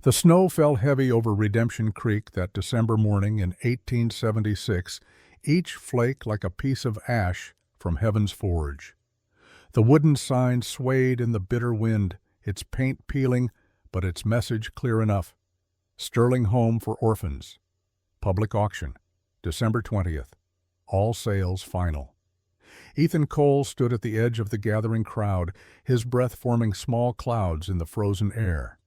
The snow fell heavy over Redemption Creek that December morning in 1876, each flake like a piece of ash from heaven's forge. The wooden sign swayed in the bitter wind, its paint peeling, but its message clear enough. Sterling Home for Orphans. Public auction. December 20th. All sales final. Ethan Cole stood at the edge of the gathering crowd, his breath forming small clouds in the frozen air.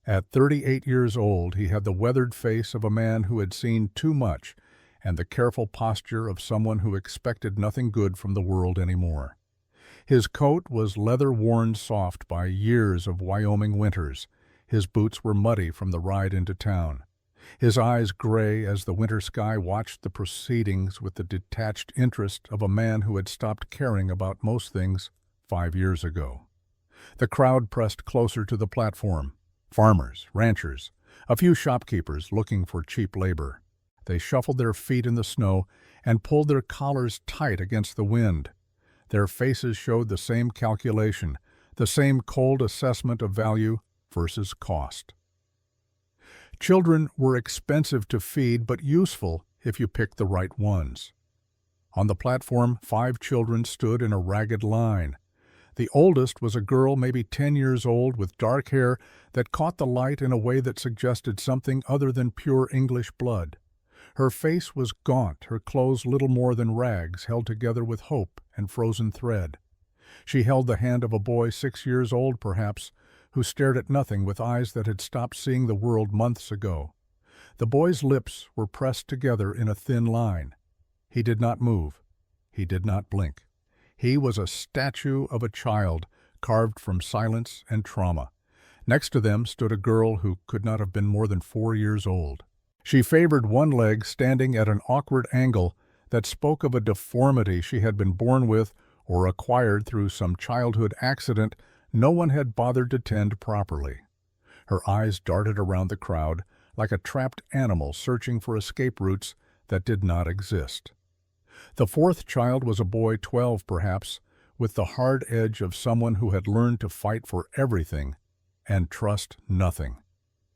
At 38 years old, he had the weathered face of a man who had seen too much and the careful posture of someone who expected nothing good from the world anymore. His coat was leather-worn soft by years of Wyoming winters. His boots were muddy from the ride into town. His eyes gray as the winter sky watched the proceedings with the detached interest of a man who had stopped caring about most things 5 years ago. The crowd pressed closer to the platform. Farmers, ranchers, a few shopkeepers looking for cheap labor. They shuffled their feet in the snow and pulled their collars tight against the wind. Their faces showed the same calculation, the same cold assessment of value versus cost. Children were expensive to feed but useful if you picked the right ones. On the platform, 5 children stood in a ragged line. The oldest was a girl maybe 10 years old with dark hair that caught the light in a way that suggested something other than pure English blood. Her face was gaunt, her clothes little more than rags held together with hope and frozen thread. She held the hand of a boy 6 years old perhaps, who stared at nothing with eyes that had stopped seeing the world months ago. The boy's lips were pressed together in a thin line. He did not move. He did not blink. He was a statue of a child, carved from silence and trauma. Next to them stood a girl who could not have been more than 4 years old. She favored one leg, standing at an awkward angle that spoke of a deformity she had been born with or acquired through some childhood accident no one had bothered to tend properly. Her eyes darted around the crowd like a trapped animal searching for escape routes that did not exist. The 4th child was a boy 12 perhaps, with the hard edge of someone who had learned to fight for everything and trust nothing.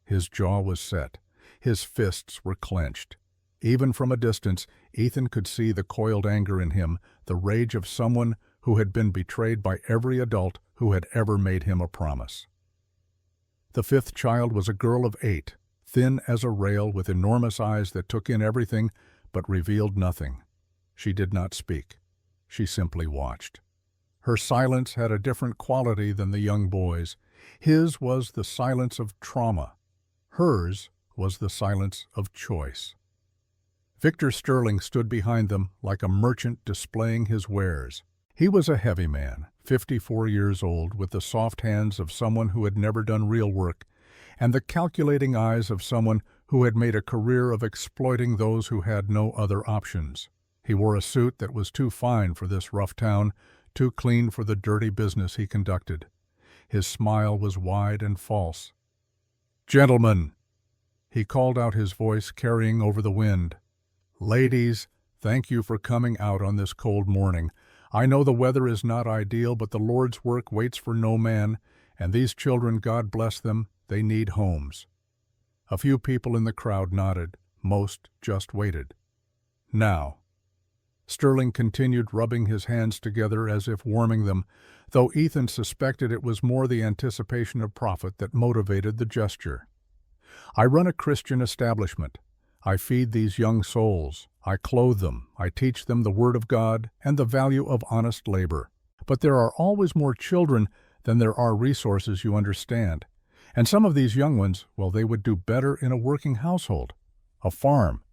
His jaw was set. His fists were clenched. Even from a distance, Ethan could see the coiled anger in him, the rage of someone who had been betrayed by every adult who had ever made him a promise. The 5th child was a girl of 8, thin as a rail with enormous eyes that took in everything but revealed nothing. She did not speak. She simply watched. Her silence had a different quality than the young boy's. His was the silence of trauma. Hers was the silence of choice. Victor Sterling stood behind them like a merchant displaying his wares. He was a heavy man, 54 years old, with the soft hands of someone who had never done real work, and the calculating eyes of someone who had made a career of exploiting those who had no other options. He wore a suit that was too fine for this rough town, too clean for the dirty business he conducted. His smile was wide and false. "Gentlemen," he called out, his voice carrying over the wind. "Ladies, thank you for coming out on this cold morning. I know the weather is not ideal, but the Lord's work waits for no man, and these children, God bless them, they need homes." A few people in the crowd nodded. Most just waited. "Now," Sterling continued, rubbing his hands together as if warming them, though Ethan suspected it was more the anticipation of profit that motivated the gesture. "I run a Christian establishment. I feed these young souls. I clothe them. I teach them the Word of God and the value of honest labor. But there are always more children than there are resources, you understand. And some of these young ones, well, they would do better in a working household, a farm,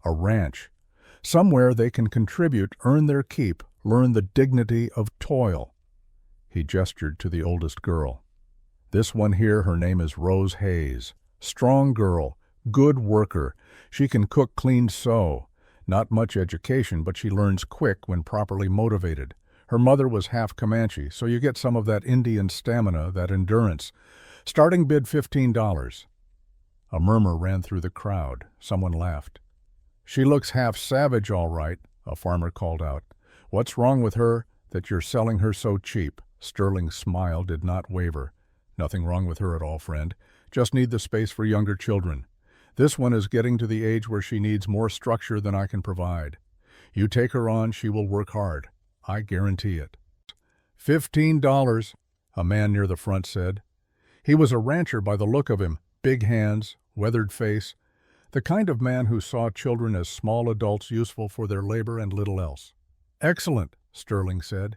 a ranch. Somewhere they can contribute, earn their keep, learn the dignity of toil." He gestured to the oldest girl. "This one here, her name is Rose Hayes. Strong girl, good worker. She can cook, clean, sew. Not much education, but she learns quick when properly motivated. Her mother was half Comanche, so you get some of that Indian stamina, that endurance. Starting bid $15. A murmur ran through the crowd. Someone laughed. "She looks half savage, all right," a farmer called out. "What's wrong with her that you're selling her so cheap?" Sterling's smile did not waver. Nothing wrong with her at all, friend. Just need the space for younger children. This one is getting to the age where she needs more structure than I can provide. You take her on, she will work hard. I guarantee it." $15, a man near the front said. He was a rancher by the look of him, big hands, weathered face, the kind of man who saw children as small adults useful for their labor and little else. "Excellent," Sterling said.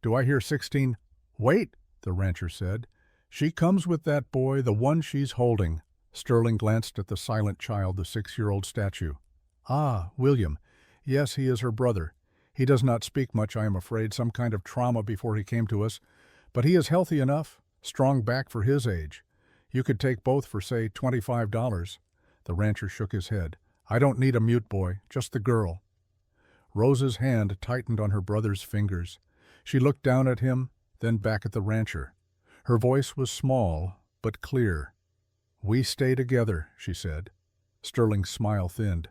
"Do I hear 16? "Wait," the rancher said. "She comes with that boy, the one she's holding." Sterling glanced at the silent child, the 6-year-old statue. "Ah, William. Yes, he is her brother. He does not speak much, I am afraid, some kind of trauma before he came to us. But he is healthy enough, strong back for his age. You could take both for, say, $25. The rancher shook his head. "I don't need a mute boy, just the girl." Rose's hand tightened on her brother's fingers. She looked down at him, then back at the rancher. Her voice was small, but clear. "We stay together," she said. Sterling's smile thinned.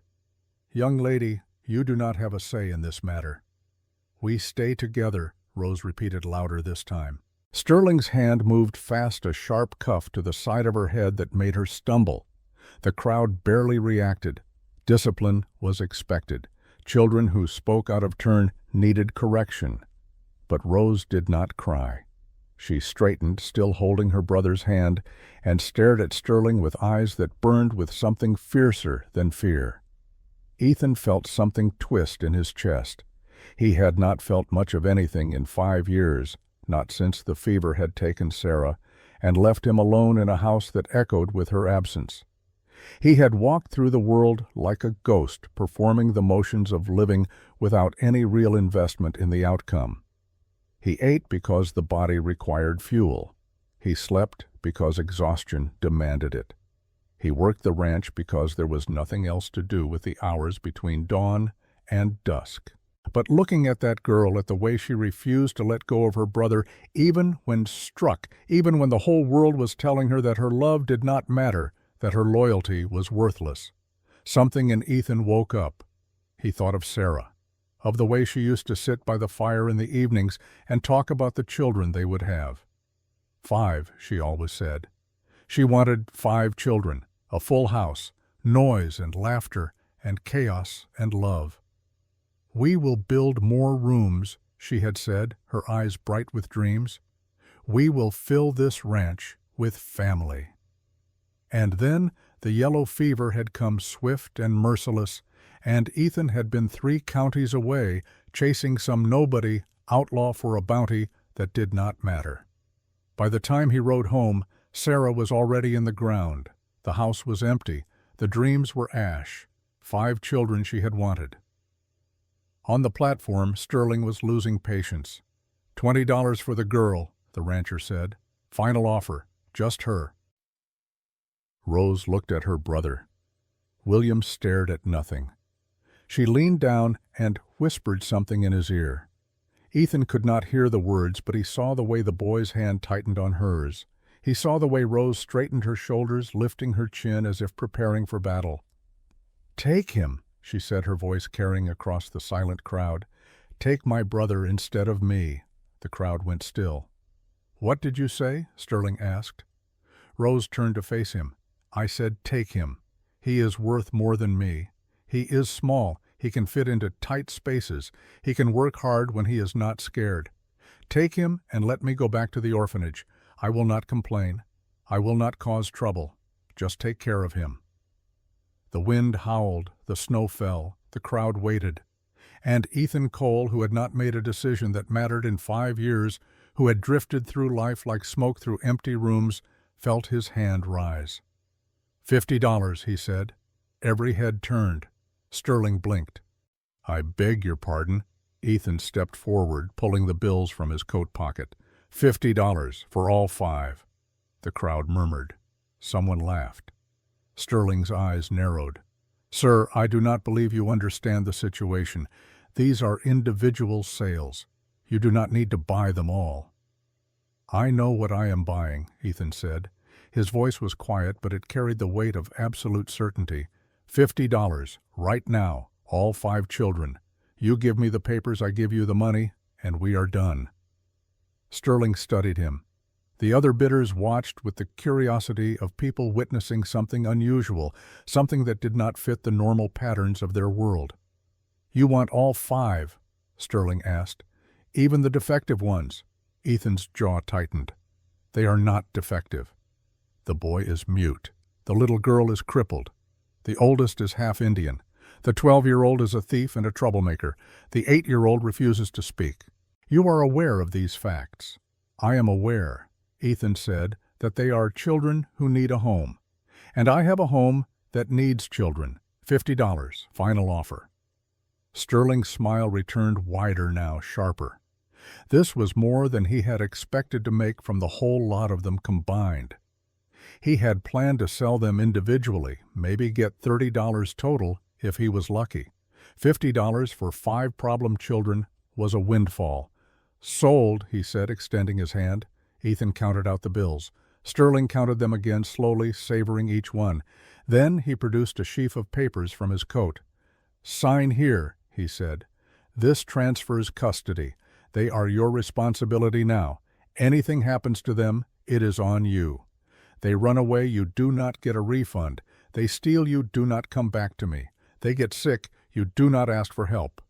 "Young lady, you do not have a say in this matter." "We stay together," Rose repeated louder this time. Sterling's hand moved fast, a sharp cuff to the side of her head that made her stumble. The crowd barely reacted. Discipline was expected. Children who spoke out of turn needed correction. But Rose did not cry. She straightened, still holding her brother's hand, and stared at Sterling with eyes that burned with something fiercer than fear. Ethan felt something twist in his chest. He had not felt much of anything in 5 years, not since the fever had taken Sarah and left him alone in a house that echoed with her absence. He had walked through the world like a ghost, performing the motions of living without any real investment in the outcome. He ate because the body required fuel. He slept because exhaustion demanded it. He worked the ranch because there was nothing else to do with the hours between dawn and dusk. But looking at that girl, at the way she refused to let go of her brother, even when struck, even when the whole world was telling her that her love did not matter, that her loyalty was worthless, something in Ethan woke up. He thought of Sarah, of the way she used to sit by the fire in the evenings and talk about the children they would have. 5, she always said. She wanted 5 children, a full house, noise and laughter and chaos and love. "We will build more rooms," she had said, her eyes bright with dreams. "We will fill this ranch with family." And then the yellow fever had come swift and merciless, and Ethan had been 3 counties away, chasing some nobody, outlaw for a bounty that did not matter. By the time he rode home, Sarah was already in the ground. The house was empty. The dreams were ash. 5 children she had wanted. On the platform, Sterling was losing patience. $20 for the girl, the rancher said. Final offer, just her. Rose looked at her brother. William stared at nothing. She leaned down and whispered something in his ear. Ethan could not hear the words, but he saw the way the boy's hand tightened on hers. He saw the way Rose straightened her shoulders, lifting her chin as if preparing for battle. "Take him," she said, her voice carrying across the silent crowd. "Take my brother instead of me." The crowd went still. "What did you say?" Sterling asked. Rose turned to face him. "I said take him. He is worth more than me. He is small. He can fit into tight spaces. He can work hard when he is not scared. Take him and let me go back to the orphanage. I will not complain. I will not cause trouble. Just take care of him." The wind howled, the snow fell, the crowd waited. And Ethan Cole, who had not made a decision that mattered in 5 years, who had drifted through life like smoke through empty rooms, felt his hand rise. $50, he said. Every head turned. Sterling blinked. "I beg your pardon." Ethan stepped forward, pulling the bills from his coat pocket. $50 for all 5. The crowd murmured. Someone laughed. Sterling's eyes narrowed. "Sir, I do not believe you understand the situation. These are individual sales. You do not need to buy them all." "I know what I am buying," Ethan said. His voice was quiet, but it carried the weight of absolute certainty. $50, right now, all 5 children. You give me the papers, I give you the money, and we are done." Sterling studied him. The other bidders watched with the curiosity of people witnessing something unusual, something that did not fit the normal patterns of their world. "You want all 5?" Sterling asked. "Even the defective ones?" Ethan's jaw tightened. "They are not defective. The boy is mute. The little girl is crippled. The oldest is half Indian. The 12-year-old is a thief and a troublemaker. The 8-year-old refuses to speak. You are aware of these facts." "I am aware," Ethan said, "that they are children who need a home. And I have a home that needs children. $50, final offer." Sterling's smile returned wider now, sharper. This was more than he had expected to make from the whole lot of them combined. He had planned to sell them individually, maybe get $30 total if he was lucky. $50 for 5 problem children was a windfall. "Sold," he said, extending his hand. Ethan counted out the bills. Sterling counted them again slowly, savoring each one. Then he produced a sheaf of papers from his coat. "Sign here," he said. "This transfers custody. They are your responsibility now. Anything happens to them, it is on you. They run away, you do not get a refund. They steal, you do not come back to me. They get sick, you do not ask for help."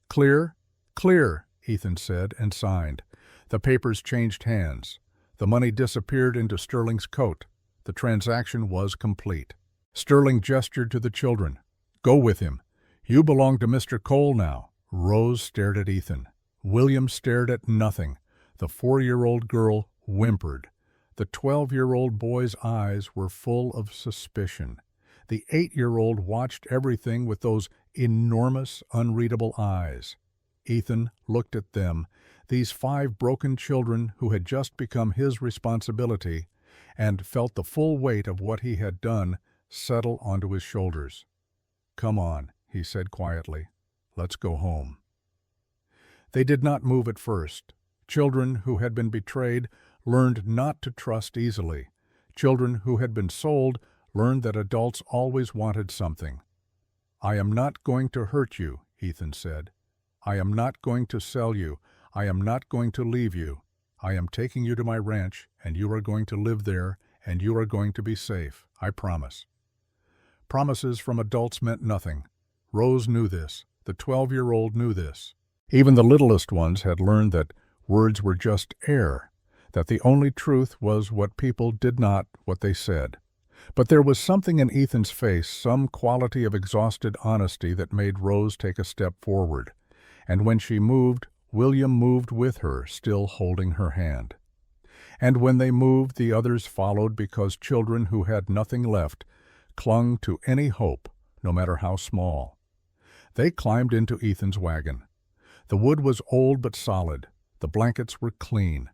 "Clear?" "Clear," Ethan said, and signed. The papers changed hands. The money disappeared into Sterling's coat. The transaction was complete. Sterling gestured to the children. "Go with him. You belong to Mr. Cole now." Rose stared at Ethan. William stared at nothing. The 4-year-old girl whimpered. The 12-year-old boy's eyes were full of suspicion. The 8-year-old watched everything with those enormous, unreadable eyes. Ethan looked at them, these 5 broken children who had just become his responsibility, and felt the full weight of what he had done settle onto his shoulders. "Come on," he said quietly. "Let's go home." They did not move at first. Children who had been betrayed learned not to trust easily. Children who had been sold learned that adults always wanted something. "I am not going to hurt you," Ethan said. "I am not going to sell you. I am not going to leave you. I am taking you to my ranch, and you are going to live there, and you are going to be safe. I promise." Promises from adults meant nothing. Rose knew this. The 12-year-old knew this. Even the littlest ones had learned that words were just air, that the only truth was what people did not what they said. But there was something in Ethan's face, some quality of exhausted honesty that made Rose take a step forward. And when she moved, William moved with her, still holding her hand. And when they moved, the others followed because children who had nothing left clung to any hope, no matter how small. They climbed into Ethan's wagon. The wood was old but solid. The blankets were clean.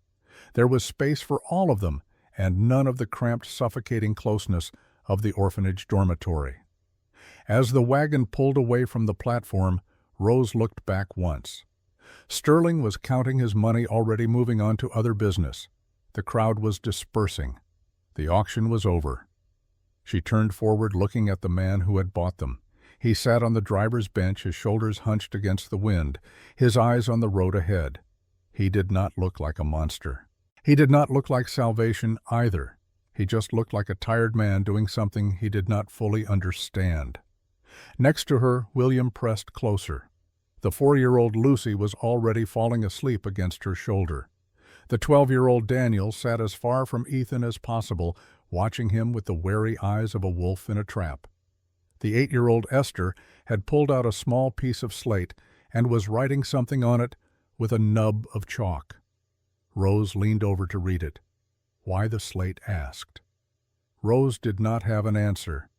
There was space for all of them, and none of the cramped, suffocating closeness of the orphanage dormitory. As the wagon pulled away from the platform, Rose looked back once. Sterling was counting his money, already moving on to other business. The crowd was dispersing. The auction was over. She turned forward, looking at the man who had bought them. He sat on the driver's bench, his shoulders hunched against the wind, his eyes on the road ahead. He did not look like a monster. He did not look like salvation either. He just looked like a tired man doing something he did not fully understand. Next to her, William pressed closer. The 4-year-old Lucy was already falling asleep against her shoulder. The 12-year-old Daniel sat as far from Ethan as possible, watching him with the wary eyes of a wolf in a trap. The 8-year-old Esther had pulled out a small piece of slate and was writing something on it with a nub of chalk. Rose leaned over to read it. Why, the slate asked. Rose did not have an answer.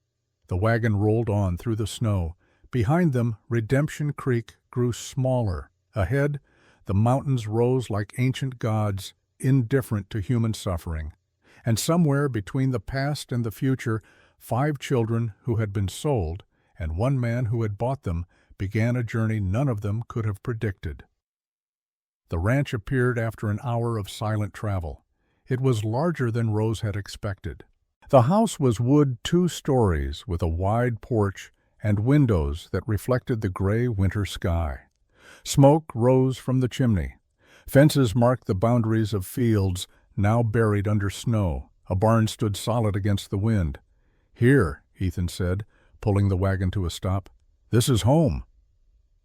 The wagon rolled on through the snow. Behind them, Redemption Creek grew smaller. Ahead, the mountains rose like ancient gods, indifferent to human suffering. And somewhere between the past and the future, 5 children who had been sold and 1 man who had bought them began a journey none of them could have predicted. The ranch appeared after an hour of silent travel. It was larger than Rose had expected. The house was wood 2 stories with a wide porch and windows that reflected the gray winter sky. Smoke rose from the chimney. Fences marked the boundaries of fields, now buried under snow. A barn stood solid against the wind. "Here," Ethan said, pulling the wagon to a stop. "This is home."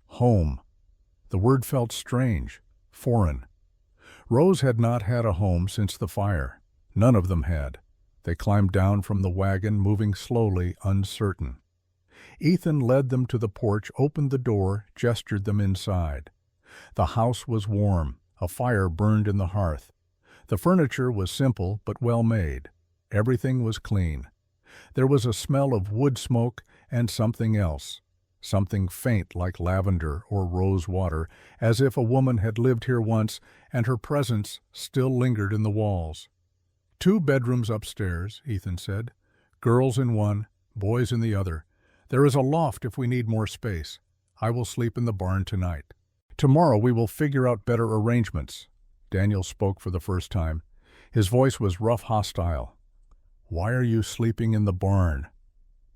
Home. The word felt strange, foreign. Rose had not had a home since the fire. None of them had. They climbed down from the wagon, moving slowly, uncertain. Ethan led them to the porch, opened the door, gestured them inside. The house was warm. A fire burned in the hearth. The furniture was simple but well made. Everything was clean. There was a smell of wood smoke and something else, something faint like lavender or rose water, as if a woman had lived here once and her presence still lingered in the walls. "2 bedrooms upstairs," Ethan said. "Girls in one, boys in the other. There is a loft if we need more space. I will sleep in the barn tonight. Tomorrow we will figure out better arrangements." Daniel spoke for the first time. His voice was rough, hostile. "Why are you sleeping in the barn?"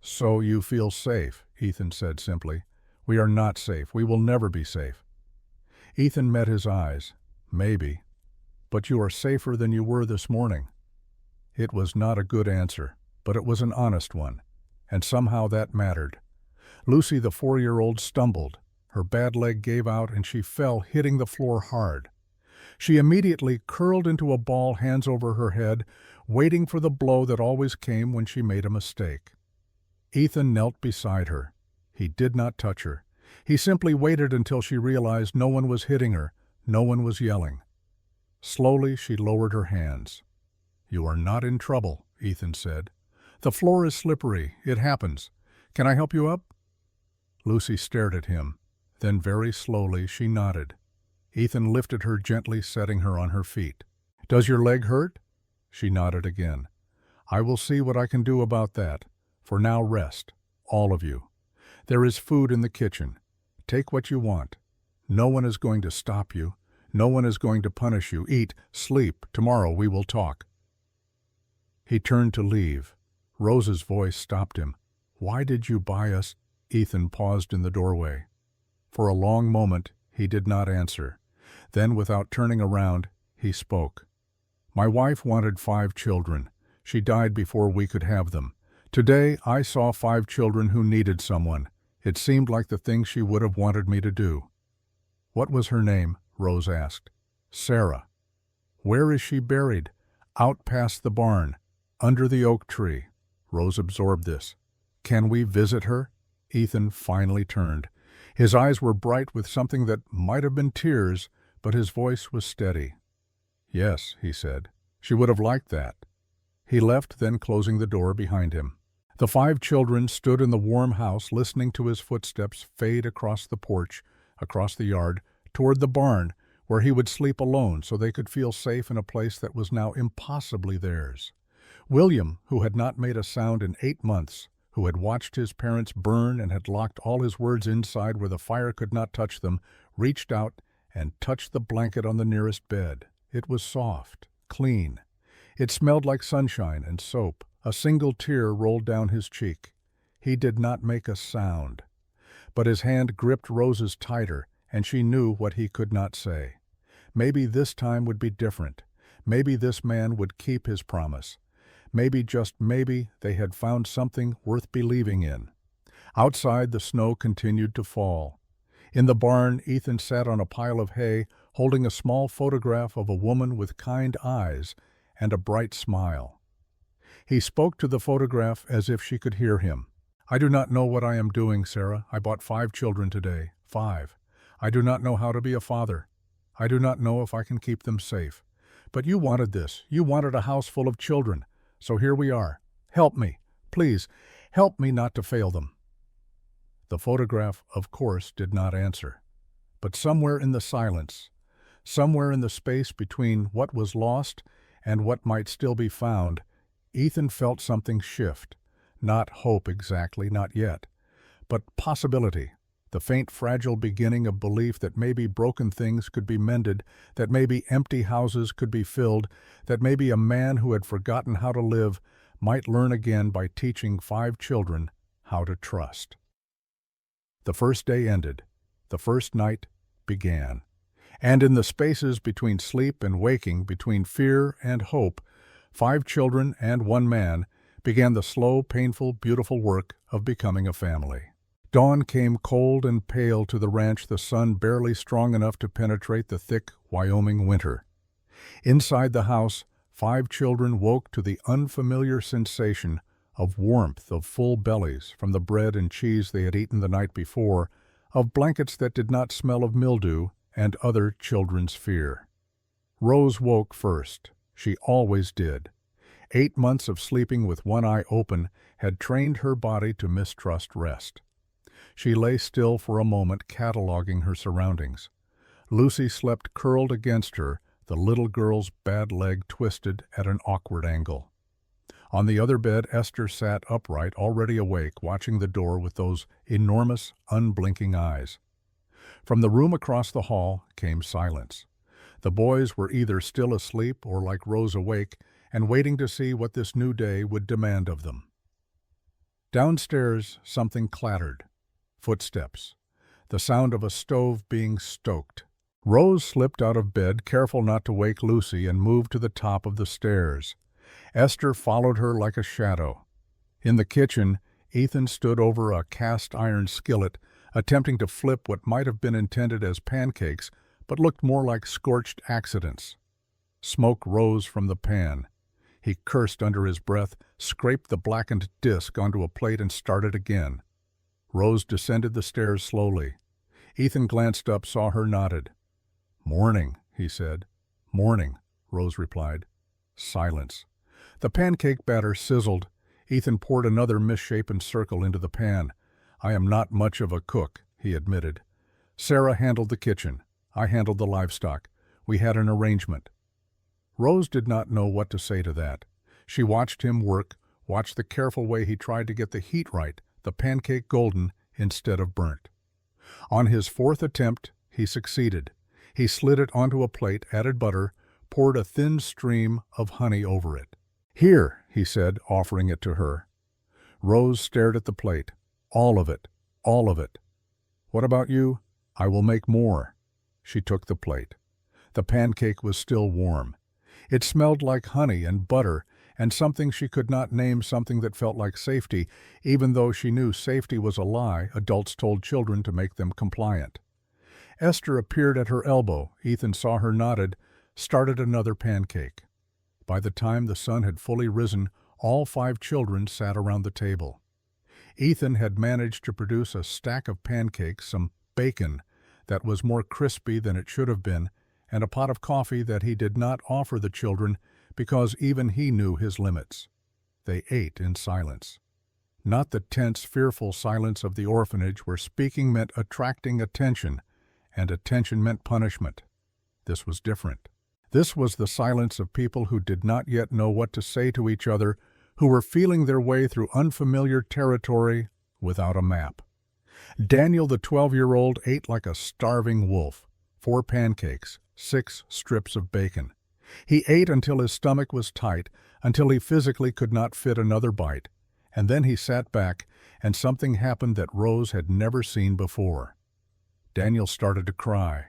"So you feel safe," Ethan said simply. "We are not safe. We will never be safe." Ethan met his eyes. "Maybe. But you are safer than you were this morning." It was not a good answer, but it was an honest one, and somehow that mattered. Lucy, the 4-year-old, stumbled. Her bad leg gave out and she fell, hitting the floor hard. She immediately curled into a ball, hands over her head, waiting for the blow that always came when she made a mistake. Ethan knelt beside her. He did not touch her. He simply waited until she realized no one was hitting her, no one was yelling. Slowly she lowered her hands. "You are not in trouble," Ethan said. "The floor is slippery. It happens. Can I help you up?" Lucy stared at him. Then very slowly she nodded. Ethan lifted her gently, setting her on her feet. "Does your leg hurt?" She nodded again. "I will see what I can do about that. For now, rest, all of you. There is food in the kitchen. Take what you want. No one is going to stop you. No one is going to punish you. Eat, sleep. Tomorrow we will talk." He turned to leave. Rose's voice stopped him. "Why did you buy us?" Ethan paused in the doorway. For a long moment he did not answer. Then, without turning around, he spoke. "My wife wanted 5 children. She died before we could have them. Today I saw 5 children who needed someone. It seemed like the thing she would have wanted me to do." "What was her name?" Rose asked. "Sarah." "Where is she buried?" "Out past the barn, under the oak tree." Rose absorbed this. "Can we visit her?" Ethan finally turned. His eyes were bright with something that might have been tears, but his voice was steady. "Yes," he said. "She would have liked that." He left, then closing the door behind him. The 5 children stood in the warm house, listening to his footsteps fade across the porch, across the yard, toward the barn, where he would sleep alone so they could feel safe in a place that was now impossibly theirs. William, who had not made a sound in 8 months, who had watched his parents burn and had locked all his words inside where the fire could not touch them, reached out and touched the blanket on the nearest bed. It was soft, clean. It smelled like sunshine and soap. A single tear rolled down his cheek. He did not make a sound. But his hand gripped Rose's tighter, and she knew what he could not say. Maybe this time would be different. Maybe this man would keep his promise. Maybe, just maybe, they had found something worth believing in. Outside, the snow continued to fall. In the barn, Ethan sat on a pile of hay, holding a small photograph of a woman with kind eyes and a bright smile. He spoke to the photograph as if she could hear him. "I do not know what I am doing, Sarah. I bought 5 children today. 5. I do not know how to be a father. I do not know if I can keep them safe. But you wanted this. You wanted a house full of children. So here we are. Help me. Please, help me not to fail them." The photograph, of course, did not answer. But somewhere in the silence, somewhere in the space between what was lost and what might still be found, Ethan felt something shift. Not hope exactly, not yet, but possibility. The faint, fragile beginning of belief that maybe broken things could be mended, that maybe empty houses could be filled, that maybe a man who had forgotten how to live might learn again by teaching 5 children how to trust. The first day ended. The first night began. And in the spaces between sleep and waking, between fear and hope, 5 children and 1 man began the slow, painful, beautiful work of becoming a family. Dawn came cold and pale to the ranch, the sun barely strong enough to penetrate the thick Wyoming winter. Inside the house, 5 children woke to the unfamiliar sensation of warmth, of full bellies from the bread and cheese they had eaten the night before, of blankets that did not smell of mildew, and other children's fear. Rose woke first. She always did. 8 months of sleeping with one eye open had trained her body to mistrust rest. She lay still for a moment, cataloging her surroundings. Lucy slept curled against her, the little girl's bad leg twisted at an awkward angle. On the other bed, Esther sat upright, already awake, watching the door with those enormous, unblinking eyes. From the room across the hall came silence. The boys were either still asleep or, like Rose, awake and waiting to see what this new day would demand of them. Downstairs, something clattered. Footsteps. The sound of a stove being stoked. Rose slipped out of bed, careful not to wake Lucy, and moved to the top of the stairs. Esther followed her like a shadow. In the kitchen, Ethan stood over a cast-iron skillet, attempting to flip what might have been intended as pancakes, but looked more like scorched accidents. Smoke rose from the pan. He cursed under his breath, scraped the blackened disc onto a plate, and started again. Rose descended the stairs slowly. Ethan glanced up, saw her, nodded. "Morning," he said. "Morning," Rose replied. Silence. The pancake batter sizzled. Ethan poured another misshapen circle into the pan. "I am not much of a cook," he admitted. "Sarah handled the kitchen. I handled the livestock. We had an arrangement." Rose did not know what to say to that. She watched him work, watched the careful way he tried to get the heat right, the pancake golden instead of burnt. On his 4th attempt, he succeeded. He slid it onto a plate, added butter, poured a thin stream of honey over it. "Here," he said, offering it to her. Rose stared at the plate. "All of it. All of it." "What about you?" "I will make more." She took the plate. The pancake was still warm. It smelled like honey and butter and something she could not name, something that felt like safety, even though she knew safety was a lie adults told children to make them compliant. Esther appeared at her elbow. Ethan saw her, nodded, started another pancake. By the time the sun had fully risen, all 5 children sat around the table. Ethan had managed to produce a stack of pancakes, some bacon that was more crispy than it should have been, and a pot of coffee that he did not offer the children because even he knew his limits. They ate in silence. Not the tense, fearful silence of the orphanage where speaking meant attracting attention, and attention meant punishment. This was different. This was the silence of people who did not yet know what to say to each other, who were feeling their way through unfamiliar territory without a map. Daniel, the 12-year-old, ate like a starving wolf. 4 pancakes, 6 strips of bacon. He ate until his stomach was tight, until he physically could not fit another bite, and then he sat back, and something happened that Rose had never seen before. Daniel started to cry.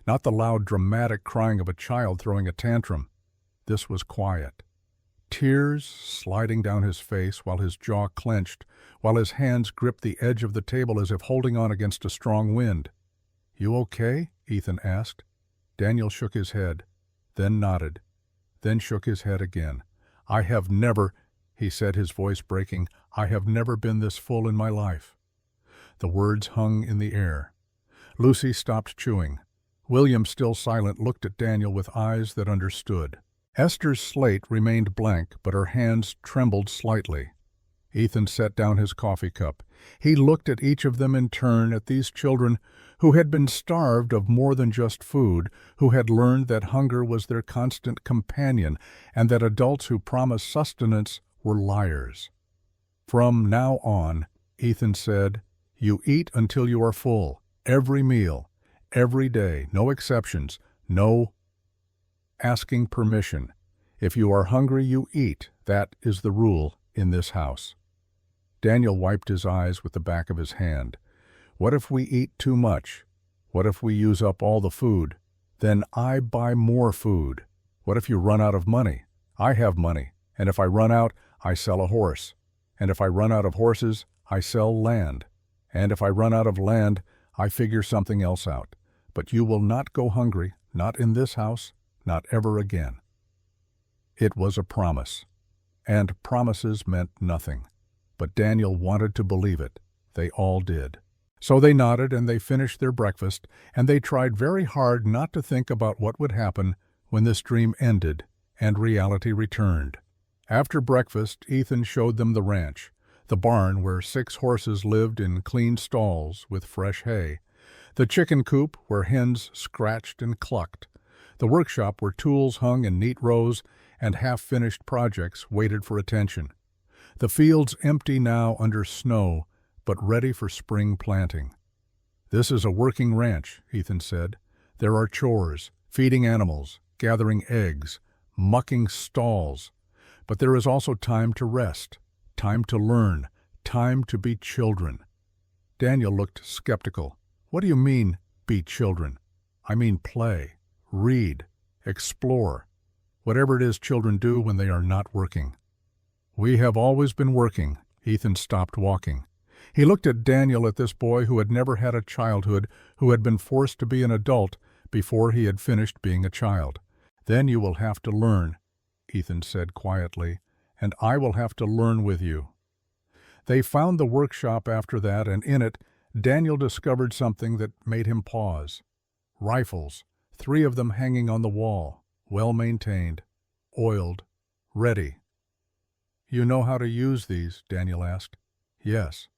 Not the loud, dramatic crying of a child throwing a tantrum. This was quiet. Tears sliding down his face while his jaw clenched, while his hands gripped the edge of the table as if holding on against a strong wind. "You okay?" Ethan asked. Daniel shook his head, then nodded, then shook his head again. "I have never," he said, his voice breaking, "I have never been this full in my life." The words hung in the air. Lucy stopped chewing. William, still silent, looked at Daniel with eyes that understood. Esther's slate remained blank, but her hands trembled slightly. Ethan set down his coffee cup. He looked at each of them in turn, at these children who had been starved of more than just food, who had learned that hunger was their constant companion, and that adults who promised sustenance were liars. "From now on," Ethan said, "you eat until you are full, every meal, every day, no exceptions, no asking permission. If you are hungry, you eat. That is the rule in this house." Daniel wiped his eyes with the back of his hand. "What if we eat too much? What if we use up all the food? Then I buy more food. What if you run out of money? I have money, and if I run out, I sell a horse. And if I run out of horses, I sell land. And if I run out of land, I figure something else out. But you will not go hungry, not in this house, not ever again." It was a promise, and promises meant nothing. But Daniel wanted to believe it. They all did. So they nodded and they finished their breakfast, and they tried very hard not to think about what would happen when this dream ended and reality returned. After breakfast, Ethan showed them the ranch, the barn where 6 horses lived in clean stalls with fresh hay, the chicken coop where hens scratched and clucked, the workshop where tools hung in neat rows and half-finished projects waited for attention, the fields empty now under snow but ready for spring planting. "This is a working ranch," Ethan said. "There are chores, feeding animals, gathering eggs, mucking stalls. But there is also time to rest, time to learn, time to be children." Daniel looked skeptical. "What do you mean, be children?" "I mean play, read, explore, whatever it is children do when they are not working." "We have always been working." Ethan stopped walking. He looked at Daniel, at this boy who had never had a childhood, who had been forced to be an adult before he had finished being a child. "Then you will have to learn," Ethan said quietly, "and I will have to learn with you." They found the workshop after that, and in it Daniel discovered something that made him pause. Rifles, 3 of them hanging on the wall, well-maintained, oiled, ready. "You know how to use these?" Daniel asked. "Yes."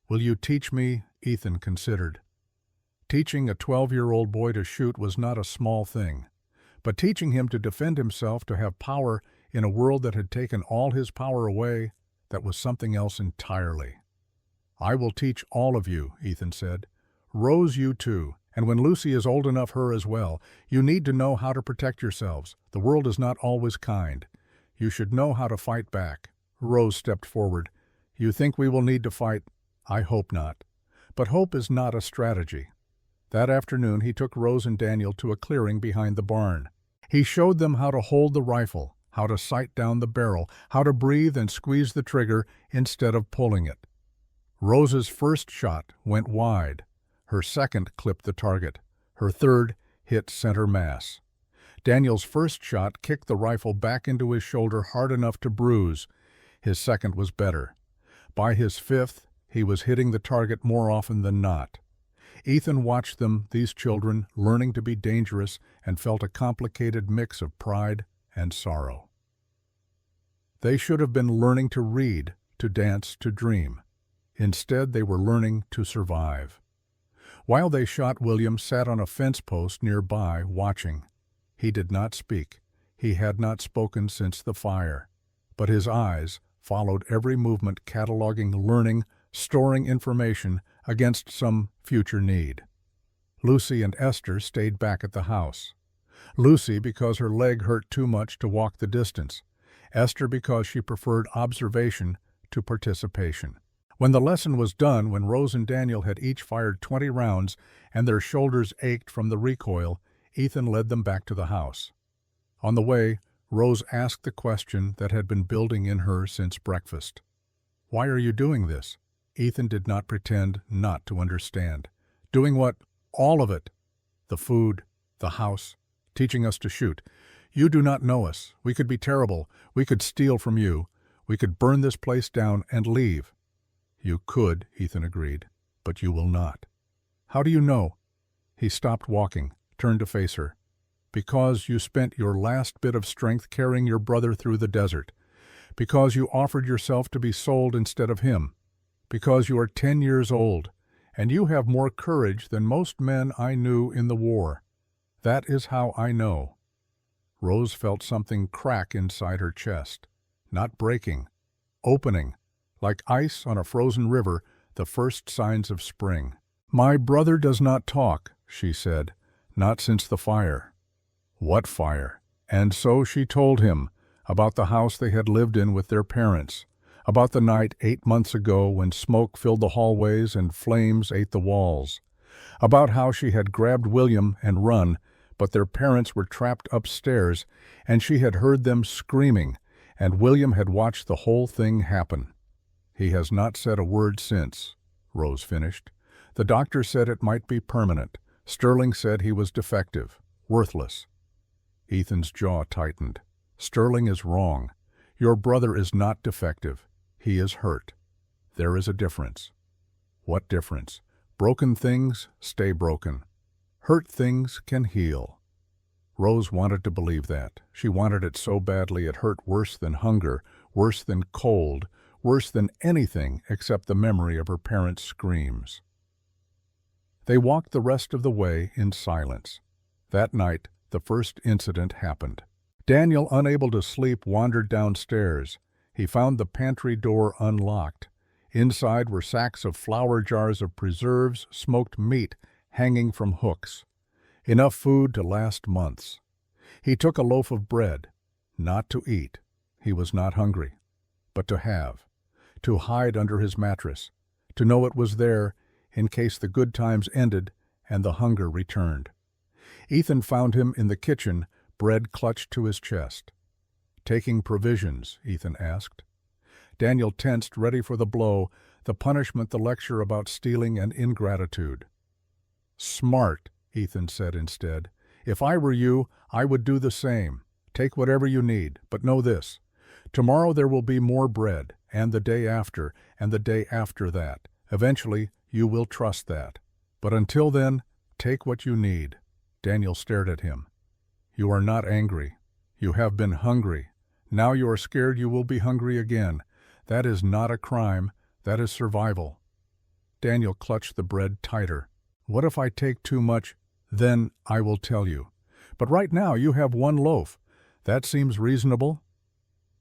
"Will you teach me?" Ethan considered. Teaching a 12-year-old boy to shoot was not a small thing, but teaching him to defend himself, to have power in a world that had taken all his power away, that was something else entirely. "I will teach all of you," Ethan said. "Rose, you too, and when Lucy is old enough, her as well. You need to know how to protect yourselves. The world is not always kind. You should know how to fight back." Rose stepped forward. "You think we will need to fight?" "I hope not. But hope is not a strategy." That afternoon he took Rose and Daniel to a clearing behind the barn. He showed them how to hold the rifle, how to sight down the barrel, how to breathe and squeeze the trigger instead of pulling it. Rose's first shot went wide. Her second clipped the target. Her third hit center mass. Daniel's first shot kicked the rifle back into his shoulder hard enough to bruise. His second was better. By his 5th, he was hitting the target more often than not. Ethan watched them, these children, learning to be dangerous, and felt a complicated mix of pride and sorrow. They should have been learning to read, to dance, to dream. Instead, they were learning to survive. While they shot, William sat on a fence post nearby, watching. He did not speak. He had not spoken since the fire. But his eyes followed every movement, cataloging, learning, storing information against some future need. Lucy and Esther stayed back at the house. Lucy because her leg hurt too much to walk the distance. Esther because she preferred observation to participation. When the lesson was done, when Rose and Daniel had each fired 20 rounds and their shoulders ached from the recoil, Ethan led them back to the house. On the way, Rose asked the question that had been building in her since breakfast. "Why are you doing this?" Ethan did not pretend not to understand. "Doing what?" "All of it. The food, the house, teaching us to shoot. You do not know us. We could be terrible. We could steal from you. We could burn this place down and leave." "You could," Ethan agreed, "but you will not." "How do you know?" He stopped walking, turned to face her. "Because you spent your last bit of strength carrying your brother through the desert. Because you offered yourself to be sold instead of him. Because you are 10 years old, and you have more courage than most men I knew in the war. That is how I know." Rose felt something crack inside her chest. Not breaking, opening, like ice on a frozen river, the first signs of spring. "My brother does not talk," she said, "not since the fire." What fire? And so she told him about the house they had lived in with their parents, about the night 8 months ago when smoke filled the hallways and flames ate the walls, about how she had grabbed William and run, but their parents were trapped upstairs, and she had heard them screaming, and William had watched the whole thing happen. "He has not said a word since," Rose finished. "The doctor said it might be permanent. Sterling said he was defective, worthless." Ethan's jaw tightened. "Sterling is wrong. Your brother is not defective. He is hurt. There is a difference." "What difference?" "Broken things stay broken. Hurt things can heal." Rose wanted to believe that. She wanted it so badly it hurt worse than hunger, worse than cold, worse than anything except the memory of her parents' screams. They walked the rest of the way in silence. That night, the first incident happened. Daniel, unable to sleep, wandered downstairs. He found the pantry door unlocked. Inside were sacks of flour, jars of preserves, smoked meat hanging from hooks. Enough food to last months. He took a loaf of bread, not to eat. He was not hungry, but to have, to hide under his mattress, to know it was there in case the good times ended and the hunger returned. Ethan found him in the kitchen, bread clutched to his chest. "Taking provisions?" Ethan asked. Daniel tensed, ready for the blow, the punishment, the lecture about stealing and ingratitude. "Smart," Ethan said instead. "If I were you, I would do the same. Take whatever you need, but know this. Tomorrow there will be more bread, and the day after, and the day after that. Eventually, you will trust that. But until then, take what you need." Daniel stared at him. "You are not angry. You have been hungry. Now you are scared you will be hungry again. That is not a crime. That is survival." Daniel clutched the bread tighter. "What if I take too much? Then I will tell you. But right now you have one loaf. That seems reasonable?"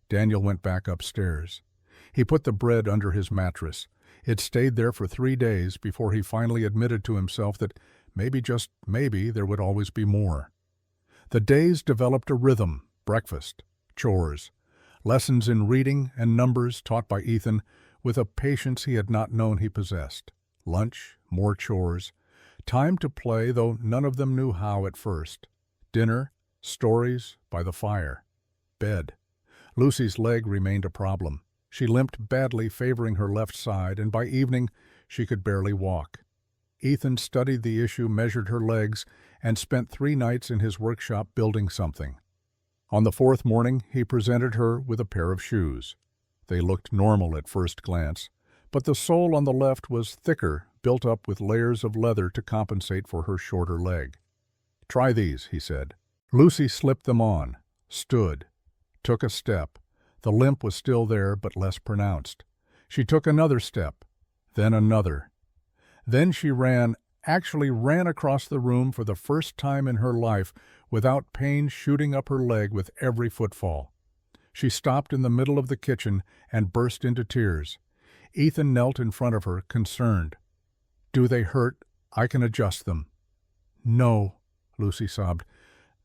Daniel went back upstairs. He put the bread under his mattress. It stayed there for 3 days before he finally admitted to himself that maybe, just maybe, there would always be more. The days developed a rhythm: breakfast, chores, lessons in reading and numbers taught by Ethan with a patience he had not known he possessed, lunch, more chores, time to play, though none of them knew how at first, dinner, stories by the fire, bed. Lucy's leg remained a problem. She limped badly, favoring her left side, and by evening she could barely walk. Ethan studied the issue, measured her legs, and spent 3 nights in his workshop building something. On the 4th morning, he presented her with a pair of shoes. They looked normal at first glance, but the sole on the left was thicker, built up with layers of leather to compensate for her shorter leg. "Try these," he said. Lucy slipped them on, stood, took a step. The limp was still there, but less pronounced. She took another step, then another. Then she actually ran across the room for the first time in her life without pain shooting up her leg with every footfall. She stopped in the middle of the kitchen and burst into tears. Ethan knelt in front of her, concerned. "Do they hurt? I can adjust them." "No," Lucy sobbed.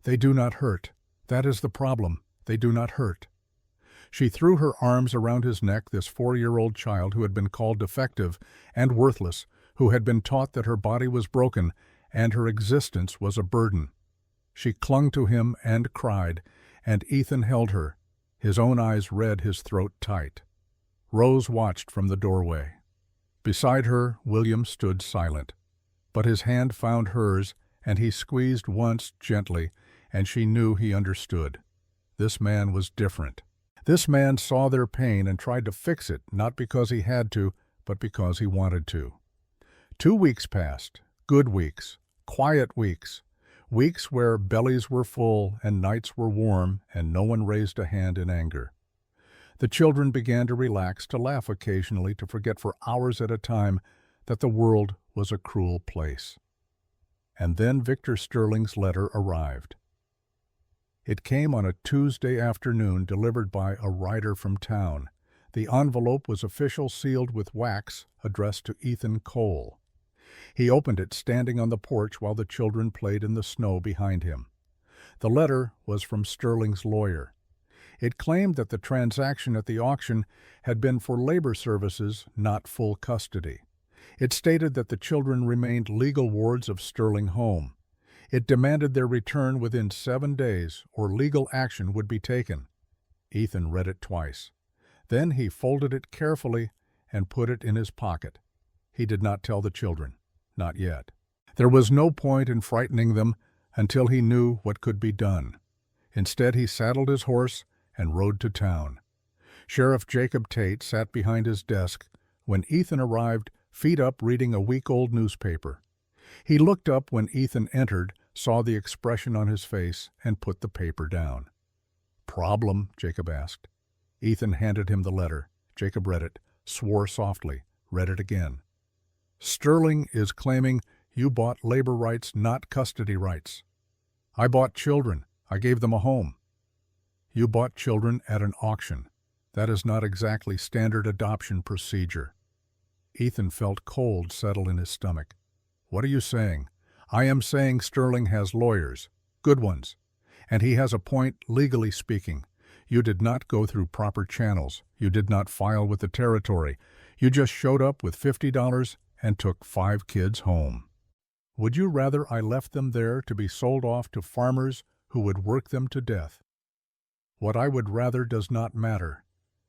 "They do not hurt. That is the problem. They do not hurt." She threw her arms around his neck, this 4-year-old child who had been called defective and worthless, who had been taught that her body was broken and her existence was a burden. She clung to him and cried, and Ethan held her, his own eyes red, his throat tight. Rose watched from the doorway. Beside her, William stood silent. But his hand found hers, and he squeezed once gently, and she knew he understood. This man was different. This man saw their pain and tried to fix it, not because he had to, but because he wanted to. 2 weeks passed, good weeks, quiet weeks, weeks where bellies were full and nights were warm and no one raised a hand in anger. The children began to relax, to laugh occasionally, to forget for hours at a time that the world was a cruel place. And then Victor Sterling's letter arrived. It came on a Tuesday afternoon, delivered by a rider from town. The envelope was official, sealed with wax, addressed to Ethan Cole. He opened it standing on the porch while the children played in the snow behind him. The letter was from Sterling's lawyer. It claimed that the transaction at the auction had been for labor services, not full custody. It stated that the children remained legal wards of Sterling home. It demanded their return within 7 days or legal action would be taken. Ethan read it twice. Then he folded it carefully and put it in his pocket. He did not tell the children. Not yet. There was no point in frightening them until he knew what could be done. Instead, he saddled his horse and rode to town. Sheriff Jacob Tate sat behind his desk when Ethan arrived, feet up, reading a week-old newspaper. He looked up when Ethan entered, saw the expression on his face, and put the paper down. "Problem?" Jacob asked. Ethan handed him the letter. Jacob read it, swore softly, read it again. "Sterling is claiming you bought labor rights, not custody rights." "I bought children. I gave them a home." "You bought children at an auction. That is not exactly standard adoption procedure." Ethan felt cold settle in his stomach. "What are you saying?" "I am saying Sterling has lawyers, good ones, and he has a point legally speaking. You did not go through proper channels. You did not file with the territory. You just showed up with $50 and took 5 kids home. Would you rather I left them there to be sold off to farmers who would work them to death?" "What I would rather does not matter.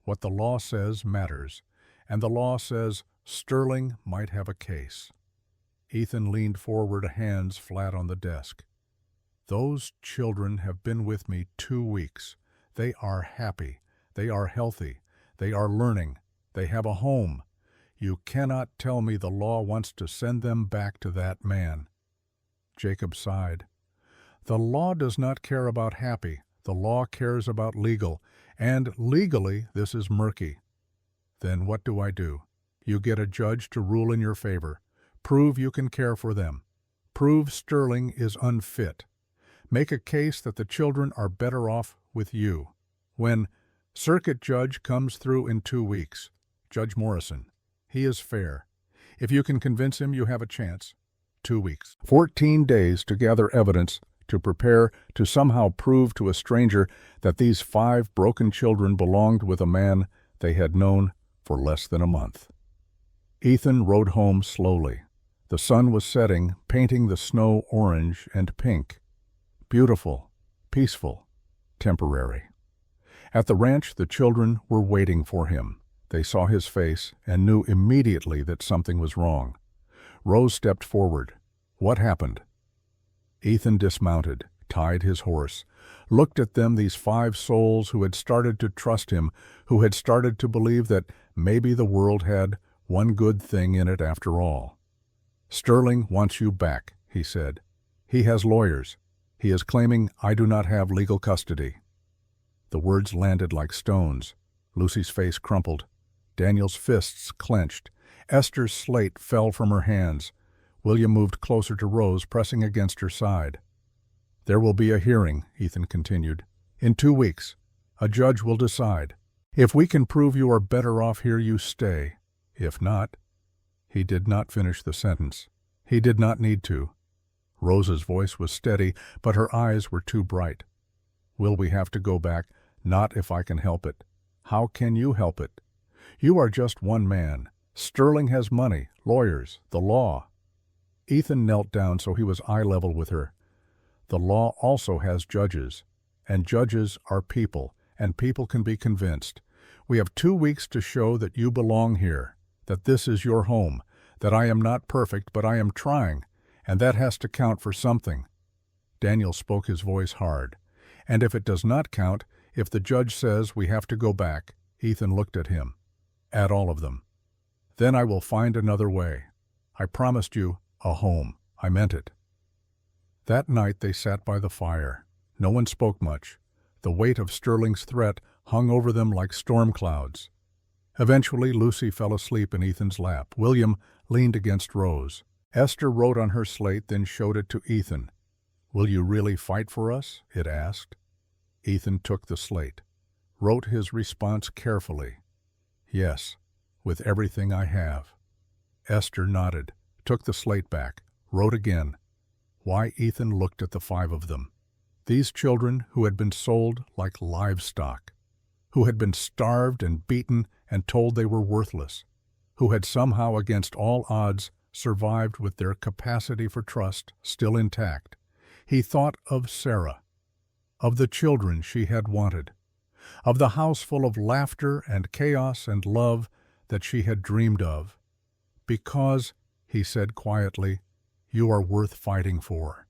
What the law says matters, and the law says Sterling might have a case." Ethan leaned forward, hands flat on the desk. "Those children have been with me 2 weeks. They are happy. They are healthy. They are learning. They have a home. You cannot tell me the law wants to send them back to that man." Jacob sighed. "The law does not care about happy. The law cares about legal, and legally this is murky." "Then what do I do?" "You get a judge to rule in your favor. Prove you can care for them. Prove Sterling is unfit. Make a case that the children are better off with you. When circuit judge comes through in 2 weeks, Judge Morrison. He is fair. If you can convince him, you have a chance. 2 weeks. 14 days to gather evidence, to prepare, to somehow prove to a stranger that these 5 broken children belonged with a man they had known for less than a month. Ethan rode home slowly. The sun was setting, painting the snow orange and pink. Beautiful, peaceful, temporary. At the ranch, the children were waiting for him. They saw his face and knew immediately that something was wrong. Rose stepped forward. "What happened?" Ethan dismounted, tied his horse, looked at them, these 5 souls who had started to trust him, who had started to believe that maybe the world had one good thing in it after all. "Sterling wants you back," he said. "He has lawyers. He is claiming I do not have legal custody." The words landed like stones. Lucy's face crumpled. Daniel's fists clenched. Esther's slate fell from her hands. William moved closer to Rose, pressing against her side. "There will be a hearing," Ethan continued. "In 2 weeks. A judge will decide. If we can prove you are better off here, you stay. If not—" He did not finish the sentence. He did not need to. Rose's voice was steady, but her eyes were too bright. "Will we have to go back? Not if I can help it. How can you help it? You are just one man. Sterling has money, lawyers, the law." Ethan knelt down so he was eye level with her. "The law also has judges, and judges are people, and people can be convinced. We have 2 weeks to show that you belong here, that this is your home, that I am not perfect, but I am trying, and that has to count for something." Daniel spoke, his voice hard. "And if it does not count, if the judge says we have to go back," Ethan looked at him, "at all of them, then I will find another way. I promised you a home. I meant it." That night they sat by the fire. No one spoke much. The weight of Sterling's threat hung over them like storm clouds. Eventually Lucy fell asleep in Ethan's lap. William leaned against Rose. Esther wrote on her slate, then showed it to Ethan. "Will you really fight for us?" it asked. Ethan took the slate, wrote his response carefully. "Yes, with everything I have." Esther nodded, took the slate back, wrote again. Why Ethan looked at the 5 of them. These children who had been sold like livestock, who had been starved and beaten and told they were worthless, who had somehow against all odds survived with their capacity for trust still intact. He thought of Sarah, of the children she had wanted, of the house full of laughter and chaos and love that she had dreamed of. "Because," he said quietly, "you are worth fighting for."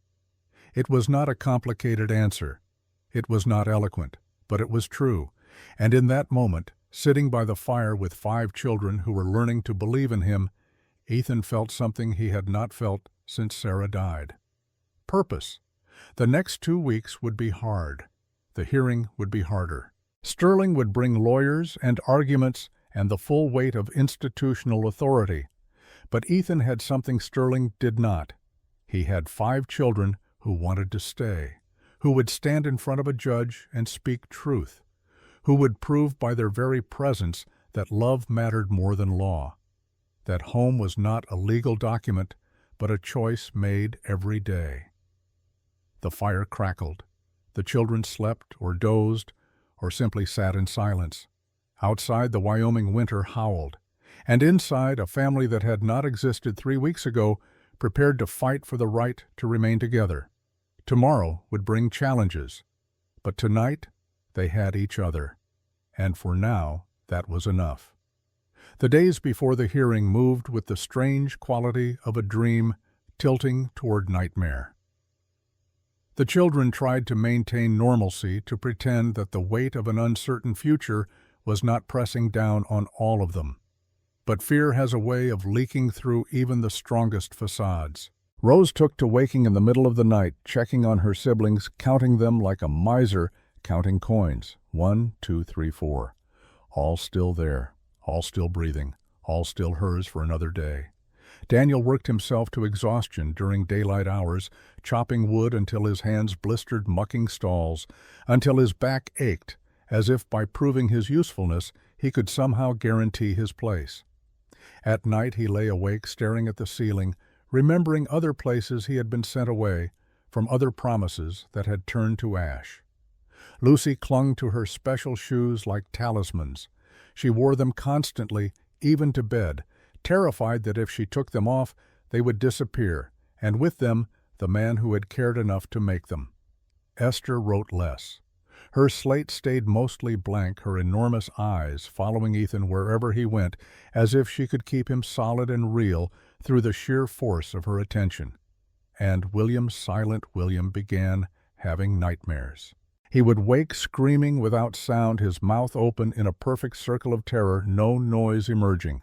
It was not a complicated answer. It was not eloquent, but it was true. And in that moment, sitting by the fire with 5 children who were learning to believe in him, Ethan felt something he had not felt since Sarah died. Purpose. The next 2 weeks would be hard. The hearing would be harder. Sterling would bring lawyers and arguments and the full weight of institutional authority. But Ethan had something Sterling did not. He had 5 children who wanted to stay, who would stand in front of a judge and speak truth, who would prove by their very presence that love mattered more than law, that home was not a legal document, but a choice made every day. The fire crackled. The children slept or dozed or simply sat in silence. Outside, the Wyoming winter howled. And inside, a family that had not existed 3 weeks ago prepared to fight for the right to remain together. Tomorrow would bring challenges, but tonight they had each other. And for now, that was enough. The days before the hearing moved with the strange quality of a dream tilting toward nightmare. The children tried to maintain normalcy, to pretend that the weight of an uncertain future was not pressing down on all of them. But fear has a way of leaking through even the strongest facades. Rose took to waking in the middle of the night, checking on her siblings, counting them like a miser counting coins. 1, 2, 3, 4. All still there, all still breathing, all still hers for another day. Daniel worked himself to exhaustion during daylight hours, chopping wood until his hands blistered mucking stalls, until his back ached, as if by proving his usefulness he could somehow guarantee his place. At night he lay awake staring at the ceiling, remembering other places he had been sent away, from other promises that had turned to ash. Lucy clung to her special shoes like talismans. She wore them constantly, even to bed, terrified that if she took them off, they would disappear, and with them, the man who had cared enough to make them. Esther wrote less. Her slate stayed mostly blank, her enormous eyes following Ethan wherever he went, as if she could keep him solid and real through the sheer force of her attention. And silent William began having nightmares. He would wake screaming without sound, his mouth open in a perfect circle of terror, no noise emerging.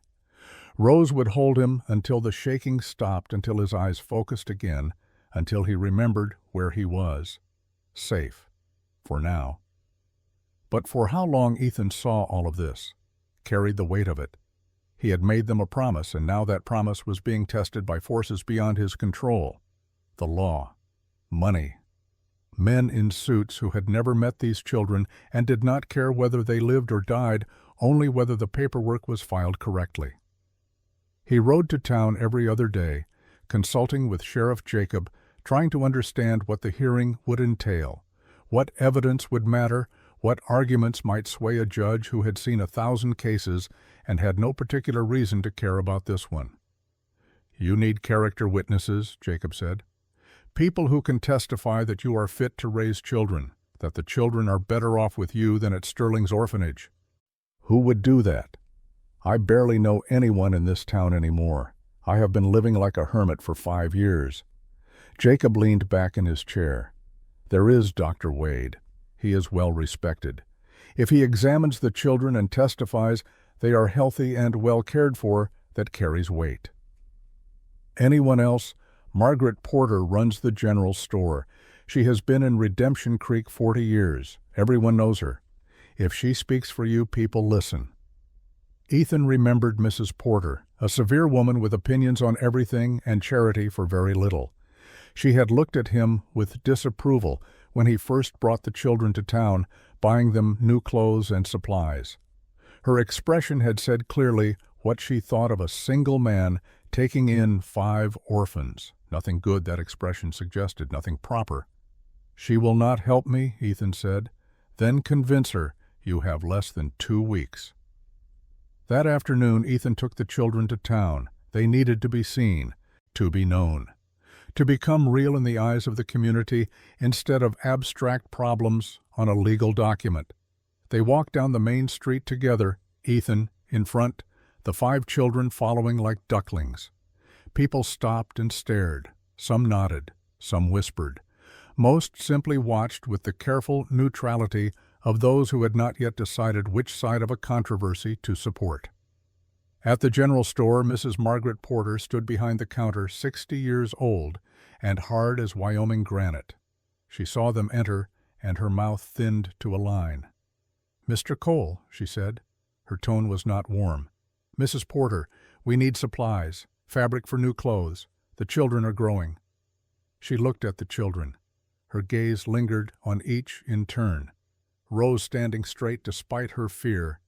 Rose would hold him until the shaking stopped, until his eyes focused again, until he remembered where he was. Safe. For now. But for how long Ethan saw all of this, carried the weight of it. He had made them a promise, and now that promise was being tested by forces beyond his control. The law. Money. Men in suits who had never met these children and did not care whether they lived or died, only whether the paperwork was filed correctly. He rode to town every other day, consulting with Sheriff Jacob, trying to understand what the hearing would entail, what evidence would matter, what arguments might sway a judge who had seen 1,000 cases and had no particular reason to care about this one. "You need character witnesses," Jacob said. "People who can testify that you are fit to raise children, that the children are better off with you than at Sterling's orphanage." "Who would do that? I barely know anyone in this town anymore. I have been living like a hermit for 5 years. Jacob leaned back in his chair. "There is Dr. Wade. He is well respected. If he examines the children and testifies they are healthy and well cared for, that carries weight. Anyone else? Margaret Porter runs the general store. She has been in Redemption Creek 40 years. Everyone knows her. If she speaks for you, people listen." Ethan remembered Mrs. Porter, a severe woman with opinions on everything and charity for very little. She had looked at him with disapproval when he first brought the children to town, buying them new clothes and supplies. Her expression had said clearly what she thought of a single man taking in 5 orphans. Nothing good, that expression suggested, nothing proper. "She will not help me," Ethan said. "Then convince her you have less than 2 weeks." That afternoon, Ethan took the children to town. They needed to be seen, to be known. to become real in the eyes of the community instead of abstract problems on a legal document. They walked down the main street together, Ethan in front, the 5 children following like ducklings. People stopped and stared. Some nodded, some whispered. Most simply watched with the careful neutrality of those who had not yet decided which side of a controversy to support. At the general store, Mrs. Margaret Porter stood behind the counter, 60 years old and hard as Wyoming granite. She saw them enter, and her mouth thinned to a line. "Mr. Cole," she said. Her tone was not warm. "Mrs. Porter, we need supplies, fabric for new clothes. The children are growing." She looked at the children. Her gaze lingered on each in turn. Rose standing straight despite her fear.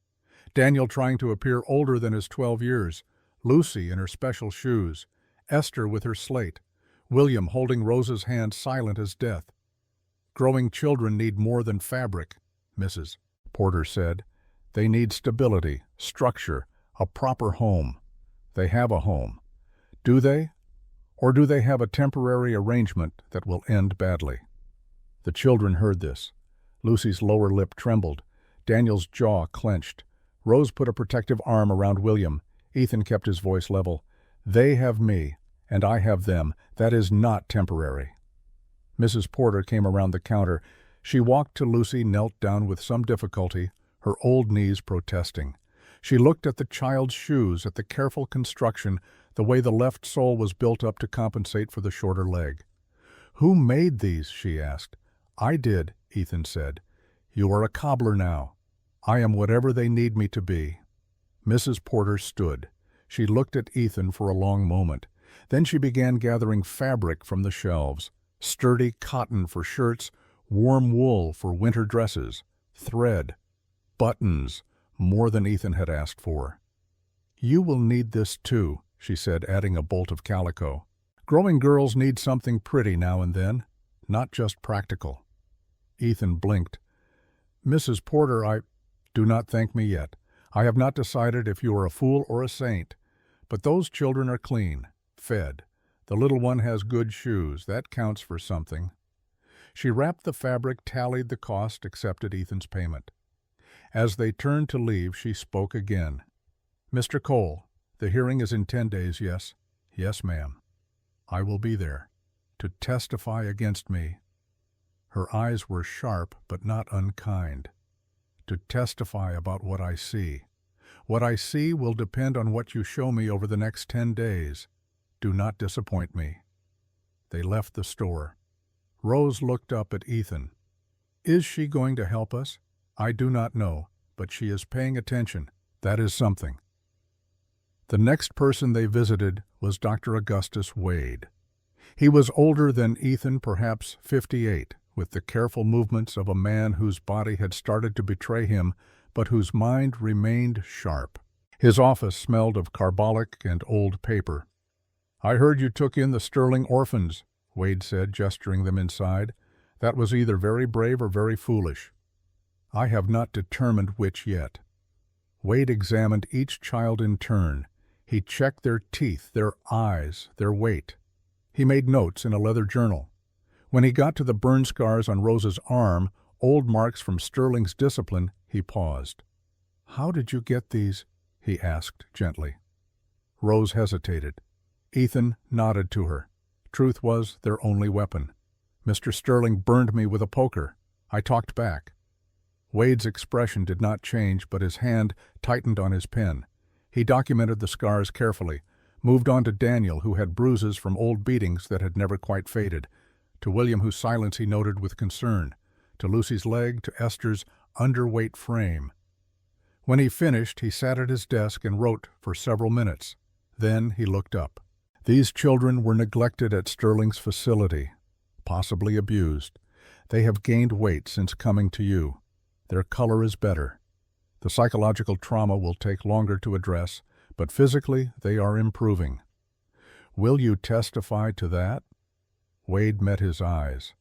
Daniel trying to appear older than his 12 years. Lucy in her special shoes. Esther with her slate. William holding Rose's hand silent as death. "Growing children need more than fabric," Mrs. Porter said. "They need stability, structure, a proper home. They have a home. Do they? Or do they have a temporary arrangement that will end badly?" The children heard this. Lucy's lower lip trembled. Daniel's jaw clenched. Rose put a protective arm around William. Ethan kept his voice level. "They have me, and I have them. That is not temporary." Mrs. Porter came around the counter. She walked to Lucy, knelt down with some difficulty, her old knees protesting. She looked at the child's shoes, at the careful construction, the way the left sole was built up to compensate for the shorter leg. "Who made these?" she asked. "I did," Ethan said. "You are a cobbler now. I am whatever they need me to be." Mrs. Porter stood. She looked at Ethan for a long moment. Then she began gathering fabric from the shelves. Sturdy cotton for shirts, warm wool for winter dresses, thread, buttons, more than Ethan had asked for. "You will need this too," she said, adding a bolt of calico. "Growing girls need something pretty now and then, not just practical." Ethan blinked. "Mrs. Porter, do not thank me yet. I have not decided if you are a fool or a saint. But those children are clean, fed. The little one has good shoes. That counts for something." She wrapped the fabric, tallied the cost, accepted Ethan's payment. As they turned to leave, she spoke again. "Mr. Cole, the hearing is in 10 days, yes?" "Yes, ma'am." "I will be there. To testify against me." Her eyes were sharp but not unkind. "To testify about what I see. What I see will depend on what you show me over the next 10 days. Do not disappoint me." They left the store. Rose looked up at Ethan. "Is she going to help us? I do not know, but she is paying attention. That is something." The next person they visited was Dr. Augustus Wade. He was older than Ethan, perhaps 58, with the careful movements of a man whose body had started to betray him, but whose mind remained sharp. His office smelled of carbolic and old paper. "I heard you took in the Sterling orphans," Wade said, gesturing them inside. "That was either very brave or very foolish." "I have not determined which yet." Wade examined each child in turn. He checked their teeth, their eyes, their weight. He made notes in a leather journal. When he got to the burn scars on Rose's arm, old marks from Sterling's discipline, he paused. "How did you get these?" he asked gently. Rose hesitated. Ethan nodded to her. Truth was their only weapon. "Mr. Sterling burned me with a poker. I talked back." Wade's expression did not change, but his hand tightened on his pen. He documented the scars carefully, moved on to Daniel, who had bruises from old beatings that had never quite faded, to William, whose silence he noted with concern, to Lucy's leg, to Esther's underweight frame. When he finished, he sat at his desk and wrote for several minutes. Then he looked up. "These children were neglected at Sterling's facility, possibly abused. They have gained weight since coming to you. Their color is better. The psychological trauma will take longer to address, but physically they are improving. Will you testify to that?" Wade met his eyes.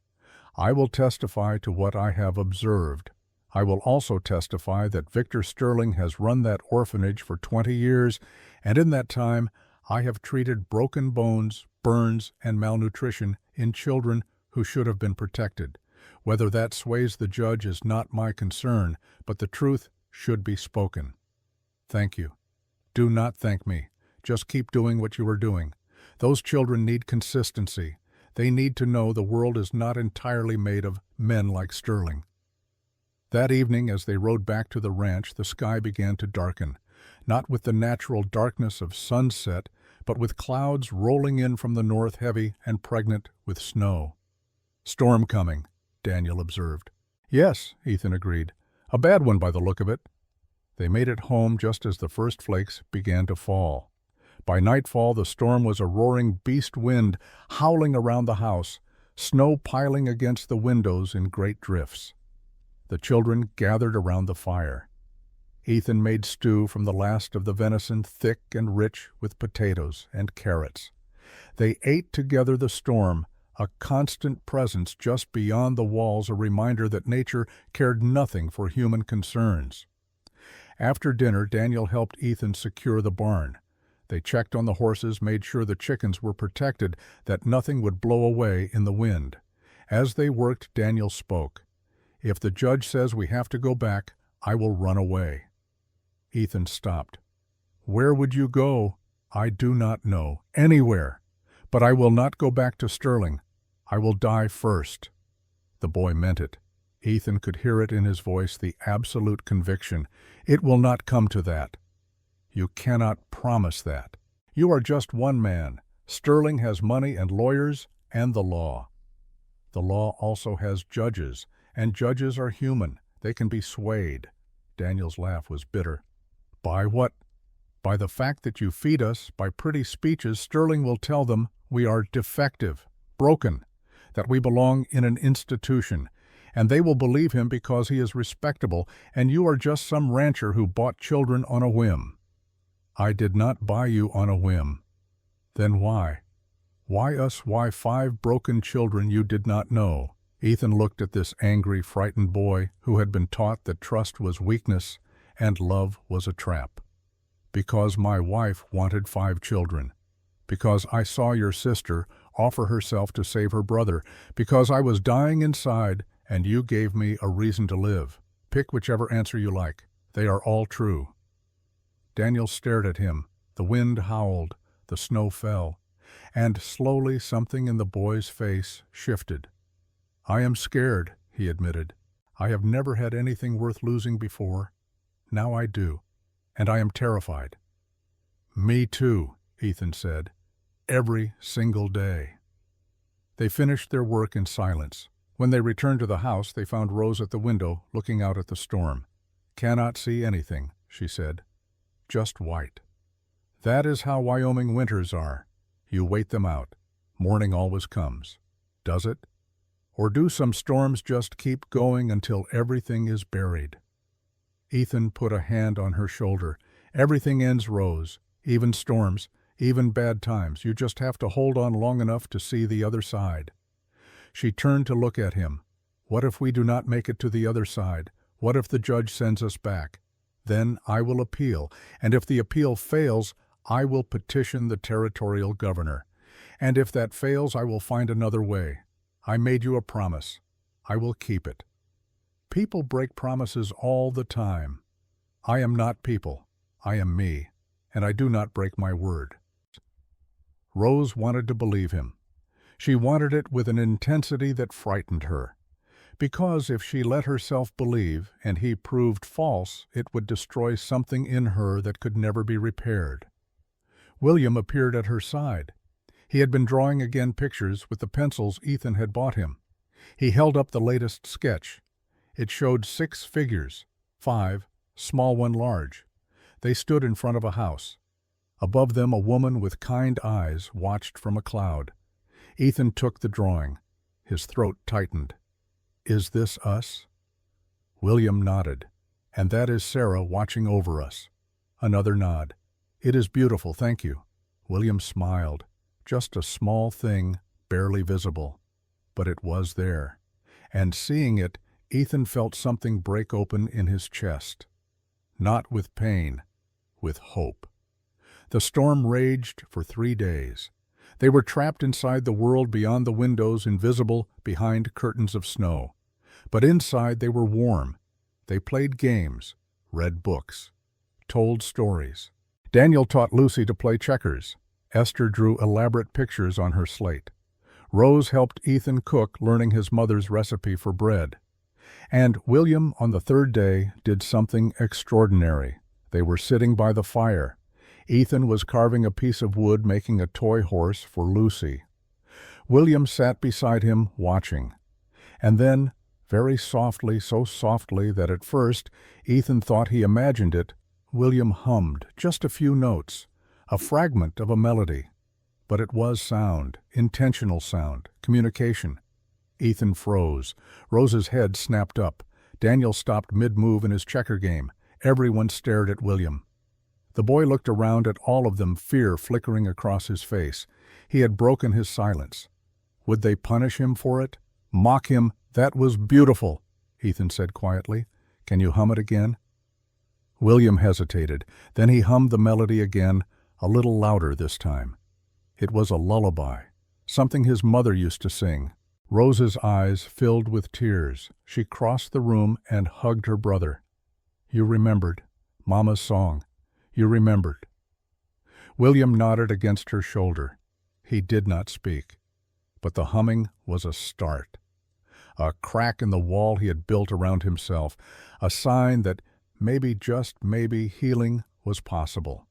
"I will testify to what I have observed. I will also testify that Victor Sterling has run that orphanage for 20 years, and in that time I have treated broken bones, burns, and malnutrition in children who should have been protected. Whether that sways the judge is not my concern, but the truth should be spoken. Thank you. Do not thank me. Just keep doing what you are doing. Those children need consistency. They need to know the world is not entirely made of men like Sterling. That evening, as they rode back to the ranch, the sky began to darken, not with the natural darkness of sunset, but with clouds rolling in from the north, heavy and pregnant with snow. "Storm coming," Daniel observed. "Yes," Ethan agreed. "A bad one by the look of it." They made it home just as the first flakes began to fall. By nightfall, the storm was a roaring beast wind howling around the house, snow piling against the windows in great drifts. The children gathered around the fire. Ethan made stew from the last of the venison, thick and rich with potatoes and carrots. They ate together the storm, a constant presence just beyond the walls, a reminder that nature cared nothing for human concerns. After dinner, Daniel helped Ethan secure the barn. They checked on the horses, made sure the chickens were protected, that nothing would blow away in the wind. As they worked, Daniel spoke. "If the judge says we have to go back, I will run away." Ethan stopped. "Where would you go?" "I do not know. Anywhere. But I will not go back to Sterling. I will die first." The boy meant it. Ethan could hear it in his voice, the absolute conviction. "It will not come to that." "You cannot promise that. You are just one man. Sterling has money and lawyers and the law. The law also has judges, and judges are human. They can be swayed." Daniel's laugh was bitter. "By what?" "By the fact that you feed us, by pretty speeches. Sterling will tell them we are defective, broken, that we belong in an institution, and they will believe him because he is respectable, and you are just some rancher who bought children on a whim." "I did not buy you on a whim." "Then why? Why us? Why 5 broken children you did not know?" Ethan looked at this angry, frightened boy who had been taught that trust was weakness and love was a trap. "Because my wife wanted 5 children. Because I saw your sister offer herself to save her brother. Because I was dying inside and you gave me a reason to live. Pick whichever answer you like. They are all true." Daniel stared at him. The wind howled, the snow fell, and slowly something in the boy's face shifted. "I am scared," he admitted. "I have never had anything worth losing before. Now I do, and I am terrified." "Me too," Ethan said. "Every single day." They finished their work in silence. When they returned to the house, they found Rose at the window, looking out at the storm. "Cannot see anything," she said. "Just white. That is how Wyoming winters are. You wait them out. Morning always comes. Does it? Or do some storms just keep going until everything is buried?" Ethan put a hand on her shoulder. "Everything ends, Rose. Even storms, even bad times. You just have to hold on long enough to see the other side." She turned to look at him. "What if we do not make it to the other side? What if the judge sends us back? Then I will appeal, and if the appeal fails, I will petition the territorial governor. And if that fails, I will find another way. I made you a promise. I will keep it." People break promises all the time. I am not people. I am me, and I do not break my word. Rose wanted to believe him. She wanted it with an intensity that frightened her. Because if she let herself believe, and he proved false, it would destroy something in her that could never be repaired. William appeared at her side. He had been drawing again pictures with the pencils Ethan had bought him. He held up the latest sketch. It showed 6 figures, 5, small one large. They stood in front of a house. Above them a woman with kind eyes watched from a cloud. Ethan took the drawing. His throat tightened. "Is this us?" William nodded. "And that is Sarah watching over us." Another nod. "It is beautiful, thank you." William smiled. Just a small thing, barely visible. But it was there. And seeing it, Ethan felt something break open in his chest. Not with pain, with hope. The storm raged for 3 days. They were trapped inside the world beyond the windows, invisible behind curtains of snow. But inside they were warm. They played games, read books, told stories. Daniel taught Lucy to play checkers. Esther drew elaborate pictures on her slate. Rose helped Ethan cook, learning his mother's recipe for bread. And William, on the third day, did something extraordinary. They were sitting by the fire. Ethan was carving a piece of wood, making a toy horse for Lucy. William sat beside him, watching. And then, very softly, so softly that at first Ethan thought he imagined it, William hummed just a few notes, a fragment of a melody. But it was sound, intentional sound, communication. Ethan froze. Rose's head snapped up. Daniel stopped mid-move in his checker game. Everyone stared at William. The boy looked around at all of them, fear flickering across his face. He had broken his silence. Would they punish him for it? Mock him? That was beautiful, Ethan said quietly. Can you hum it again? William hesitated. Then he hummed the melody again, a little louder this time. It was a lullaby, something his mother used to sing. Rose's eyes filled with tears. She crossed the room and hugged her brother. You remembered. Mama's song. You remembered. William nodded against her shoulder. He did not speak. But the humming was a start. A crack in the wall he had built around himself. A sign that maybe, just maybe, healing was possible.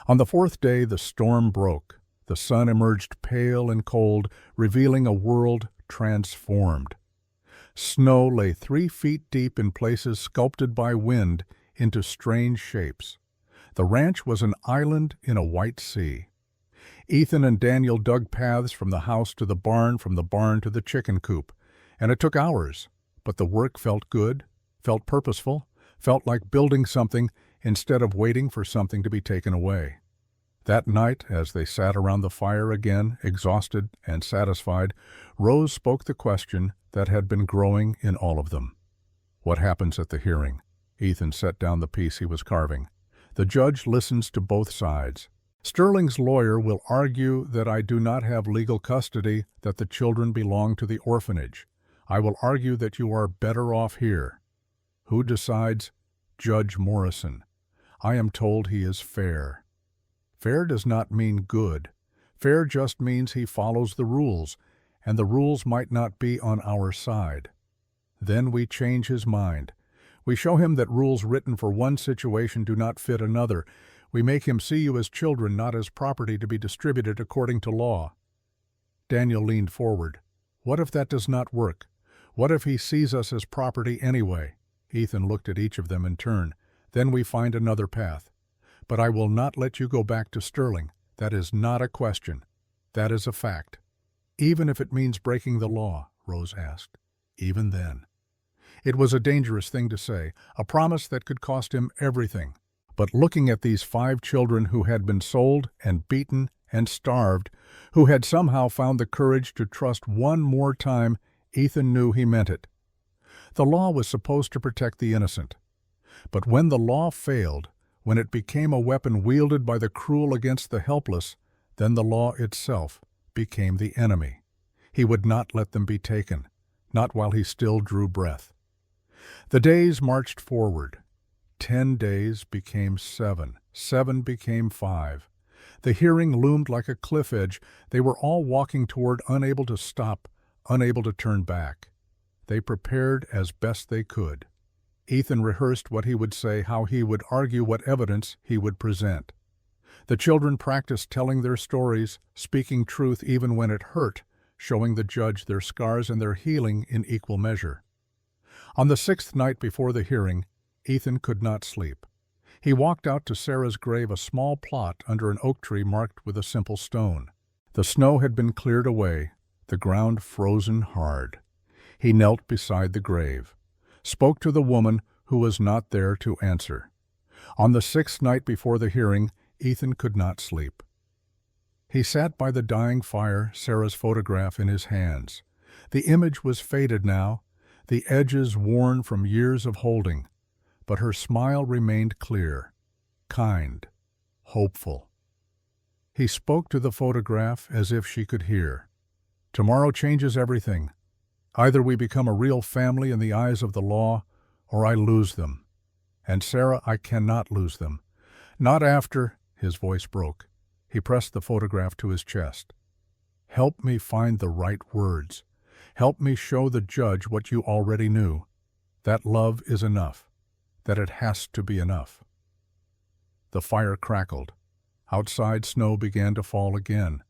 On the fourth day, the storm broke. The sun emerged pale and cold, revealing a world transformed. Snow lay 3 feet deep in places sculpted by wind into strange shapes. The ranch was an island in a white sea. Ethan and Daniel dug paths from the house to the barn, from the barn to the chicken coop. And it took hours, but the work felt good, felt purposeful, felt like building something instead of waiting for something to be taken away. That night, as they sat around the fire again, exhausted and satisfied, Rose spoke the question that had been growing in all of them. What happens at the hearing? Ethan set down the piece he was carving. The judge listens to both sides. Sterling's lawyer will argue that I do not have legal custody, that the children belong to the orphanage. I will argue that you are better off here. Who decides? Judge Morrison. I am told he is fair. Fair does not mean good. Fair just means he follows the rules, and the rules might not be on our side. Then we change his mind. We show him that rules written for one situation do not fit another. We make him see you as children, not as property to be distributed according to law. Daniel leaned forward. What if that does not work? What if he sees us as property anyway? Ethan looked at each of them in turn. Then we find another path. But I will not let you go back to Sterling. That is not a question. That is a fact. Even if it means breaking the law, Rose asked. Even then. It was a dangerous thing to say, a promise that could cost him everything. But looking at these 5 children who had been sold and beaten and starved, who had somehow found the courage to trust one more time, Ethan knew he meant it. The law was supposed to protect the innocent. But when the law failed, when it became a weapon wielded by the cruel against the helpless, then the law itself became the enemy. He would not let them be taken, not while he still drew breath. The days marched forward. 10 days became 7. 7 became 5. The hearing loomed like a cliff edge. They were all walking toward, unable to stop, unable to turn back. They prepared as best they could. Ethan rehearsed what he would say, how he would argue, what evidence he would present. The children practiced telling their stories, speaking truth even when it hurt, showing the judge their scars and their healing in equal measure. On the 6th night before the hearing, Ethan could not sleep. He walked out to Sarah's grave, a small plot under an oak tree marked with a simple stone. The snow had been cleared away, the ground frozen hard. He knelt beside the grave, spoke to the woman who was not there to answer. On the 6th night before the hearing, Ethan could not sleep. He sat by the dying fire, Sarah's photograph in his hands. The image was faded now, the edges worn from years of holding, but her smile remained clear, kind, hopeful. He spoke to the photograph as if she could hear. Tomorrow changes everything. Either we become a real family in the eyes of the law, or I lose them. And Sarah, I cannot lose them. Not after, his voice broke. He pressed the photograph to his chest. Help me find the right words. Help me show the judge what you already knew. That love is enough. That it has to be enough. The fire crackled. Outside, snow began to fall again.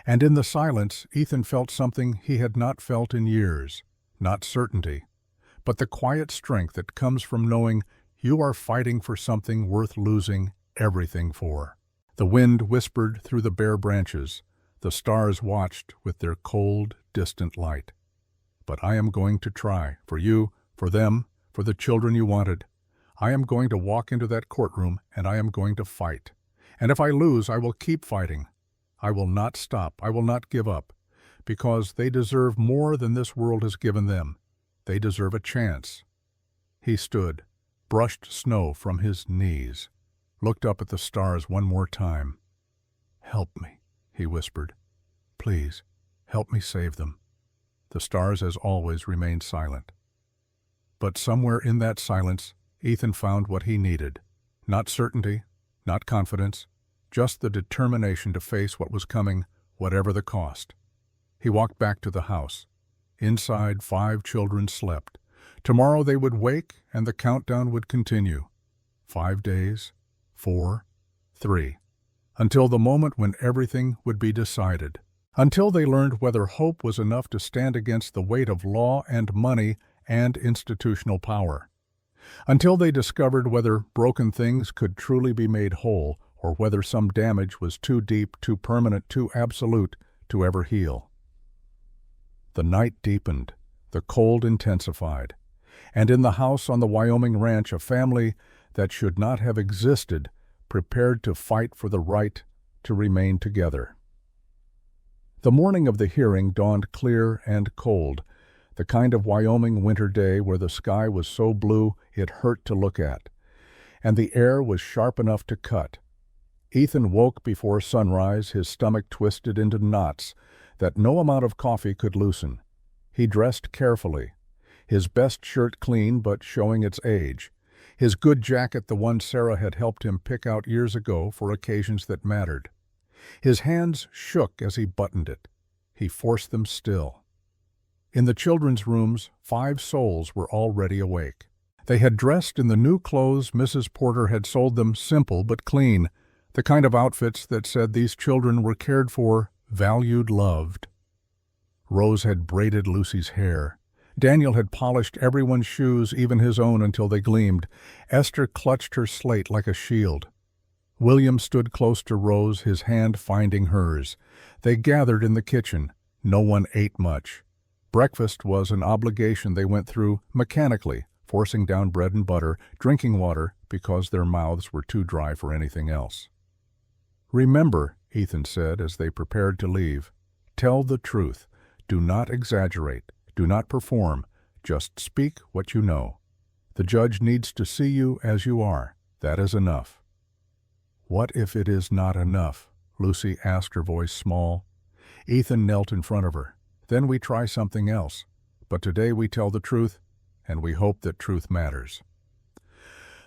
And in the silence, Ethan felt something he had not felt in years. Not certainty, but the quiet strength that comes from knowing you are fighting for something worth losing everything for. The wind whispered through the bare branches. The stars watched with their cold, distant light. But I am going to try, for you, for them, for the children you wanted. I am going to walk into that courtroom, and I am going to fight. And if I lose, I will keep fighting. I will not stop. I will not give up, because they deserve more than this world has given them. They deserve a chance. He stood, brushed snow from his knees, looked up at the stars one more time. Help me, he whispered. Please, help me save them. The stars, as always, remained silent. But somewhere in that silence, Ethan found what he needed. Not certainty, not confidence, just the determination to face what was coming, whatever the cost. He walked back to the house. Inside, 5 children slept. Tomorrow they would wake, and the countdown would continue. 5 days, 4, 3, until the moment when everything would be decided. Until they learned whether hope was enough to stand against the weight of law and money and institutional power. Until they discovered whether broken things could truly be made whole, or whether some damage was too deep, too permanent, too absolute to ever heal. The night deepened, the cold intensified, and in the house on the Wyoming ranch a family that should not have existed prepared to fight for the right to remain together. The morning of the hearing dawned clear and cold, the kind of Wyoming winter day where the sky was so blue it hurt to look at, and the air was sharp enough to cut. Ethan woke before sunrise, his stomach twisted into knots that no amount of coffee could loosen. He dressed carefully, his best shirt clean but showing its age, his good jacket the one Sarah had helped him pick out years ago for occasions that mattered. His hands shook as he buttoned it. He forced them still. In the children's rooms, 5 souls were already awake. They had dressed in the new clothes Mrs. Porter had sold them, simple but clean, the kind of outfits that said these children were cared for, valued, loved. Rose had braided Lucy's hair. Daniel had polished everyone's shoes, even his own, until they gleamed. Esther clutched her slate like a shield. William stood close to Rose, his hand finding hers. They gathered in the kitchen. No one ate much. Breakfast was an obligation they went through mechanically, forcing down bread and butter, drinking water because their mouths were too dry for anything else. Remember, Ethan said as they prepared to leave, tell the truth. Do not exaggerate. Do not perform. Just speak what you know. The judge needs to see you as you are. That is enough. What if it is not enough? Lucy asked, her voice small. Ethan knelt in front of her. Then we try something else. But today we tell the truth, and we hope that truth matters.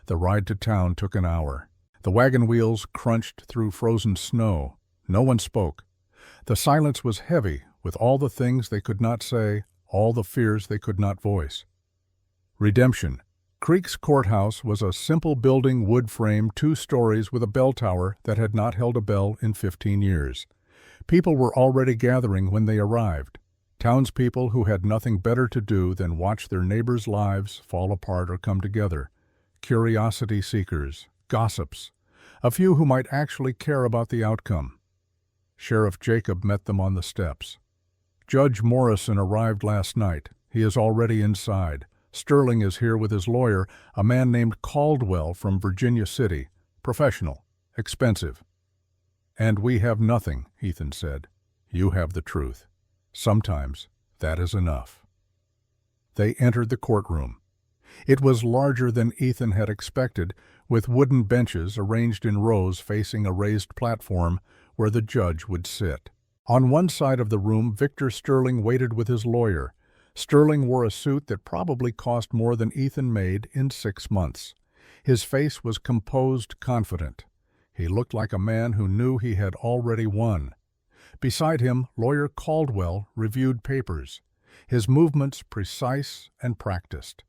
The ride to town took an hour. The wagon wheels crunched through frozen snow. No one spoke. The silence was heavy with all the things they could not say, all the fears they could not voice. Redemption. Creek's courthouse was a simple building, wood frame, 2 stories with a bell tower that had not held a bell in 15 years. People were already gathering when they arrived. Townspeople who had nothing better to do than watch their neighbors' lives fall apart or come together. Curiosity seekers, gossips, a few who might actually care about the outcome. Sheriff Jacob met them on the steps. Judge Morrison arrived last night. He is already inside. Sterling is here with his lawyer, a man named Caldwell from Virginia City. Professional. Expensive. And we have nothing, Ethan said. You have the truth. Sometimes that is enough. They entered the courtroom. It was larger than Ethan had expected, with wooden benches arranged in rows facing a raised platform where the judge would sit. On one side of the room, Victor Sterling waited with his lawyer. Sterling wore a suit that probably cost more than Ethan made in 6 months. His face was composed, confident. He looked like a man who knew he had already won. Beside him, lawyer Caldwell reviewed papers, his movements precise and practiced.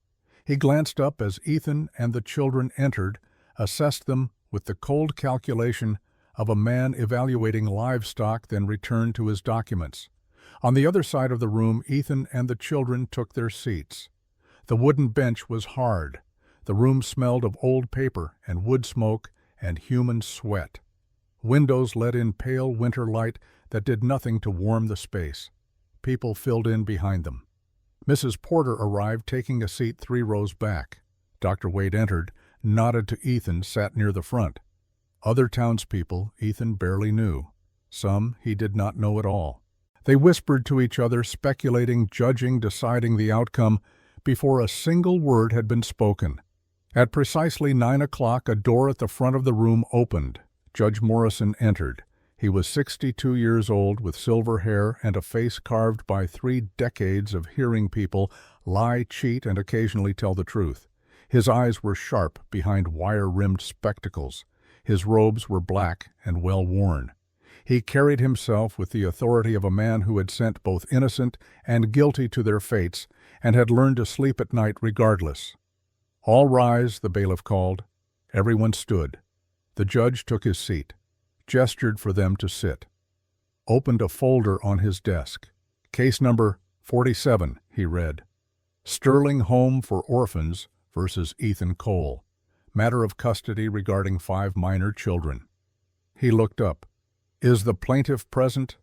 He glanced up as Ethan and the children entered, assessed them with the cold calculation of a man evaluating livestock, then returned to his documents. On the other side of the room, Ethan and the children took their seats. The wooden bench was hard. The room smelled of old paper and wood smoke and human sweat. Windows let in pale winter light that did nothing to warm the space. People filled in behind them. Mrs. Porter arrived, taking a seat 3 rows back. Dr. Wade entered, nodded to Ethan, sat near the front. Other townspeople Ethan barely knew. Some he did not know at all. They whispered to each other, speculating, judging, deciding the outcome, before a single word had been spoken. At precisely 9 o'clock, a door at the front of the room opened. Judge Morrison entered. He was 62 years old, with silver hair and a face carved by 3 decades of hearing people lie, cheat, and occasionally tell the truth. His eyes were sharp behind wire-rimmed spectacles. His robes were black and well worn. He carried himself with the authority of a man who had sent both innocent and guilty to their fates and had learned to sleep at night regardless. "All rise," the bailiff called. Everyone stood. The judge took his seat, gestured for them to sit, opened a folder on his desk. "Case number 47, he read. "Sterling Home for Orphans versus Ethan Cole. Matter of custody regarding 5 minor children." He looked up. "Is the plaintiff present?"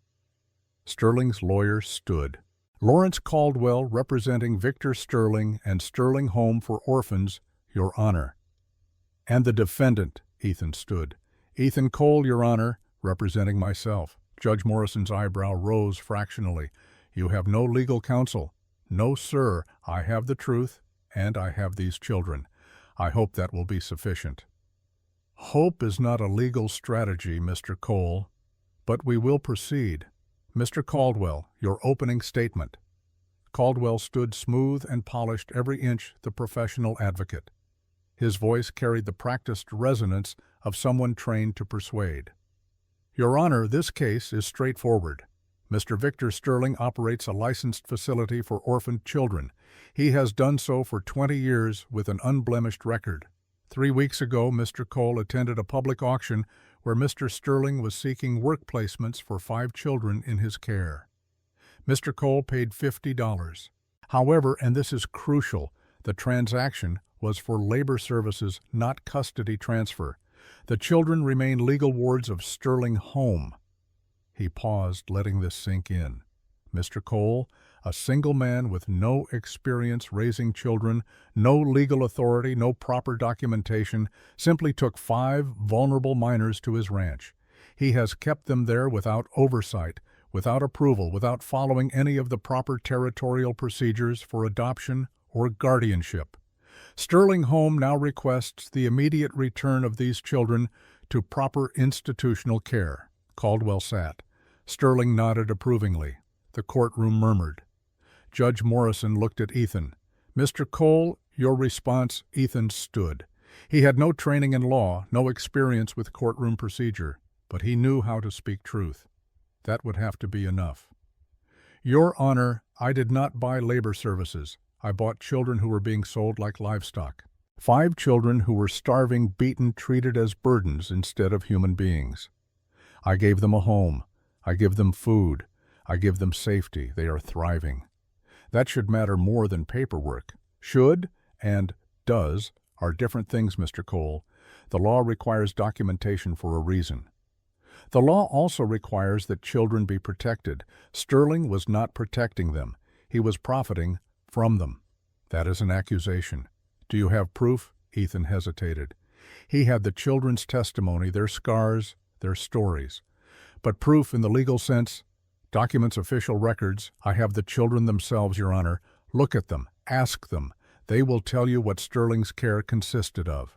Sterling's lawyer stood. "Lawrence Caldwell, representing Victor Sterling and Sterling Home for Orphans, Your Honor." "And the defendant," Ethan stood. "Ethan Cole, Your Honor, representing myself." Judge Morrison's eyebrow rose fractionally. "You have no legal counsel." "No, sir. I have the truth, and I have these children. I hope that will be sufficient." "Hope is not a legal strategy, Mr. Cole, but we will proceed. Mr. Caldwell, your opening statement." Caldwell stood smooth and polished, every inch the professional advocate. His voice carried the practiced resonance of someone trained to persuade. "Your Honor, this case is straightforward. Mr. Victor Sterling operates a licensed facility for orphaned children. He has done so for 20 years with an unblemished record. 3 weeks ago, Mr. Cole attended a public auction where Mr. Sterling was seeking work placements for 5 children in his care. Mr. Cole paid $50. However, and this is crucial, the transaction was for labor services, not custody transfer. The children remain legal wards of Sterling Home." He paused, letting this sink in. Mr. Cole, a single man with no experience raising children, no legal authority, no proper documentation, simply took 5 vulnerable minors to his ranch. He has kept them there without oversight, without approval, without following any of the proper territorial procedures for adoption or guardianship. Sterling Home now requests the immediate return of these children to proper institutional care. Caldwell sat. Sterling nodded approvingly. The courtroom murmured. Judge Morrison looked at Ethan. "Mr. Cole, your response." Ethan stood. He had no training in law, no experience with courtroom procedure, but he knew how to speak truth. That would have to be enough. "Your Honor, I did not buy labor services. I bought children who were being sold like livestock. 5 children who were starving, beaten, treated as burdens instead of human beings. I gave them a home. I give them food. I give them safety. They are thriving. That should matter more than paperwork. Should and does are different things, Mr. Cole. The law requires documentation for a reason. The law also requires that children be protected. Sterling was not protecting them. He was profiting from them. That is an accusation. Do you have proof?" Ethan hesitated. He had the children's testimony, their scars, their stories. But proof in the legal sense, documents, official records. "I have the children themselves, Your Honor. Look at them. Ask them. They will tell you what Sterling's care consisted of."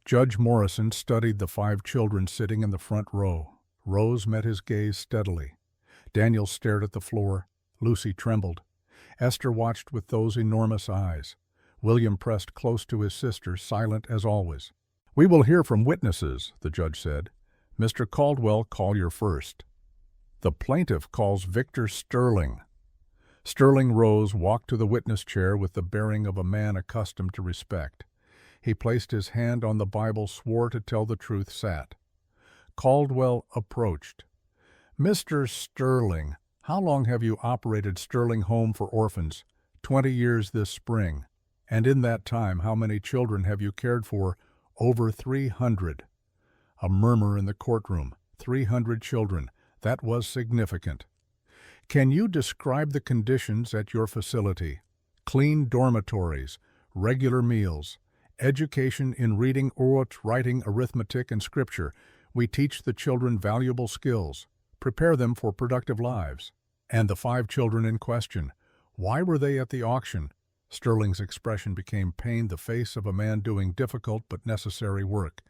Judge Morrison studied the 5 children sitting in the front row. Rose met his gaze steadily. Daniel stared at the floor. Lucy trembled. Esther watched with those enormous eyes. William pressed close to his sister, silent as always. "We will hear from witnesses," the judge said. "Mr. Caldwell, call your first." The plaintiff calls Victor Sterling. Sterling rose, walked to the witness chair with the bearing of a man accustomed to respect. He placed his hand on the Bible, swore to tell the truth, sat. Caldwell approached. "Mr. Sterling, how long have you operated Sterling Home for Orphans?" 20 years this spring. "And in that time, how many children have you cared for?" "Over 300. A murmur in the courtroom. 300 children. That was significant. "Can you describe the conditions at your facility?" "Clean dormitories, regular meals, education in reading, writing, arithmetic, and scripture. We teach the children valuable skills, prepare them for productive lives." "And the 5 children in question, why were they at the auction?" Sterling's expression became pain, the face of a man doing difficult but necessary work.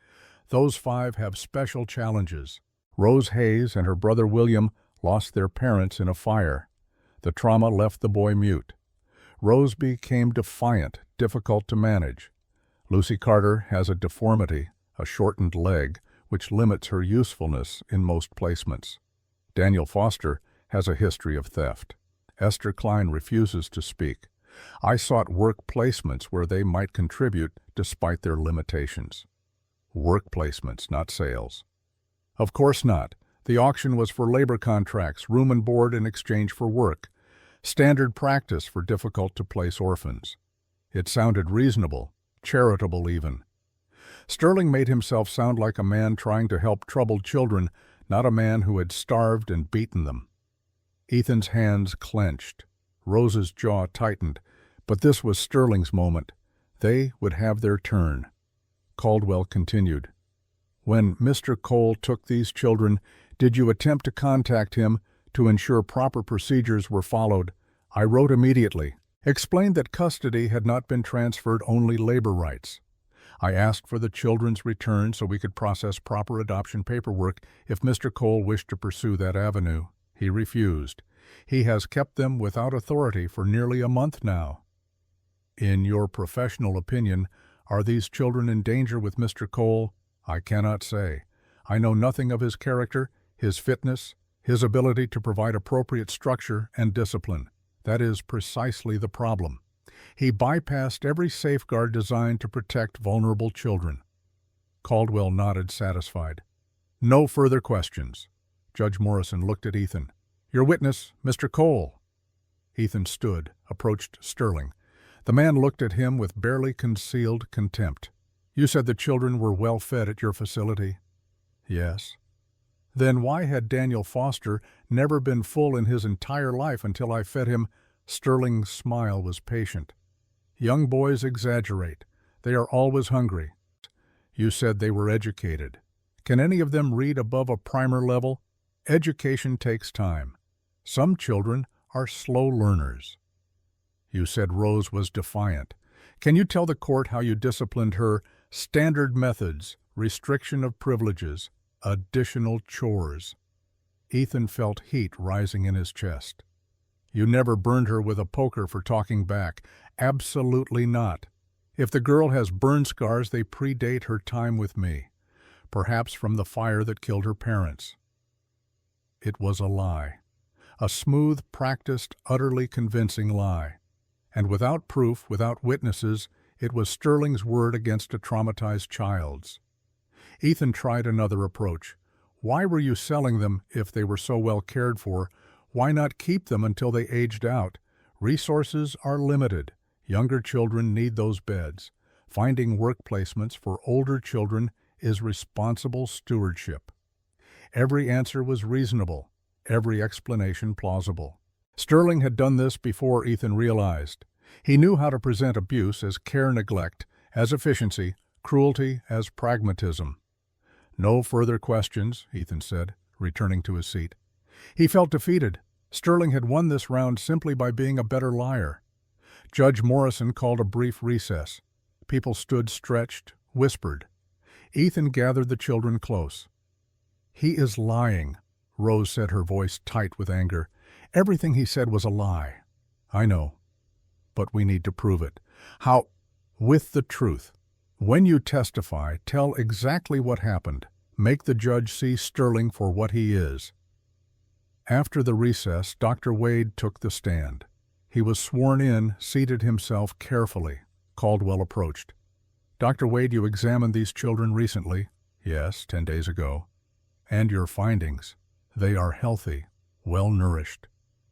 "Those 5 have special challenges. Rose Hayes and her brother William lost their parents in a fire. The trauma left the boy mute. Rose became defiant, difficult to manage. Lucy Carter has a deformity, a shortened leg, which limits her usefulness in most placements. Daniel Foster has a history of theft. Esther Klein refuses to speak. I sought work placements where they might contribute despite their limitations. Work placements, not sales. Of course not. The auction was for labor contracts, room and board in exchange for work. Standard practice for difficult-to-place orphans. It sounded reasonable, charitable even. Sterling made himself sound like a man trying to help troubled children, not a man who had starved and beaten them. Ethan's hands clenched. Rose's jaw tightened. But this was Sterling's moment. They would have their turn. Caldwell continued. "When Mr. Cole took these children, did you attempt to contact him to ensure proper procedures were followed?" "I wrote immediately. Explained that custody had not been transferred, only labor rights. I asked for the children's return so we could process proper adoption paperwork if Mr. Cole wished to pursue that avenue. He refused. He has kept them without authority for nearly a month now." "In your professional opinion, are these children in danger with Mr. Cole?" "I cannot say. I know nothing of his character, his fitness, his ability to provide appropriate structure and discipline. That is precisely the problem. He bypassed every safeguard designed to protect vulnerable children." Caldwell nodded, satisfied. "No further questions." Judge Morrison looked at Ethan. "Your witness, Mr. Cole." Ethan stood, approached Sterling. The man looked at him with barely concealed contempt. "You said the children were well fed at your facility?" "Yes." "Then why had Daniel Foster never been full in his entire life until I fed him?" Sterling's smile was patient. "Young boys exaggerate. They are always hungry." "You said they were educated. Can any of them read above a primer level?" "Education takes time. Some children are slow learners." "You said Rose was defiant. Can you tell the court how you disciplined her?" "Standard methods, restriction of privileges, additional chores." Ethan felt heat rising in his chest. "You never burned her with a poker for talking back." "Absolutely not. If the girl has burn scars, they predate her time with me, perhaps from the fire that killed her parents." It was a lie. A smooth, practiced, utterly convincing lie. And without proof, without witnesses, it was Sterling's word against a traumatized child's. Ethan tried another approach. "Why were you selling them if they were so well cared for? Why not keep them until they aged out? Resources are limited. Younger children need those beds. Finding work placements for older children is responsible stewardship." Every answer was reasonable, every explanation plausible. Sterling had done this before, Ethan realized. He knew how to present abuse as care neglect, as efficiency, cruelty as pragmatism. "No further questions," Ethan said, returning to his seat. He felt defeated. Sterling had won this round simply by being a better liar. Judge Morrison called a brief recess. People stood stretched, whispered. Ethan gathered the children close. "He is lying," Rose said, her voice tight with anger. "Everything he said was a lie." "I know, but we need to prove it." "How?" "With the truth. When you testify, tell exactly what happened. Make the judge see Sterling for what he is." After the recess, Dr. Wade took the stand. He was sworn in, seated himself carefully. Caldwell approached. "Dr. Wade, you examined these children recently?" "Yes, 10 days ago." "And your findings?" "They are healthy, well-nourished.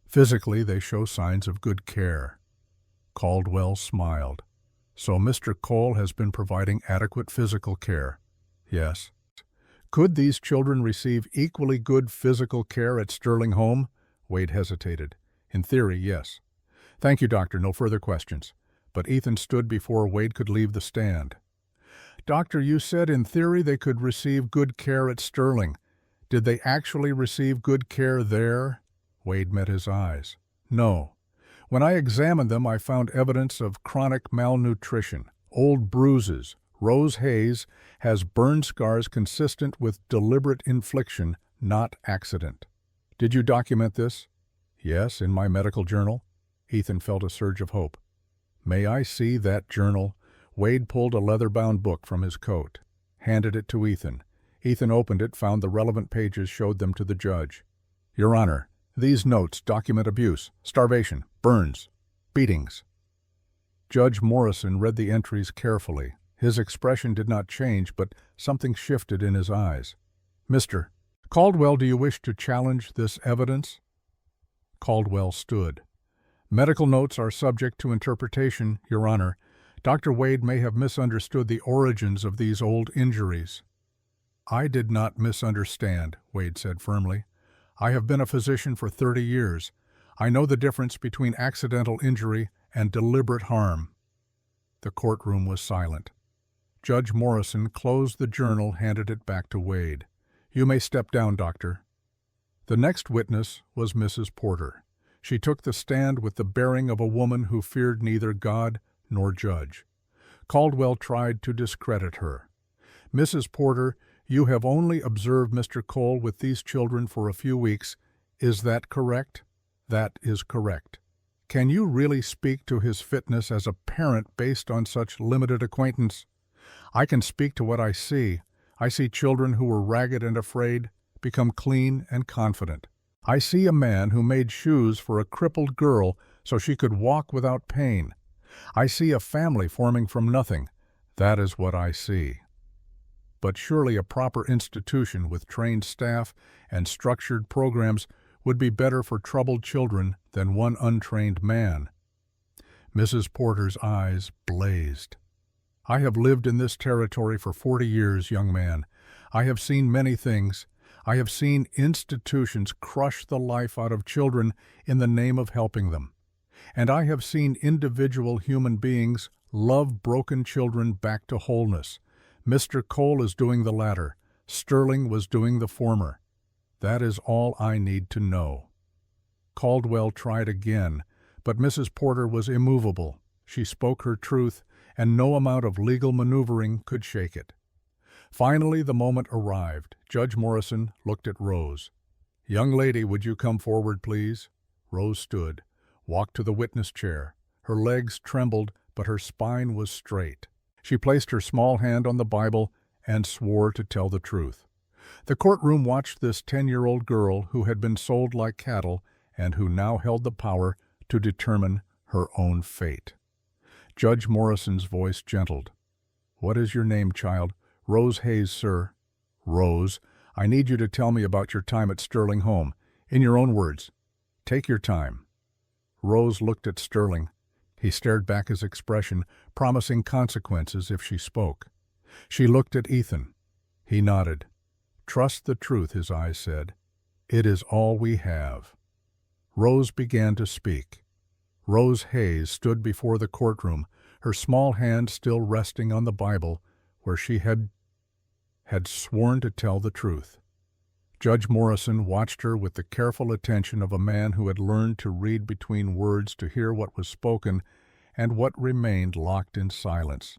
Physically, they show signs of good care." Caldwell smiled. "So Mr. Cole has been providing adequate physical care?" "Yes." "Could these children receive equally good physical care at Sterling Home?" Wade hesitated. "In theory, yes." "Thank you, Doctor. No further questions." But Ethan stood before Wade could leave the stand. "Doctor, you said in theory they could receive good care at Sterling. Did they actually receive good care there?" Wade met his eyes. "No. When I examined them, I found evidence of chronic malnutrition, old bruises. Rose Hayes has burn scars consistent with deliberate infliction, not accident." "Did you document this?" "Yes, in my medical journal." Ethan felt a surge of hope. "May I see that journal?" Wade pulled a leather-bound book from his coat, handed it to Ethan. Ethan opened it, found the relevant pages, showed them to the judge. "Your Honor, these notes document abuse, starvation, burns, beatings." Judge Morrison read the entries carefully. His expression did not change, but something shifted in his eyes. "Mr. Caldwell, do you wish to challenge this evidence?" Caldwell stood. "Medical notes are subject to interpretation, Your Honor. Dr. Wade may have misunderstood the origins of these old injuries." "I did not misunderstand," Wade said firmly. "I have been a physician for 30 years. I know the difference between accidental injury and deliberate harm." The courtroom was silent. Judge Morrison closed the journal, handed it back to Wade. "You may step down, Doctor." The next witness was Mrs. Porter. She took the stand with the bearing of a woman who feared neither God nor judge. Caldwell tried to discredit her. "Mrs. Porter, you have only observed Mr. Cole with these children for a few weeks. Is that correct?" "That is correct." "Can you really speak to his fitness as a parent based on such limited acquaintance?" "I can speak to what I see. I see children who were ragged and afraid become clean and confident. I see a man who made shoes for a crippled girl so she could walk without pain. I see a family forming from nothing. That is what I see." But surely a proper institution with trained staff and structured programs would be better for troubled children than one untrained man. Mrs. Porter's eyes blazed. "I have lived in this territory for 40 years, young man. I have seen many things. I have seen institutions crush the life out of children in the name of helping them. And I have seen individual human beings love broken children back to wholeness. Mr. Cole is doing the latter. Sterling was doing the former. That is all I need to know." Caldwell tried again, but Mrs. Porter was immovable. She spoke her truth, and no amount of legal maneuvering could shake it. Finally, the moment arrived. Judge Morrison looked at Rose. "Young lady, would you come forward, please?" Rose stood, walked to the witness chair. Her legs trembled, but her spine was straight. She placed her small hand on the Bible and swore to tell the truth. The courtroom watched this 10-year-old girl who had been sold like cattle and who now held the power to determine her own fate. Judge Morrison's voice gentled. "What is your name, child?" "Rose Hayes, sir." "Rose, I need you to tell me about your time at Sterling Home. In your own words. Take your time." Rose looked at Sterling. He stared back his expression, promising consequences if she spoke. She looked at Ethan. He nodded. "Trust the truth," his eyes said. "It is all we have." Rose began to speak. Rose Hayes stood before the courtroom, her small hand still resting on the Bible, where she had sworn to tell the truth. Judge Morrison watched her with the careful attention of a man who had learned to read between words to hear what was spoken and what remained locked in silence.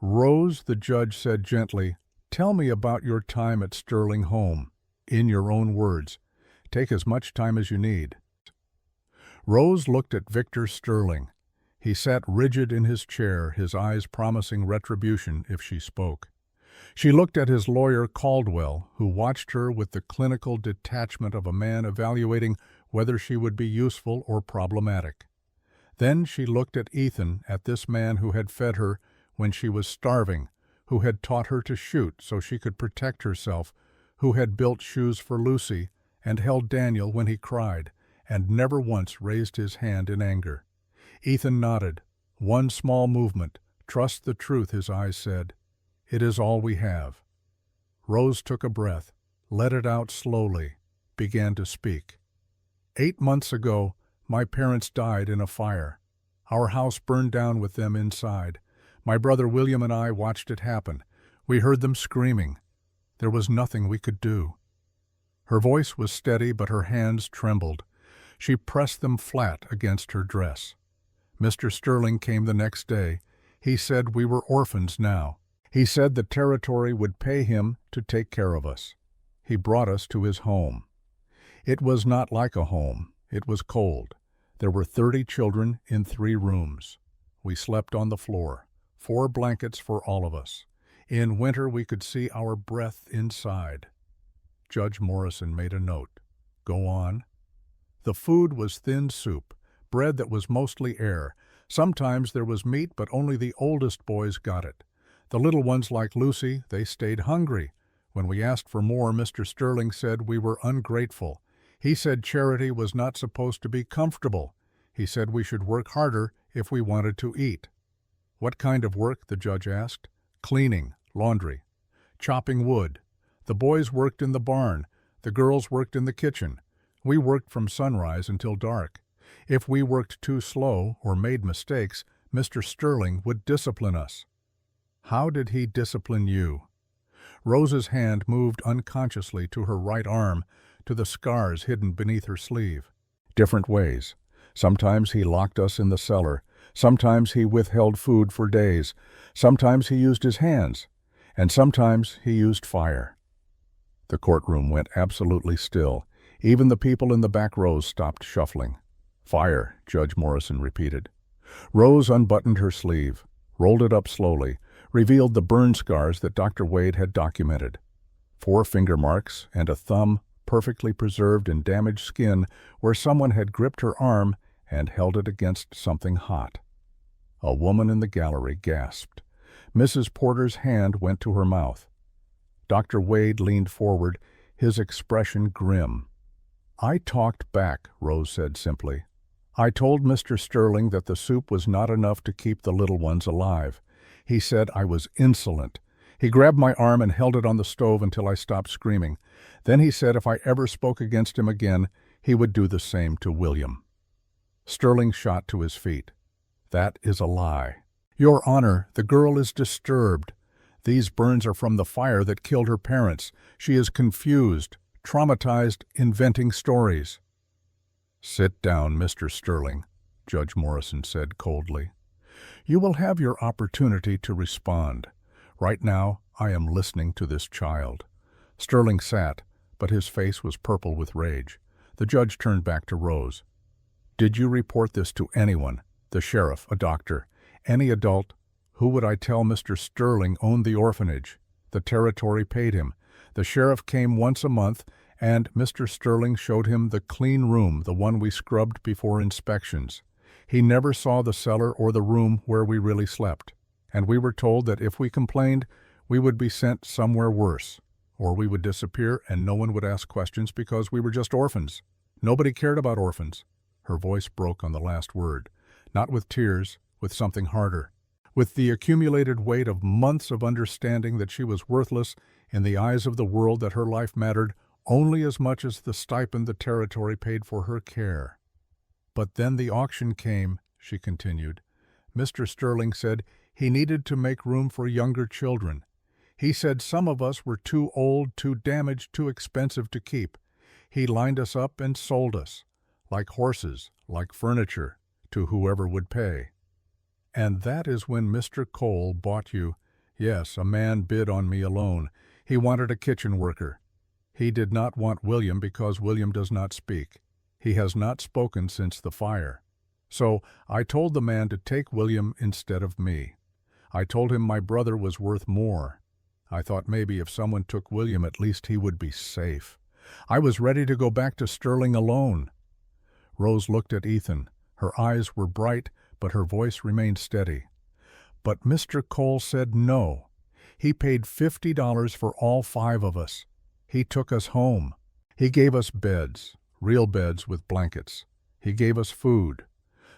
"Rose," the judge said gently, Tell me about your time at Sterling Home, in your own words. Take as much time as you need." Rose looked at Victor Sterling. He sat rigid in his chair, his eyes promising retribution if she spoke. She looked at his lawyer Caldwell, who watched her with the clinical detachment of a man evaluating whether she would be useful or problematic. Then she looked at Ethan, at this man who had fed her when she was starving, who had taught her to shoot so she could protect herself, who had built shoes for Lucy and held Daniel when he cried, and never once raised his hand in anger. Ethan nodded. One small movement. Trust the truth, his eyes said. It is all we have. Rose took a breath, let it out slowly, began to speak. 8 months ago, my parents died in a fire. Our house burned down with them inside. My brother William and I watched it happen. We heard them screaming. There was nothing we could do. Her voice was steady, but her hands trembled. She pressed them flat against her dress. Mr. Sterling came the next day. He said we were orphans now. He said the territory would pay him to take care of us. He brought us to his home. It was not like a home. It was cold. There were 30 children in 3 rooms. We slept on the floor, 4 blankets for all of us. In winter we could see our breath inside. Judge Morrison made a note. Go on. The food was thin soup, bread that was mostly air. Sometimes there was meat, but only the oldest boys got it. The little ones, like Lucy, they stayed hungry. When we asked for more, Mr. Sterling said we were ungrateful. He said charity was not supposed to be comfortable. He said we should work harder if we wanted to eat. What kind of work? The judge asked. Cleaning, laundry, chopping wood. The boys worked in the barn. The girls worked in the kitchen. We worked from sunrise until dark. If we worked too slow or made mistakes, Mr. Sterling would discipline us. How did he discipline you? Rose's hand moved unconsciously to her right arm, to the scars hidden beneath her sleeve. Different ways. Sometimes he locked us in the cellar. Sometimes he withheld food for days. Sometimes he used his hands. And sometimes he used fire. The courtroom went absolutely still. Even the people in the back rows stopped shuffling. Fire, Judge Morrison repeated. Rose unbuttoned her sleeve, rolled it up slowly, revealed the burn scars that Dr. Wade had documented. 4 finger marks and a thumb perfectly preserved in damaged skin where someone had gripped her arm and held it against something hot. A woman in the gallery gasped. Mrs. Porter's hand went to her mouth. Dr. Wade leaned forward, his expression grim. I talked back, Rose said simply. I told Mr. Sterling that the soup was not enough to keep the little ones alive. He said I was insolent. He grabbed my arm and held it on the stove until I stopped screaming. Then he said if I ever spoke against him again, he would do the same to William. Sterling shot to his feet. That is a lie. Your Honor, the girl is disturbed. These burns are from the fire that killed her parents. She is confused, traumatized, inventing stories. Sit down, Mr. Sterling, Judge Morrison said coldly. You will have your opportunity to respond. Right now, I am listening to this child. Sterling sat, but his face was purple with rage. The judge turned back to Rose. Did you report this to anyone? The sheriff, a doctor, any adult? Who would I tell Mr. Sterling owned the orphanage? The territory paid him. The sheriff came once a month, and Mr. Sterling showed him the clean room, the one we scrubbed before inspections. He never saw the cellar or the room where we really slept, and we were told that if we complained, we would be sent somewhere worse, or we would disappear and no one would ask questions because we were just orphans. Nobody cared about orphans. Her voice broke on the last word, not with tears, with something harder. With the accumulated weight of months of understanding that she was worthless in the eyes of the world, that her life mattered only as much as the stipend the territory paid for her care. But then the auction came, she continued. Mr. Sterling said he needed to make room for younger children. He said some of us were too old, too damaged, too expensive to keep. He lined us up and sold us, like horses, like furniture, to whoever would pay. And that is when Mr. Cole bought you Yes, a man bid on me alone. He wanted a kitchen worker. He did not want William because William does not speak. He has not spoken since the fire. So I told the man to take William instead of me. I told him my brother was worth more. I thought maybe if someone took William, at least he would be safe. I was ready to go back to Sterling alone. Rose looked at Ethan. Her eyes were bright, but her voice remained steady. But Mr. Cole said no. He paid $50 for all 5 of us. He took us home. He gave us beds, real beds with blankets. He gave us food.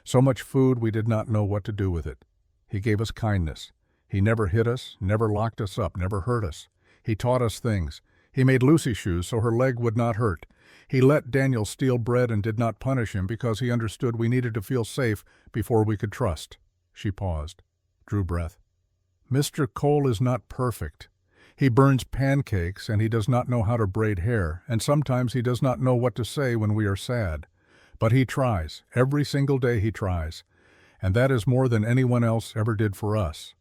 So much food we did not know what to do with it. He gave us kindness. He never hit us, never locked us up, never hurt us. He taught us things. He made Lucy shoes so her leg would not hurt. He let Daniel steal bread and did not punish him because he understood we needed to feel safe before we could trust. She paused, drew breath. Mr. Cole is not perfect. He burns pancakes and he does not know how to braid hair, and sometimes he does not know what to say when we are sad. But he tries. Every single day he tries. And that is more than anyone else ever did for us.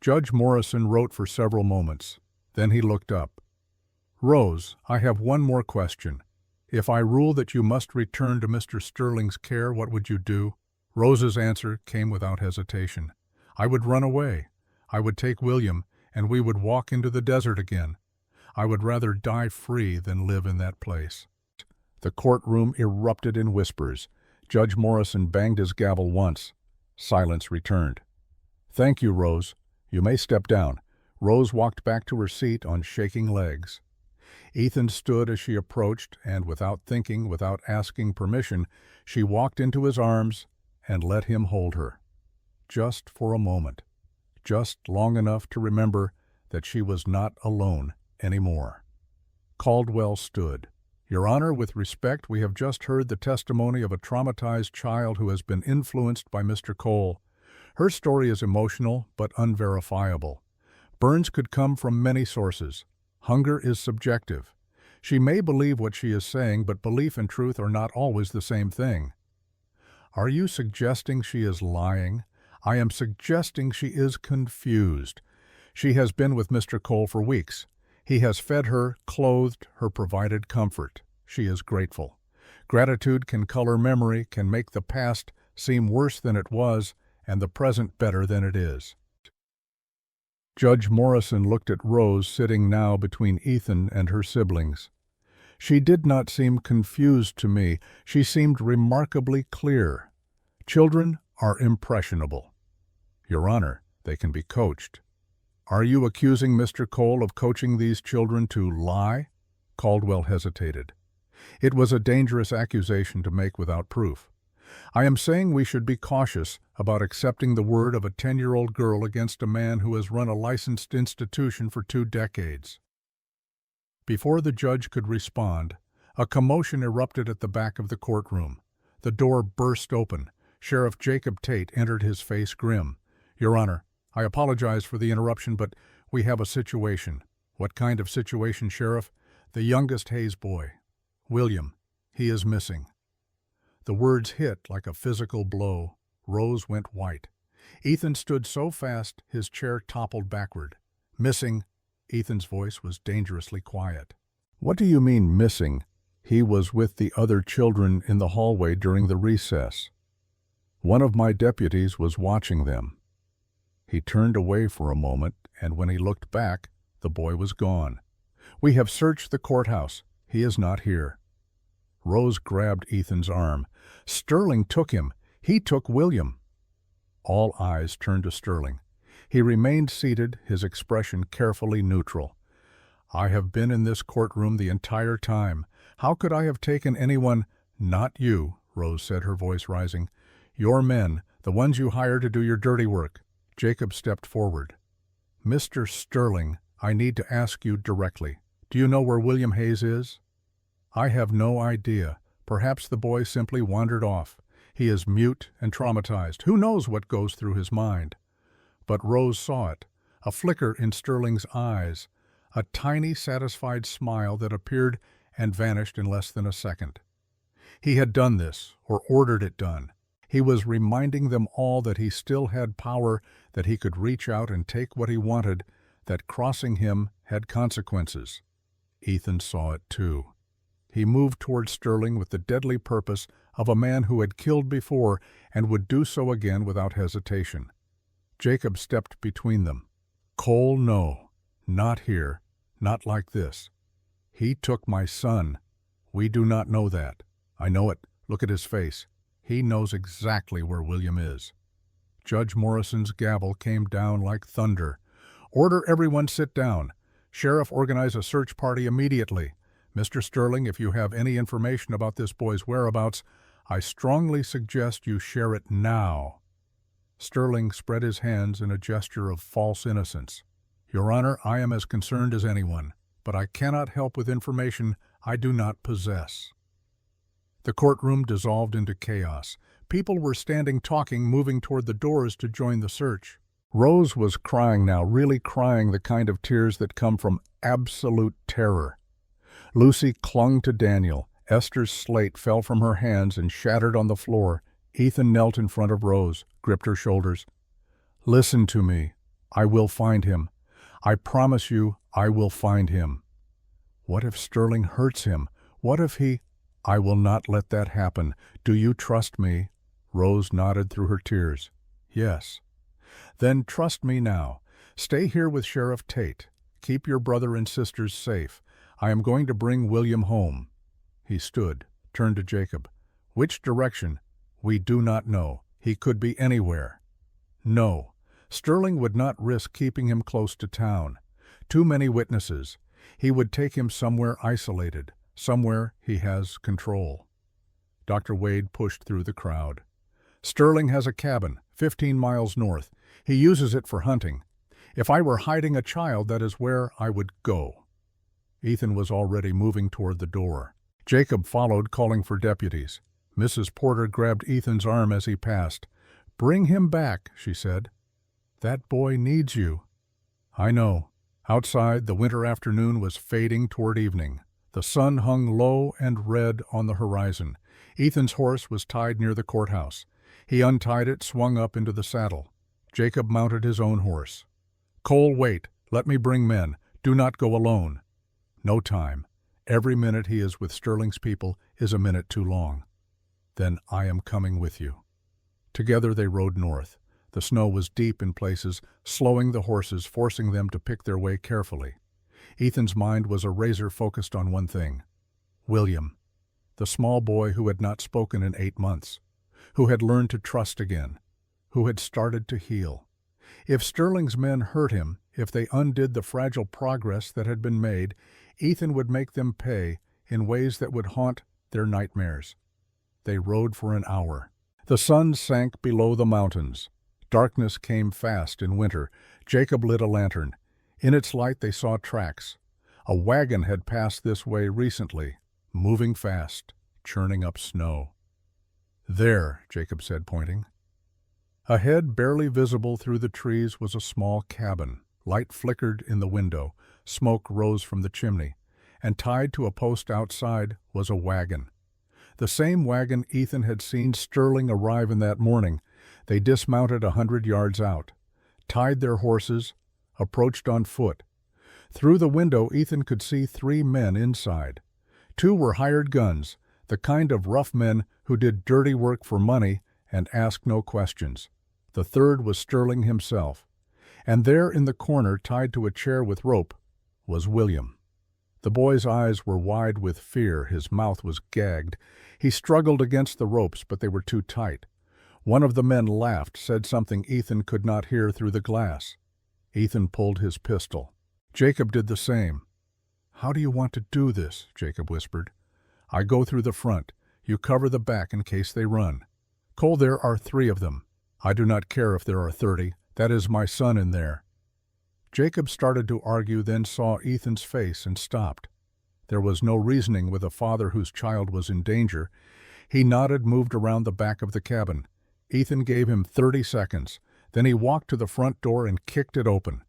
Judge Morrison wrote for several moments. Then he looked up. Rose, I have one more question. If I rule that you must return to Mr. Sterling's care, what would you do? Rose's answer came without hesitation. I would run away. I would take William, and we would walk into the desert again. I would rather die free than live in that place. The courtroom erupted in whispers. Judge Morrison banged his gavel once. Silence returned. Thank you, Rose. You may step down. Rose walked back to her seat on shaking legs. Ethan stood as she approached, and without thinking, without asking permission, she walked into his arms and let him hold her. Just for a moment. Just long enough to remember that she was not alone anymore. Caldwell stood. Your Honor, with respect, we have just heard the testimony of a traumatized child who has been influenced by Mr. Cole. Her story is emotional but unverifiable. Burns could come from many sources. Hunger is subjective. She may believe what she is saying, but belief and truth are not always the same thing. Are you suggesting she is lying? I am suggesting she is confused. She has been with Mr. Cole for weeks. He has fed her, clothed her, provided comfort. She is grateful. Gratitude can color memory, can make the past seem worse than it was, and the present better than it is. Judge Morrison looked at Rose sitting now between Ethan and her siblings. She did not seem confused to me. She seemed remarkably clear. Children are impressionable. Your Honor, they can be coached. Are you accusing Mr. Cole of coaching these children to lie? Caldwell hesitated. It was a dangerous accusation to make without proof. I am saying we should be cautious about accepting the word of a 10-year-old girl against a man who has run a licensed institution for 2 decades. Before the judge could respond, a commotion erupted at the back of the courtroom. The door burst open. Sheriff Jacob Tate entered, his face grim. Your Honor, I apologize for the interruption, but we have a situation. What kind of situation, Sheriff? The youngest Hayes boy, William, he is missing. The words hit like a physical blow. Rose went white. Ethan stood so fast his chair toppled backward. Missing? Ethan's voice was dangerously quiet. What do you mean missing? He was with the other children in the hallway during the recess. One of my deputies was watching them. He turned away for a moment, and when he looked back, the boy was gone. We have searched the courthouse. He is not here. Rose grabbed Ethan's arm. Sterling took him. He took William. All eyes turned to Sterling. He remained seated, his expression carefully neutral. I have been in this courtroom the entire time. How could I have taken anyone? Not you, Rose said, her voice rising. Your men, the ones you hired to do your dirty work. Jacob stepped forward. Mr. Sterling, I need to ask you directly. Do you know where William Hayes is? I have no idea. Perhaps the boy simply wandered off. He is mute and traumatized. Who knows what goes through his mind? But Rose saw it, a flicker in Sterling's eyes, a tiny satisfied smile that appeared and vanished in less than a second. He had done this, or ordered it done. He was reminding them all that he still had power, that he could reach out and take what he wanted, that crossing him had consequences. Ethan saw it too. He moved toward Sterling with the deadly purpose of a man who had killed before and would do so again without hesitation. Jacob stepped between them. "Cole, no. Not here. Not like this. He took my son. We do not know that. I know it. Look at his face. He knows exactly where William is." Judge Morrison's gavel came down like thunder. "Order everyone sit down. Sheriff, organize a search party immediately. Mr. Sterling, if you have any information about this boy's whereabouts, I strongly suggest you share it now." Sterling spread his hands in a gesture of false innocence. "Your Honor, I am as concerned as anyone, but I cannot help with information I do not possess." The courtroom dissolved into chaos. People were standing talking, moving toward the doors to join the search. Rose was crying now, really crying, the kind of tears that come from absolute terror. Lucy clung to Daniel. Esther's slate fell from her hands and shattered on the floor. Ethan knelt in front of Rose, gripped her shoulders. "Listen to me. I will find him. I promise you I will find him." "What if Sterling hurts him? What if he—" "I will not let that happen. Do you trust me?" Rose nodded through her tears. "Yes." "Then trust me now. Stay here with Sheriff Tate. Keep your brother and sisters safe. I am going to bring William home." He stood, turned to Jacob. "Which direction?" "We do not know. He could be anywhere." "No. Sterling would not risk keeping him close to town. Too many witnesses. He would take him somewhere isolated, somewhere he has control." Dr. Wade pushed through the crowd. "Sterling has a cabin, 15 miles north. He uses it for hunting. If I were hiding a child, that is where I would go." Ethan was already moving toward the door. Jacob followed, calling for deputies. Mrs. Porter grabbed Ethan's arm as he passed. "Bring him back," she said. "That boy needs you." "I know." Outside, the winter afternoon was fading toward evening. The sun hung low and red on the horizon. Ethan's horse was tied near the courthouse. He untied it, swung up into the saddle. Jacob mounted his own horse. "Cole, wait. Let me bring men. Do not go alone." "No time. Every minute he is with Sterling's people is a minute too long." "Then I am coming with you." Together they rode north. The snow was deep in places, slowing the horses, forcing them to pick their way carefully. Ethan's mind was a razor focused on one thing: William, the small boy who had not spoken in 8 months, who had learned to trust again, who had started to heal. If Sterling's men hurt him, if they undid the fragile progress that had been made, Ethan would make them pay in ways that would haunt their nightmares. They rode for an hour. The sun sank below the mountains. Darkness came fast in winter. Jacob lit a lantern. In its light they saw tracks. A wagon had passed this way recently, moving fast, churning up snow. "There," Jacob said, pointing. Ahead, barely visible through the trees, was a small cabin. Light flickered in the window. Smoke rose from the chimney. And tied to a post outside was a wagon. The same wagon Ethan had seen Sterling arrive in that morning. They dismounted 100 yards out, tied their horses, approached on foot. Through the window Ethan could see 3 men inside. 2 were hired guns, the kind of rough men who did dirty work for money and asked no questions. The 3rd was Sterling himself. And there in the corner, tied to a chair with rope, was William. The boy's eyes were wide with fear. His mouth was gagged. He struggled against the ropes, but they were too tight. One of the men laughed, said something Ethan could not hear through the glass. Ethan pulled his pistol. Jacob did the same. "How do you want to do this?" Jacob whispered. "I go through the front. You cover the back in case they run. Cole, there are 3 of them. I do not care if there are 30. That is my son in there." Jacob started to argue, then saw Ethan's face and stopped. There was no reasoning with a father whose child was in danger. He nodded, moved around the back of the cabin. Ethan gave him 30 seconds. Then he walked to the front door and kicked it open.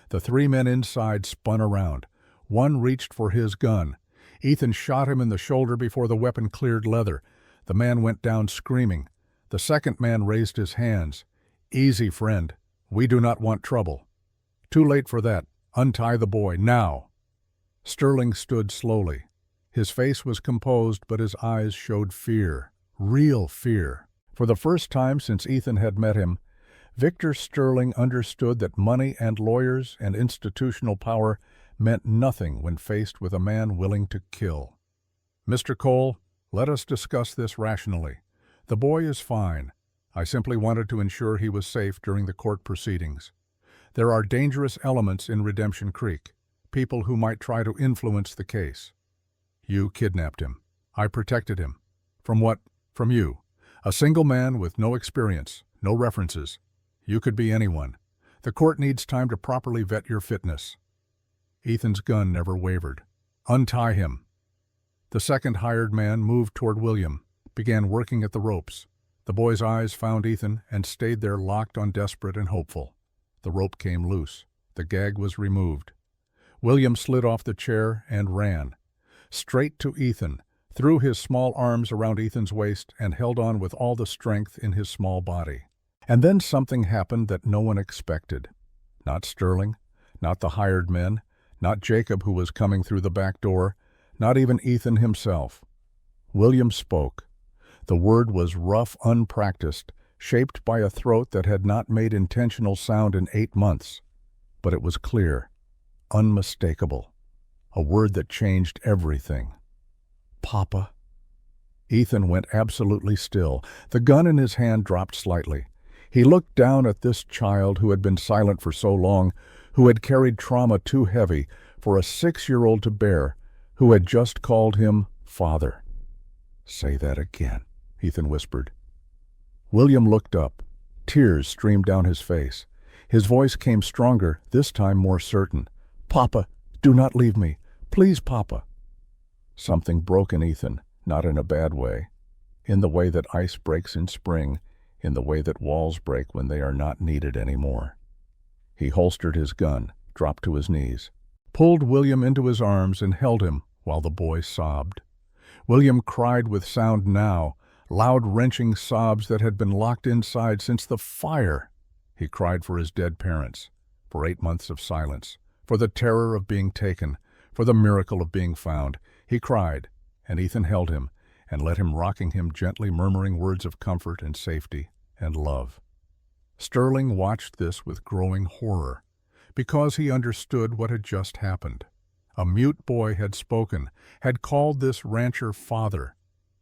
The 3 men inside spun around. One reached for his gun. Ethan shot him in the shoulder before the weapon cleared leather. The man went down screaming. The second man raised his hands. "Easy, friend. We do not want trouble." "Too late for that. Untie the boy, now." Sterling stood slowly. His face was composed, but his eyes showed fear. Real fear. For the first time since Ethan had met him, Victor Sterling understood that money and lawyers and institutional power meant nothing when faced with a man willing to kill. "Mr. Cole, let us discuss this rationally. The boy is fine. I simply wanted to ensure he was safe during the court proceedings. There are dangerous elements in Redemption Creek, people who might try to influence the case. You kidnapped him. I protected him. From what? From you. A single man with no experience, no references. You could be anyone. The court needs time to properly vet your fitness." Ethan's gun never wavered. "Untie him." The second hired man moved toward William, began working at the ropes. The boy's eyes found Ethan and stayed there locked on, desperate and hopeful. The rope came loose. The gag was removed. William slid off the chair and ran. Straight to Ethan, threw his small arms around Ethan's waist and held on with all the strength in his small body. And then something happened that no one expected. Not Sterling, not the hired men, not Jacob who was coming through the back door, not even Ethan himself. William spoke. The word was rough, unpracticed, shaped by a throat that had not made intentional sound in 8 months. But it was clear, unmistakable, a word that changed everything. "Papa." Ethan went absolutely still. The gun in his hand dropped slightly. He looked down at this child who had been silent for so long, who had carried trauma too heavy for a 6-year-old to bear, who had just called him father. "Say that again," Ethan whispered. William looked up. Tears streamed down his face. His voice came stronger, this time more certain. "Papa, do not leave me. Please, Papa." Something broke in Ethan, not in a bad way. In the way that ice breaks in spring, in the way that walls break when they are not needed anymore. He holstered his gun, dropped to his knees, pulled William into his arms and held him while the boy sobbed. William cried with sound now, loud wrenching sobs that had been locked inside since the fire. He cried for his dead parents, for 8 months of silence, for the terror of being taken, for the miracle of being found. He cried, and Ethan held him and let him, rocking him gently, murmuring words of comfort and safety and love. Sterling watched this with growing horror, because he understood what had just happened. A mute boy had spoken, had called this rancher father,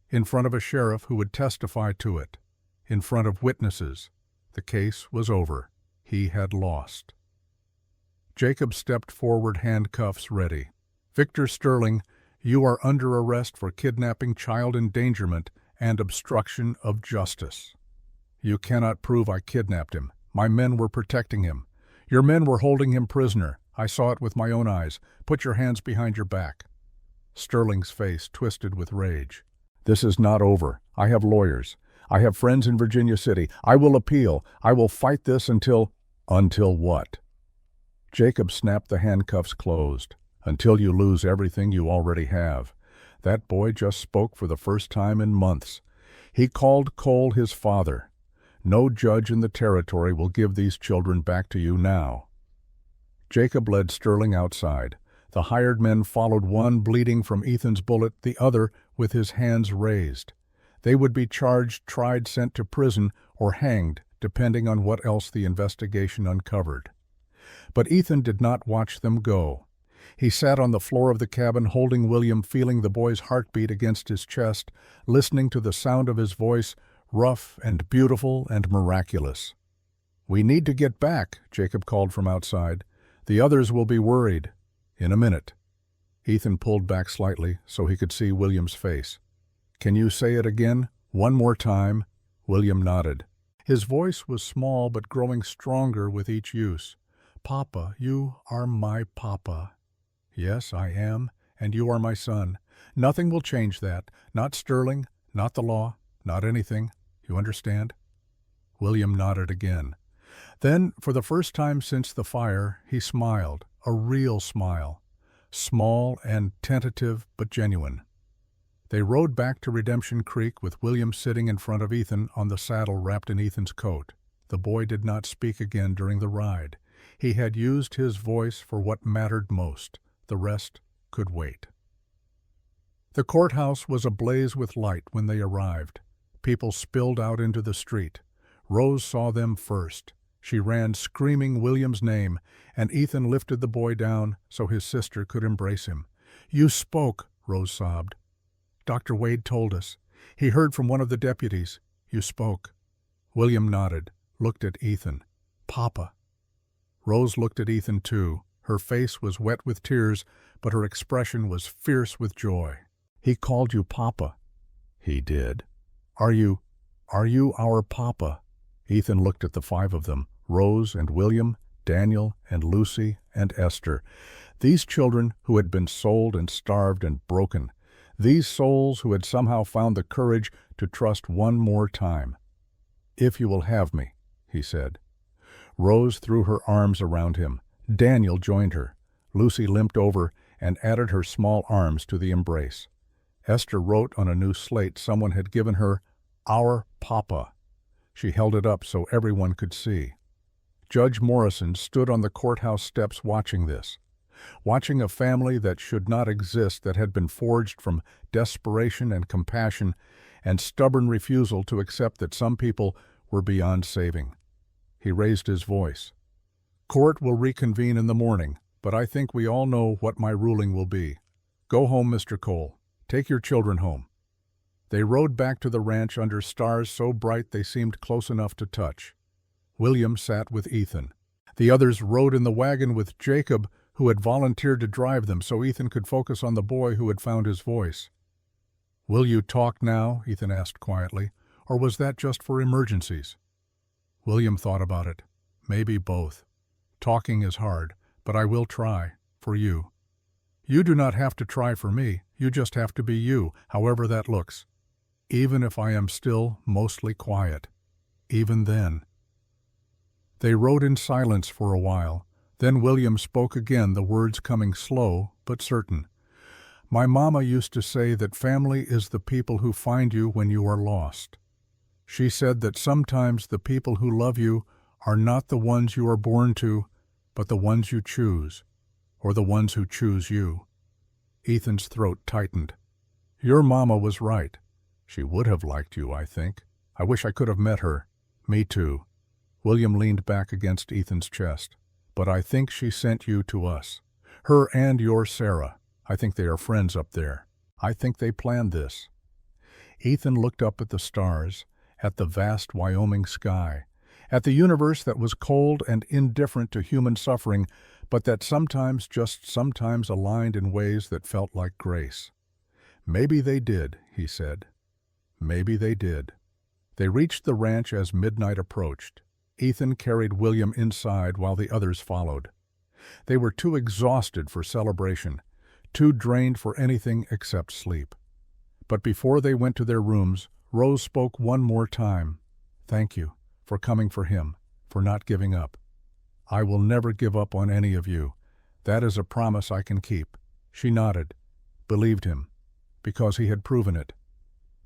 in front of a sheriff who would testify to it, in front of witnesses. The case was over. He had lost. Jacob stepped forward, handcuffs ready. "Victor Sterling, you are under arrest for kidnapping, child endangerment, and obstruction of justice. You cannot prove I kidnapped him. My men were protecting him. Your men were holding him prisoner. I saw it with my own eyes. Put your hands behind your back." Sterling's face twisted with rage. "This is not over. I have lawyers. I have friends in Virginia City. I will appeal. I will fight this until—" "Until what?" Jacob snapped the handcuffs closed. "Until you lose everything you already have." That boy just spoke for the first time in months. He called Cole his father. No judge in the territory will give these children back to you now. Jacob led Sterling outside. The hired men followed, one bleeding from Ethan's bullet, the other with his hands raised. They would be charged, tried, sent to prison, or hanged, depending on what else the investigation uncovered. But Ethan did not watch them go. He sat on the floor of the cabin holding William, feeling the boy's heartbeat against his chest, listening to the sound of his voice, rough and beautiful and miraculous. "We need to get back," Jacob called from outside. "The others will be worried." "In a minute." Ethan pulled back slightly so he could see William's face. "Can you say it again? One more time?" William nodded. His voice was small but growing stronger with each use. "Papa, you are my papa." "Yes, I am, and you are my son. Nothing will change that. Not Sterling, not the law, not anything. You understand?" William nodded again. Then, for the first time since the fire, he smiled, a real smile. Small and tentative, but genuine. They rode back to Redemption Creek with William sitting in front of Ethan on the saddle wrapped in Ethan's coat. The boy did not speak again during the ride. He had used his voice for what mattered most. The rest could wait. The courthouse was ablaze with light when they arrived. People spilled out into the street. Rose saw them first. She ran screaming William's name, and Ethan lifted the boy down so his sister could embrace him. "You spoke," Rose sobbed. "Dr. Wade told us. He heard from one of the deputies. You spoke." William nodded, looked at Ethan. "Papa." Rose looked at Ethan too. Her face was wet with tears, but her expression was fierce with joy. "He called you Papa." "He did." Are you our Papa?" Ethan looked at the five of them, Rose and William, Daniel and Lucy and Esther. These children who had been sold and starved and broken. These souls who had somehow found the courage to trust one more time. "If you will have me," he said. Rose threw her arms around him. Daniel joined her. Lucy limped over and added her small arms to the embrace. Esther wrote on a new slate someone had given her, "Our Papa." She held it up so everyone could see. Judge Morrison stood on the courthouse steps watching this, watching a family that should not exist, that had been forged from desperation and compassion and stubborn refusal to accept that some people were beyond saving. He raised his voice. "Court will reconvene in the morning, but I think we all know what my ruling will be. Go home, Mr. Cole. Take your children home." They rode back to the ranch under stars so bright they seemed close enough to touch. William sat with Ethan. The others rode in the wagon with Jacob, who had volunteered to drive them so Ethan could focus on the boy who had found his voice. "Will you talk now?" Ethan asked quietly. "Or was that just for emergencies?" William thought about it. "Maybe both. Talking is hard, but I will try, for you. You do not have to try for me. You just have to be you, however that looks. Even if I am still mostly quiet. Even then." They rode in silence for a while. Then William spoke again, the words coming slow but certain. "My mama used to say that family is the people who find you when you are lost. She said that sometimes the people who love you are not the ones you are born to, but the ones you choose, or the ones who choose you." Ethan's throat tightened. "Your mama was right. She would have liked you, I think. I wish I could have met her." "Me too." William leaned back against Ethan's chest. "But I think she sent you to us. Her and your Sarah. I think they are friends up there. I think they planned this." Ethan looked up at the stars, at the vast Wyoming sky, at the universe that was cold and indifferent to human suffering, but that sometimes, just sometimes, aligned in ways that felt like grace. "Maybe they did," he said. "Maybe they did." They reached the ranch as midnight approached. Ethan carried William inside while the others followed. They were too exhausted for celebration, too drained for anything except sleep. But before they went to their rooms, Rose spoke one more time. "Thank you for coming for him, for not giving up. I will never give up on any of you. That is a promise I can keep." She nodded, believed him, because he had proven it.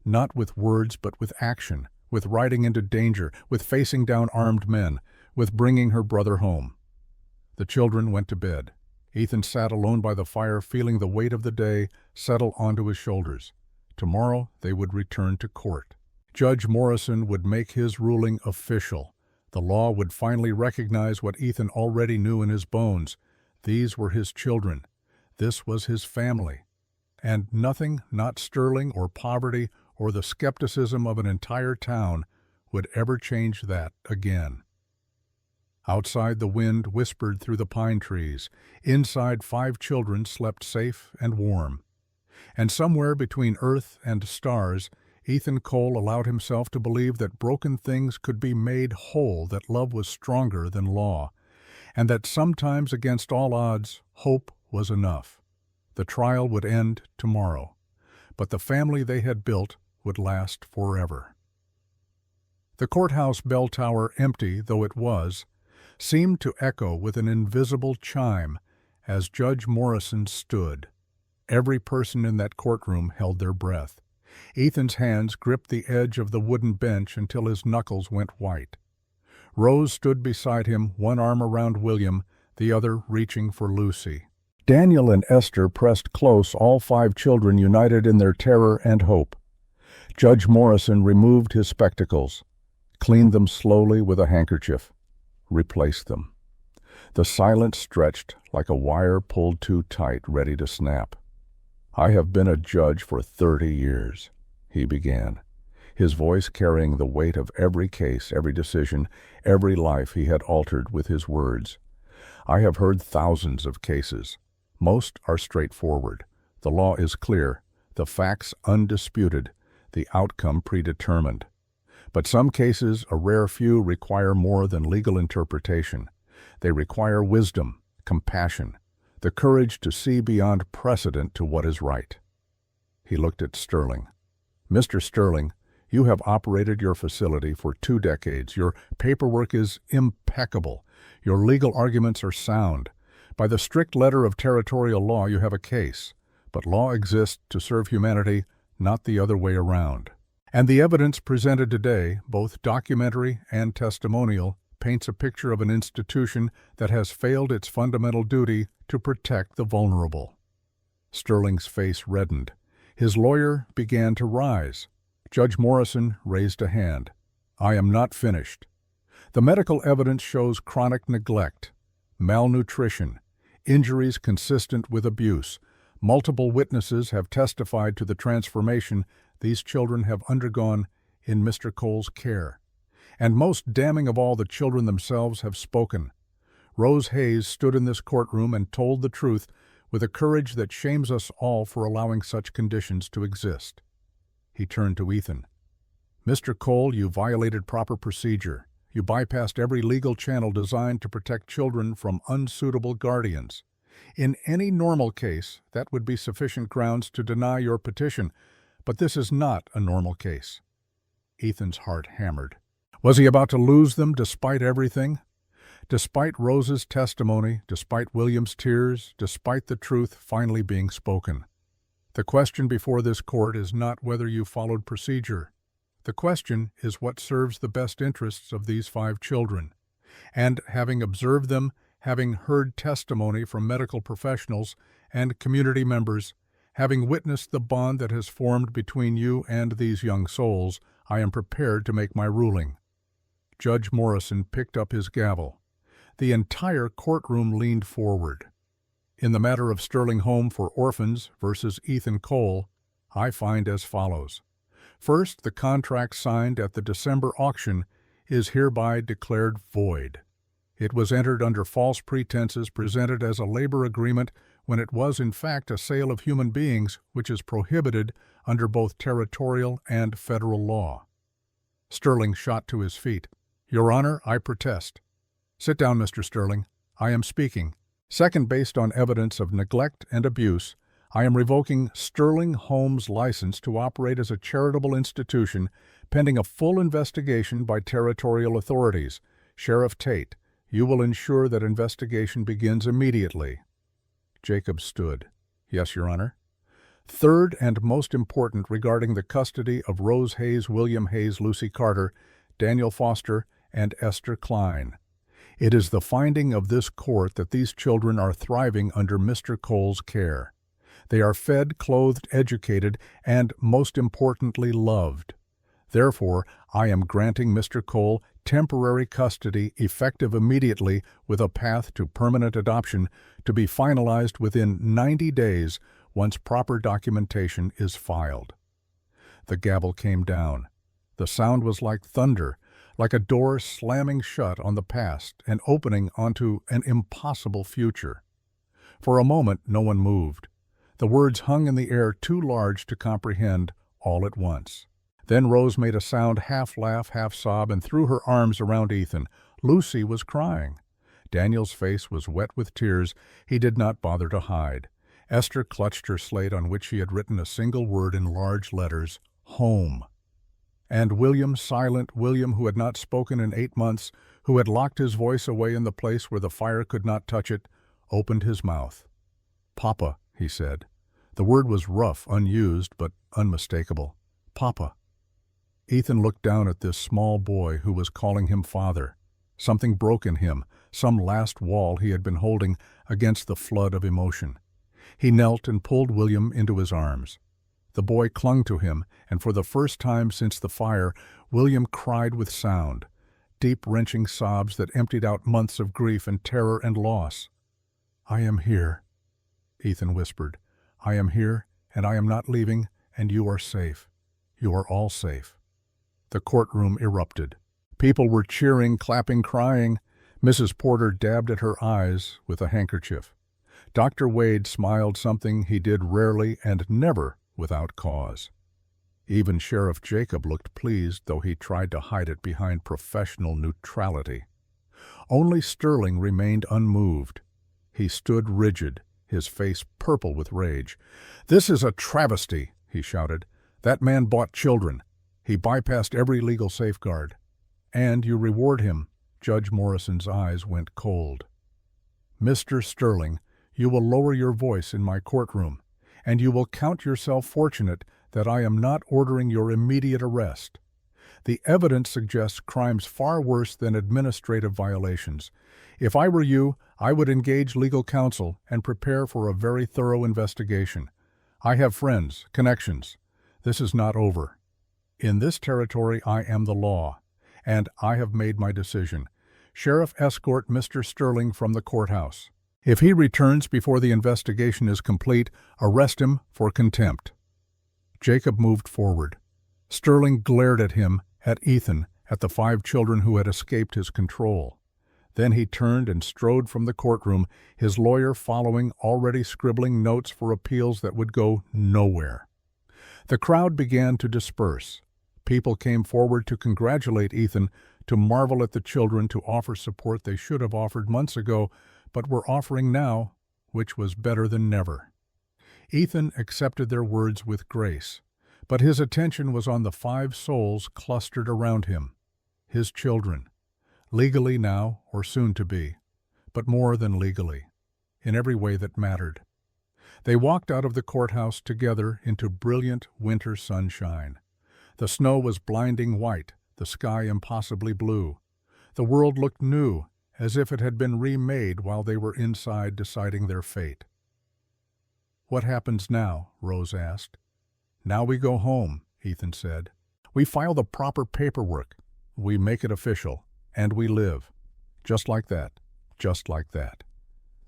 Not with words, but with action, with riding into danger, with facing down armed men, with bringing her brother home. The children went to bed. Ethan sat alone by the fire, feeling the weight of the day settle onto his shoulders. Tomorrow they would return to court. Judge Morrison would make his ruling official. The law would finally recognize what Ethan already knew in his bones. These were his children. This was his family. And nothing, not sterling or poverty or the skepticism of an entire town, would ever change that again. Outside, the wind whispered through the pine trees. Inside, 5 children slept safe and warm. And somewhere between earth and stars, Ethan Cole allowed himself to believe that broken things could be made whole, that love was stronger than law, and that sometimes, against all odds, hope was enough. The trial would end tomorrow, but the family they had built would last forever. The courthouse bell tower, empty though it was, seemed to echo with an invisible chime as Judge Morrison stood. Every person in that courtroom held their breath. Ethan's hands gripped the edge of the wooden bench until his knuckles went white. Rose stood beside him, one arm around William, the other reaching for Lucy. Daniel and Esther pressed close, all 5 children united in their terror and hope. Judge Morrison removed his spectacles, cleaned them slowly with a handkerchief, replaced them. The silence stretched like a wire pulled too tight, ready to snap. "I have been a judge for 30 years, he began, his voice carrying the weight of every case, every decision, every life he had altered with his words. "I have heard thousands of cases. Most are straightforward. The law is clear, the facts undisputed, the outcome predetermined. But some cases, a rare few, require more than legal interpretation. They require wisdom, compassion, the courage to see beyond precedent to what is right." He looked at Sterling. "Mr. Sterling, you have operated your facility for 2 decades. Your paperwork is impeccable. Your legal arguments are sound. By the strict letter of territorial law, you have a case. But law exists to serve humanity, not the other way around. And the evidence presented today, both documentary and testimonial, paints a picture of an institution that has failed its fundamental duty to protect the vulnerable." Sterling's face reddened. His lawyer began to rise. Judge Morrison raised a hand. "I am not finished. The medical evidence shows chronic neglect, malnutrition, injuries consistent with abuse. Multiple witnesses have testified to the transformation these children have undergone in Mr. Cole's care. And most damning of all, the children themselves have spoken. Rose Hayes stood in this courtroom and told the truth with a courage that shames us all for allowing such conditions to exist." He turned to Ethan. "Mr. Cole, you violated proper procedure. You bypassed every legal channel designed to protect children from unsuitable guardians. In any normal case, that would be sufficient grounds to deny your petition, but this is not a normal case." Ethan's heart hammered. Was he about to lose them despite everything? Despite Rose's testimony, despite William's tears, despite the truth finally being spoken. The question before this court is not whether you followed procedure. The question is what serves the best interests of these 5 children. And having observed them, having heard testimony from medical professionals and community members, having witnessed the bond that has formed between you and these young souls, I am prepared to make my ruling." Judge Morrison picked up his gavel. The entire courtroom leaned forward. "In the matter of Sterling Home for Orphans versus Ethan Cole, I find as follows. First, the contract signed at the December auction is hereby declared void. It was entered under false pretenses, presented as a labor agreement when it was in fact a sale of human beings, which is prohibited under both territorial and federal law." Sterling shot to his feet. "Your Honor, I protest." "Sit down, Mr. Sterling. I am speaking. Second, based on evidence of neglect and abuse, I am revoking Sterling Home's license to operate as a charitable institution pending a full investigation by territorial authorities. Sheriff Tate, you will ensure that investigation begins immediately." Jacob stood. "Yes, Your Honor." Third and most important, regarding the custody of Rose Hayes, William Hayes, Lucy Carter, Daniel Foster, and Esther Klein. It is the finding of this court that these children are thriving under Mr. Cole's care. They are fed, clothed, educated, and, most importantly, loved. Therefore, I am granting Mr. Cole temporary custody effective immediately with a path to permanent adoption to be finalized within 90 days once proper documentation is filed. The gavel came down. The sound was like thunder, like a door slamming shut on the past and opening onto an impossible future. For a moment, no one moved. The words hung in the air too large to comprehend all at once. Then Rose made a sound, half laugh, half sob, and threw her arms around Ethan. Lucy was crying. Daniel's face was wet with tears he did not bother to hide. Esther clutched her slate on which she had written a single word in large letters, home. And William, silent William, who had not spoken in 8 months, who had locked his voice away in the place where the fire could not touch it, opened his mouth. "Papa," he said, The word was rough, unused, but unmistakable. Papa. Ethan looked down at this small boy who was calling him father. Something broke in him, some last wall he had been holding against the flood of emotion. He knelt and pulled William into his arms. The boy clung to him, and for the first time since the fire, William cried with sound, deep wrenching sobs that emptied out months of grief and terror and loss. "I am here," Ethan whispered. "I am here, and I am not leaving, and you are safe. You are all safe." The courtroom erupted. People were cheering, clapping, crying. Mrs. Porter dabbed at her eyes with a handkerchief. Dr. Wade smiled, something he did rarely and never without cause. Even Sheriff Jacob looked pleased, though he tried to hide it behind professional neutrality. Only Sterling remained unmoved. He stood rigid, his face purple with rage. "This is a travesty," he shouted. "That man bought children. He bypassed every legal safeguard. And you reward him." Judge Morrison's eyes went cold. "Mr. Sterling, you will lower your voice in my courtroom, and you will count yourself fortunate that I am not ordering your immediate arrest. The evidence suggests crimes far worse than administrative violations. If I were you, I would engage legal counsel and prepare for a very thorough investigation. I have friends, connections. This is not over. In this territory I am the law, and I have made my decision. Sheriff, escort Mr. Sterling from the courthouse. If he returns before the investigation is complete, arrest him for contempt." Jacob moved forward. Sterling glared at him, at Ethan, at the 5 children who had escaped his control. Then he turned and strode from the courtroom, his lawyer following, already scribbling notes for appeals that would go nowhere. The crowd began to disperse. People came forward to congratulate Ethan, to marvel at the children, to offer support they should have offered months ago, but were offering now, which was better than never. Ethan accepted their words with grace, but his attention was on the 5 souls clustered around him, his children, legally now or soon to be, but more than legally, in every way that mattered. They walked out of the courthouse together into brilliant winter sunshine. The snow was blinding white, the sky impossibly blue. The world looked new, as if it had been remade while they were inside deciding their fate. "What happens now?" Rose asked. "Now we go home," Ethan said. "We file the proper paperwork. We make it official. And we live. Just like that. Just like that."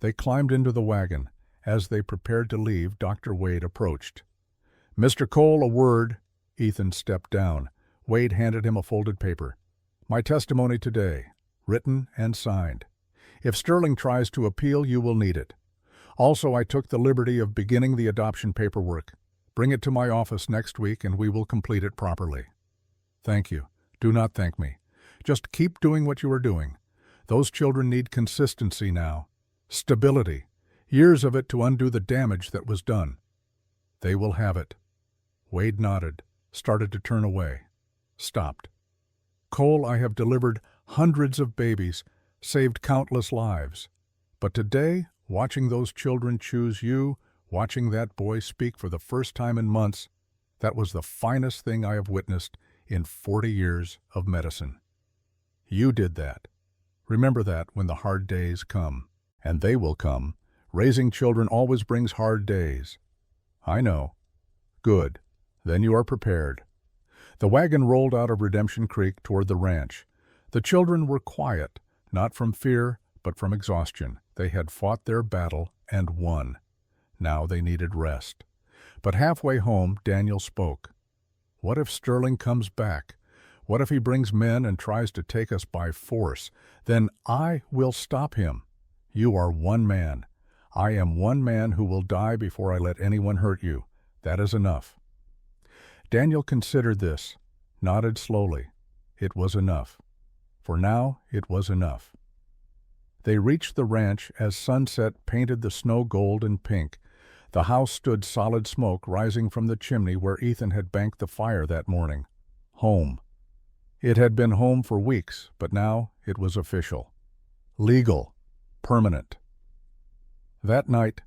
They climbed into the wagon. As they prepared to leave, Dr. Wade approached. "Mr. Cole, a word." Ethan stepped down. Wade handed him a folded paper. "My testimony today, written and signed. If Sterling tries to appeal, you will need it. Also, I took the liberty of beginning the adoption paperwork. Bring it to my office next week and we will complete it properly." "Thank you. Do not thank me. Just keep doing what you are doing. Those children need consistency now. Stability. Years of it to undo the damage that was done." "They will have it." Wade nodded, started to turn away, stopped. "Cole, I have delivered hundreds of babies, saved countless lives. But today, watching those children choose you, watching that boy speak for the first time in months, that was the finest thing I have witnessed in 40 years of medicine. You did that. Remember that when the hard days come. And they will come. Raising children always brings hard days." "I know." "Good. Then you are prepared." The wagon rolled out of Redemption Creek toward the ranch. The children were quiet, not from fear, but from exhaustion. They had fought their battle and won. Now they needed rest. But halfway home, Daniel spoke. "What if Sterling comes back? What if he brings men and tries to take us by force? Then I will stop him. You are one man. I am one man who will die before I let anyone hurt you. That is enough." Daniel considered this, nodded slowly. It was enough. For now, it was enough. They reached the ranch as sunset painted the snow gold and pink. The house stood solid smoke rising from the chimney where Ethan had banked the fire that morning. Home. It had been home for weeks, but now it was official. Legal. Permanent. That night,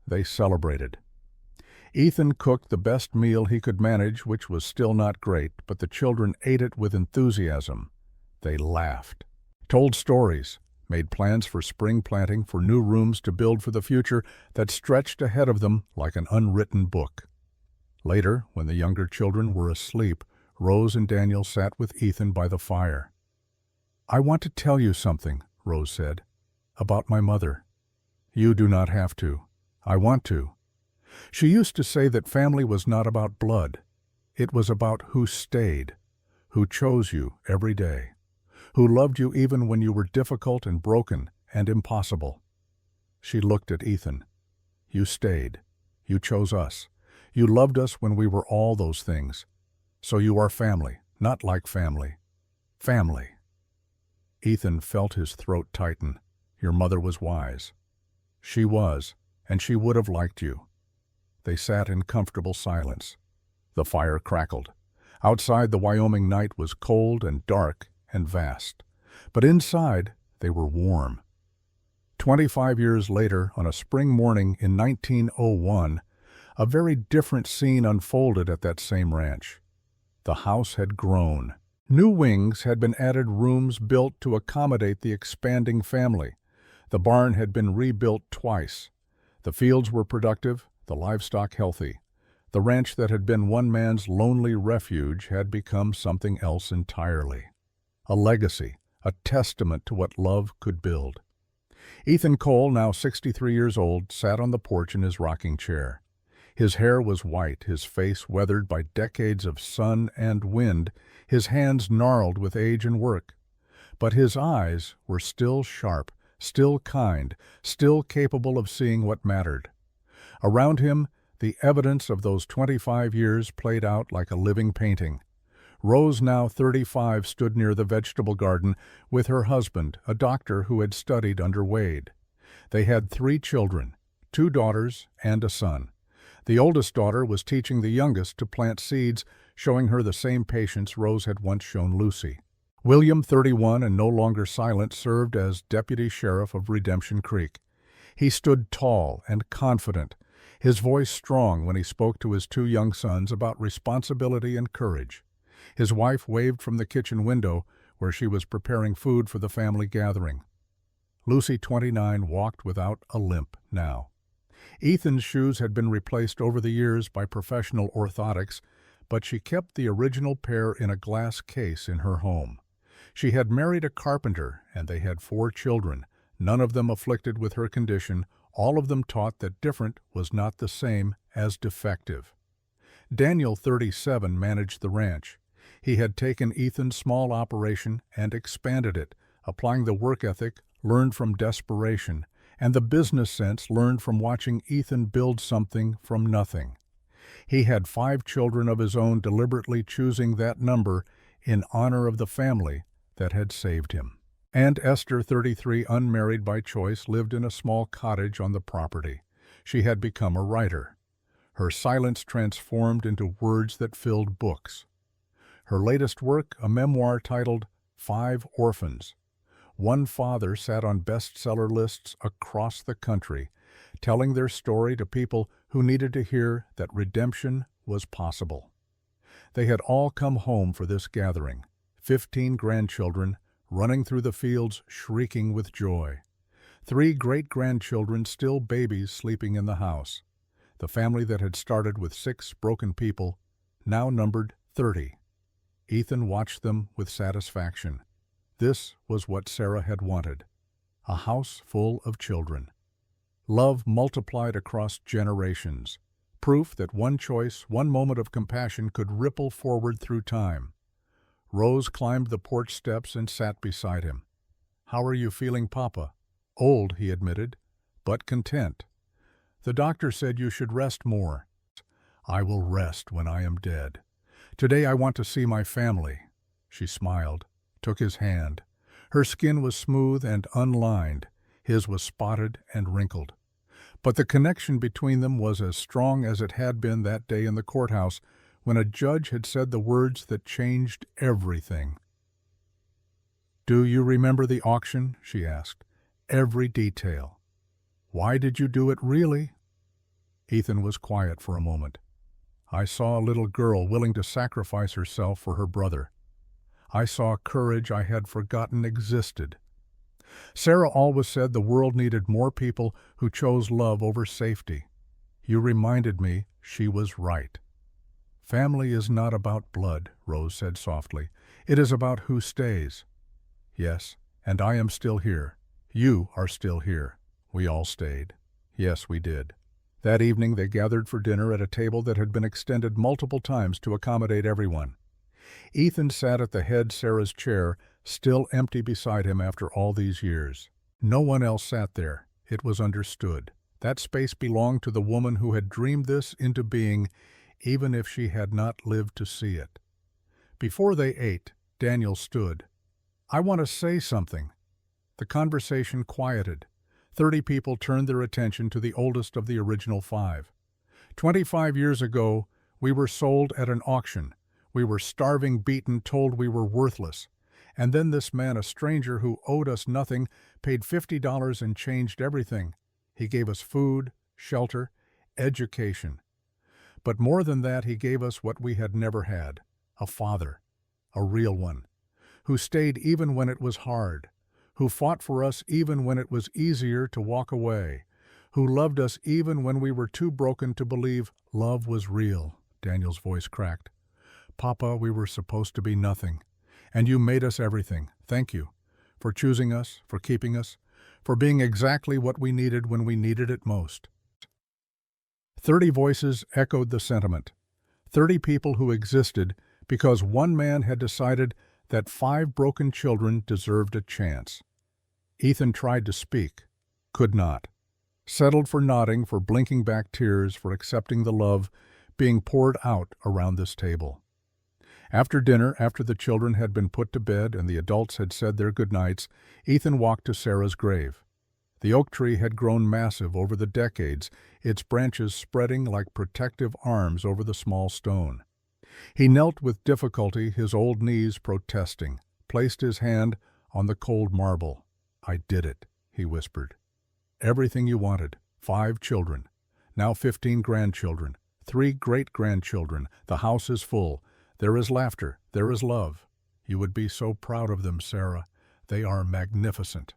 they celebrated. Ethan cooked the best meal he could manage, which was still not great, but the children ate it with enthusiasm. They laughed, told stories, made plans for spring planting, for new rooms to build for the future that stretched ahead of them like an unwritten book. Later, when the younger children were asleep, Rose and Daniel sat with Ethan by the fire. "I want to tell you something," Rose said, "about my mother." "You do not have to. I want to. She used to say that family was not about blood. It was about who stayed, who chose you every day, who loved you even when you were difficult and broken and impossible." She looked at Ethan. "You stayed. You chose us. You loved us when we were all those things. So you are family, not like family. Family." Ethan felt his throat tighten. Your mother was wise. She was, and she would have liked you. They sat in comfortable silence. The fire crackled. Outside, the Wyoming night was cold and dark and vast. But inside, they were warm. 25 years later, on a spring morning in 1901, a very different scene unfolded at that same ranch. The house had grown. New wings had been added, rooms built to accommodate the expanding family. The barn had been rebuilt twice. The fields were productive, the livestock healthy. The ranch that had been one man's lonely refuge had become something else entirely. A legacy, a testament to what love could build. Ethan Cole, now 63 years old, sat on the porch in his rocking chair. His hair was white, his face weathered by decades of sun and wind, his hands gnarled with age and work. But his eyes were still sharp, still kind, still capable of seeing what mattered. Around him, the evidence of those 25 years played out like a living painting. Rose, now 35, stood near the vegetable garden with her husband, a doctor who had studied under Wade. They had 3 children, 2 daughters and a son. The oldest daughter was teaching the youngest to plant seeds, showing her the same patience Rose had once shown Lucy. William, 31 and no longer silent, served as deputy sheriff of Redemption Creek. He stood tall and confident, his voice strong when he spoke to his 2 young sons about responsibility and courage. His wife waved from the kitchen window, where she was preparing food for the family gathering. Lucy, 29, walked without a limp now. Ethan's shoes had been replaced over the years by professional orthotics, but she kept the original pair in a glass case in her home. She had married a carpenter, and they had 4 children, none of them afflicted with her condition, all of them taught that different was not the same as defective. Daniel, 37, managed the ranch. He had taken Ethan's small operation and expanded it, applying the work ethic learned from desperation and the business sense learned from watching Ethan build something from nothing. He had 5 children of his own, deliberately choosing that number in honor of the family that had saved him. And Esther, 33, unmarried by choice, lived in a small cottage on the property. She had become a writer. Her silence transformed into words that filled books. Her latest work, a memoir titled 5 Orphans. One father sat on bestseller lists across the country, telling their story to people who needed to hear that redemption was possible. They had all come home for this gathering, 15 grandchildren running through the fields shrieking with joy. 3 great-grandchildren, still babies, sleeping in the house. The family that had started with 6 broken people now numbered 30. Ethan watched them with satisfaction. This was what Sarah had wanted, a house full of children. Love multiplied across generations, proof that one choice, one moment of compassion could ripple forward through time. Rose climbed the porch steps and sat beside him. "How are you feeling, Papa?" "Old," he admitted, "but content. The doctor said you should rest more." "I will rest when I am dead. Today I want to see my family." She smiled, took his hand. Her skin was smooth and unlined. His was spotted and wrinkled. But the connection between them was as strong as it had been that day in the courthouse when a judge had said the words that changed everything. "Do you remember the auction?" she asked. "Every detail. Why did you do it, really?" Ethan was quiet for a moment. I saw a little girl willing to sacrifice herself for her brother. I saw courage I had forgotten existed. Sarah always said the world needed more people who chose love over safety. You reminded me she was right. Family is not about blood, Rose said softly. It is about who stays. Yes, and I am still here. You are still here. We all stayed. Yes, we did. That evening they gathered for dinner at a table that had been extended multiple times to accommodate everyone. Ethan sat at the head Sarah's chair, still empty beside him after all these years. No one else sat there. It was understood. That space belonged to the woman who had dreamed this into being, even if she had not lived to see it. Before they ate, Daniel stood. I want to say something. The conversation quieted. 30 people turned their attention to the oldest of the original 5. 25 years ago, we were sold at an auction. We were starving, beaten, told we were worthless. And then this man, a stranger who owed us nothing, paid $50 and changed everything. He gave us food, shelter, education. But more than that, he gave us what we had never had, a father, a real one, who stayed even when it was hard, who fought for us even when it was easier to walk away, who loved us even when we were too broken to believe love was real. Daniel's voice cracked. Papa, we were supposed to be nothing, and you made us everything. Thank you for choosing us, for keeping us, for being exactly what we needed when we needed it most. 30 voices echoed the sentiment. 30 people who existed because one man had decided that 5 broken children deserved a chance. Ethan tried to speak, could not. Settled for nodding, for blinking back tears, for accepting the love being poured out around this table. After dinner, after the children had been put to bed and the adults had said their goodnights, Ethan walked to Sarah's grave. The oak tree had grown massive over the decades, its branches spreading like protective arms over the small stone. He knelt with difficulty, his old knees protesting, placed his hand on the cold marble. I did it, he whispered. Everything you wanted, 5 children, now 15 grandchildren, 3 great-grandchildren, the house is full. There is laughter, there is love. You would be so proud of them, Sarah. They are magnificent.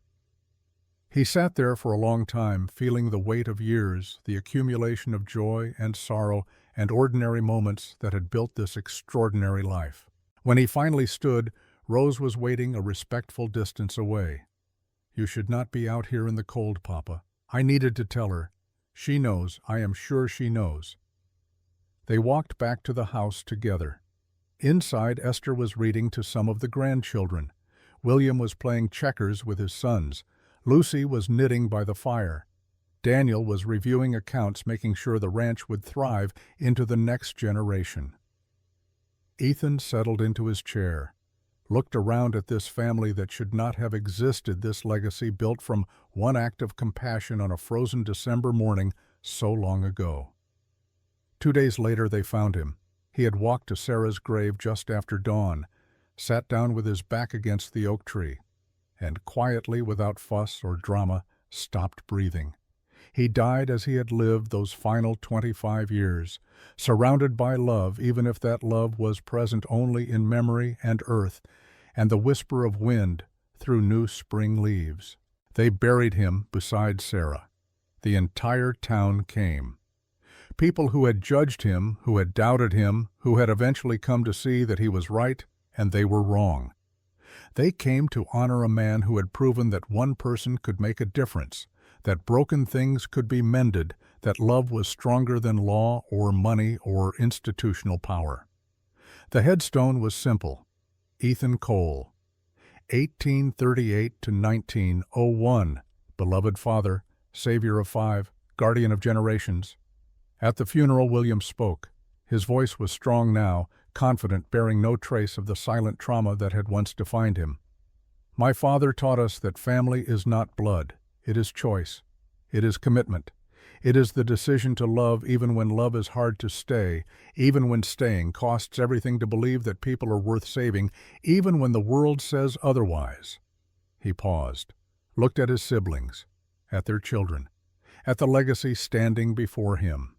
He sat there for a long time, feeling the weight of years, the accumulation of joy and sorrow and ordinary moments that had built this extraordinary life. When he finally stood, Rose was waiting a respectful distance away. You should not be out here in the cold, Papa. I needed to tell her. She knows, I am sure she knows. They walked back to the house together. Inside, Esther was reading to some of the grandchildren. William was playing checkers with his sons. Lucy was knitting by the fire. Daniel was reviewing accounts, making sure the ranch would thrive into the next generation. Ethan settled into his chair, looked around at this family that should not have existed, this legacy built from one act of compassion on a frozen December morning so long ago. 2 days later they found him. He had walked to Sarah's grave just after dawn, sat down with his back against the oak tree, and quietly, without fuss or drama, stopped breathing. He died as he had lived those final 25 years, surrounded by love, even if that love was present only in memory and earth, and the whisper of wind through new spring leaves. They buried him beside Sarah. The entire town came. People who had judged him, who had doubted him, who had eventually come to see that he was right and they were wrong. They came to honor a man who had proven that one person could make a difference, that broken things could be mended, that love was stronger than law or money or institutional power. The headstone was simple. Ethan Cole, 1838 to 1901, beloved father, savior of 5, guardian of generations. At the funeral, William spoke. His voice was strong now, confident, bearing no trace of the silent trauma that had once defined him. My father taught us that family is not blood. It is choice. It is commitment. It is the decision to love even when love is hard to stay, even when staying costs everything to believe that people are worth saving, even when the world says otherwise. He paused, looked at his siblings, at their children, at the legacy standing before him.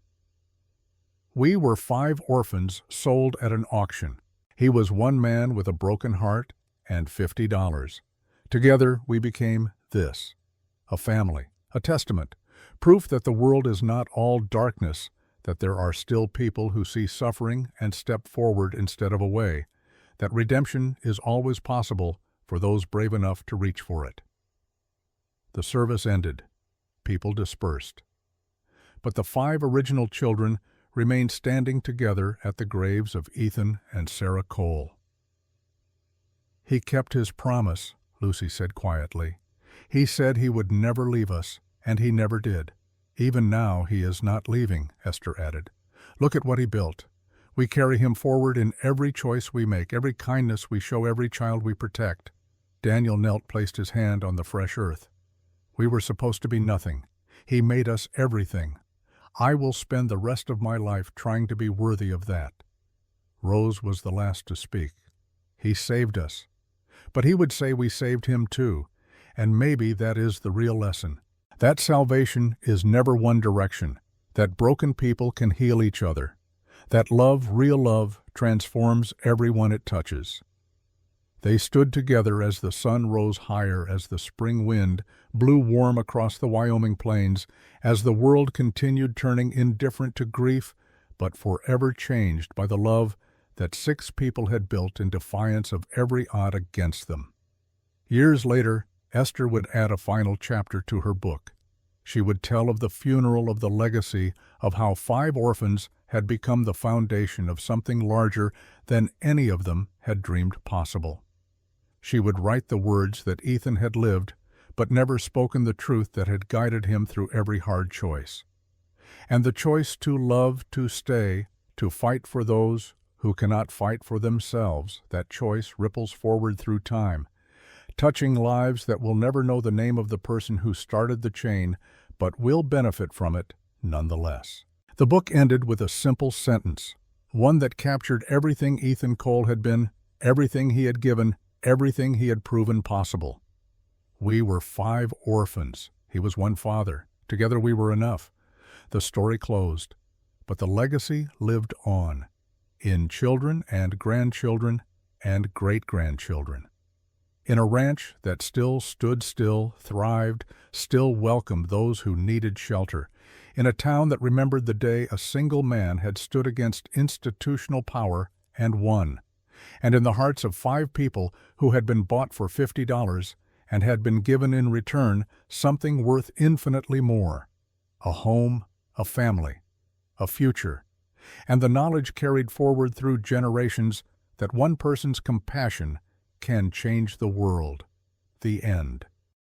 We were 5 orphans sold at an auction. He was one man with a broken heart and $50. Together we became this: a family, a testament, proof that the world is not all darkness, that there are still people who see suffering and step forward instead of away, that redemption is always possible for those brave enough to reach for it. The service ended. People dispersed. But the 5 original children remained standing together at the graves of Ethan and Sarah Cole. "He kept his promise," Lucy said quietly. "He said he would never leave us, and he never did. Even now he is not leaving," Esther added. "Look at what he built. We carry him forward in every choice we make, every kindness we show, every child we protect." Daniel knelt, placed his hand on the fresh earth. "We were supposed to be nothing. He made us everything. I will spend the rest of my life trying to be worthy of that." Rose was the last to speak. "He saved us." But he would say we saved him too, and maybe that is the real lesson. That salvation is never one direction, that broken people can heal each other, that love, real love, transforms everyone it touches. They stood together as the sun rose higher, as the spring wind blew warm across the Wyoming plains, as the world continued turning indifferent to grief, but forever changed by the love that 6 people had built in defiance of every odd against them. Years later, Esther would add a final chapter to her book. She would tell of the funeral, of the legacy, of how 5 orphans had become the foundation of something larger than any of them had dreamed possible. She would write the words that Ethan had lived, but never spoken the truth that had guided him through every hard choice. And the choice to love, to stay, to fight for those who cannot fight for themselves, that choice ripples forward through time, touching lives that will never know the name of the person who started the chain, but will benefit from it nonetheless. The book ended with a simple sentence, one that captured everything Ethan Cole had been, everything he had given, everything he had proven possible. We were 5 orphans. He was one father. Together we were enough. The story closed, but the legacy lived on, in children and grandchildren and great-grandchildren. In a ranch that still stood still, thrived, still welcomed those who needed shelter. In a town that remembered the day a single man had stood against institutional power and won. And in the hearts of 5 people who had been bought for $50 and had been given in return something worth infinitely more: a home, a family, a future, and the knowledge carried forward through generations that one person's compassion can change the world. The end.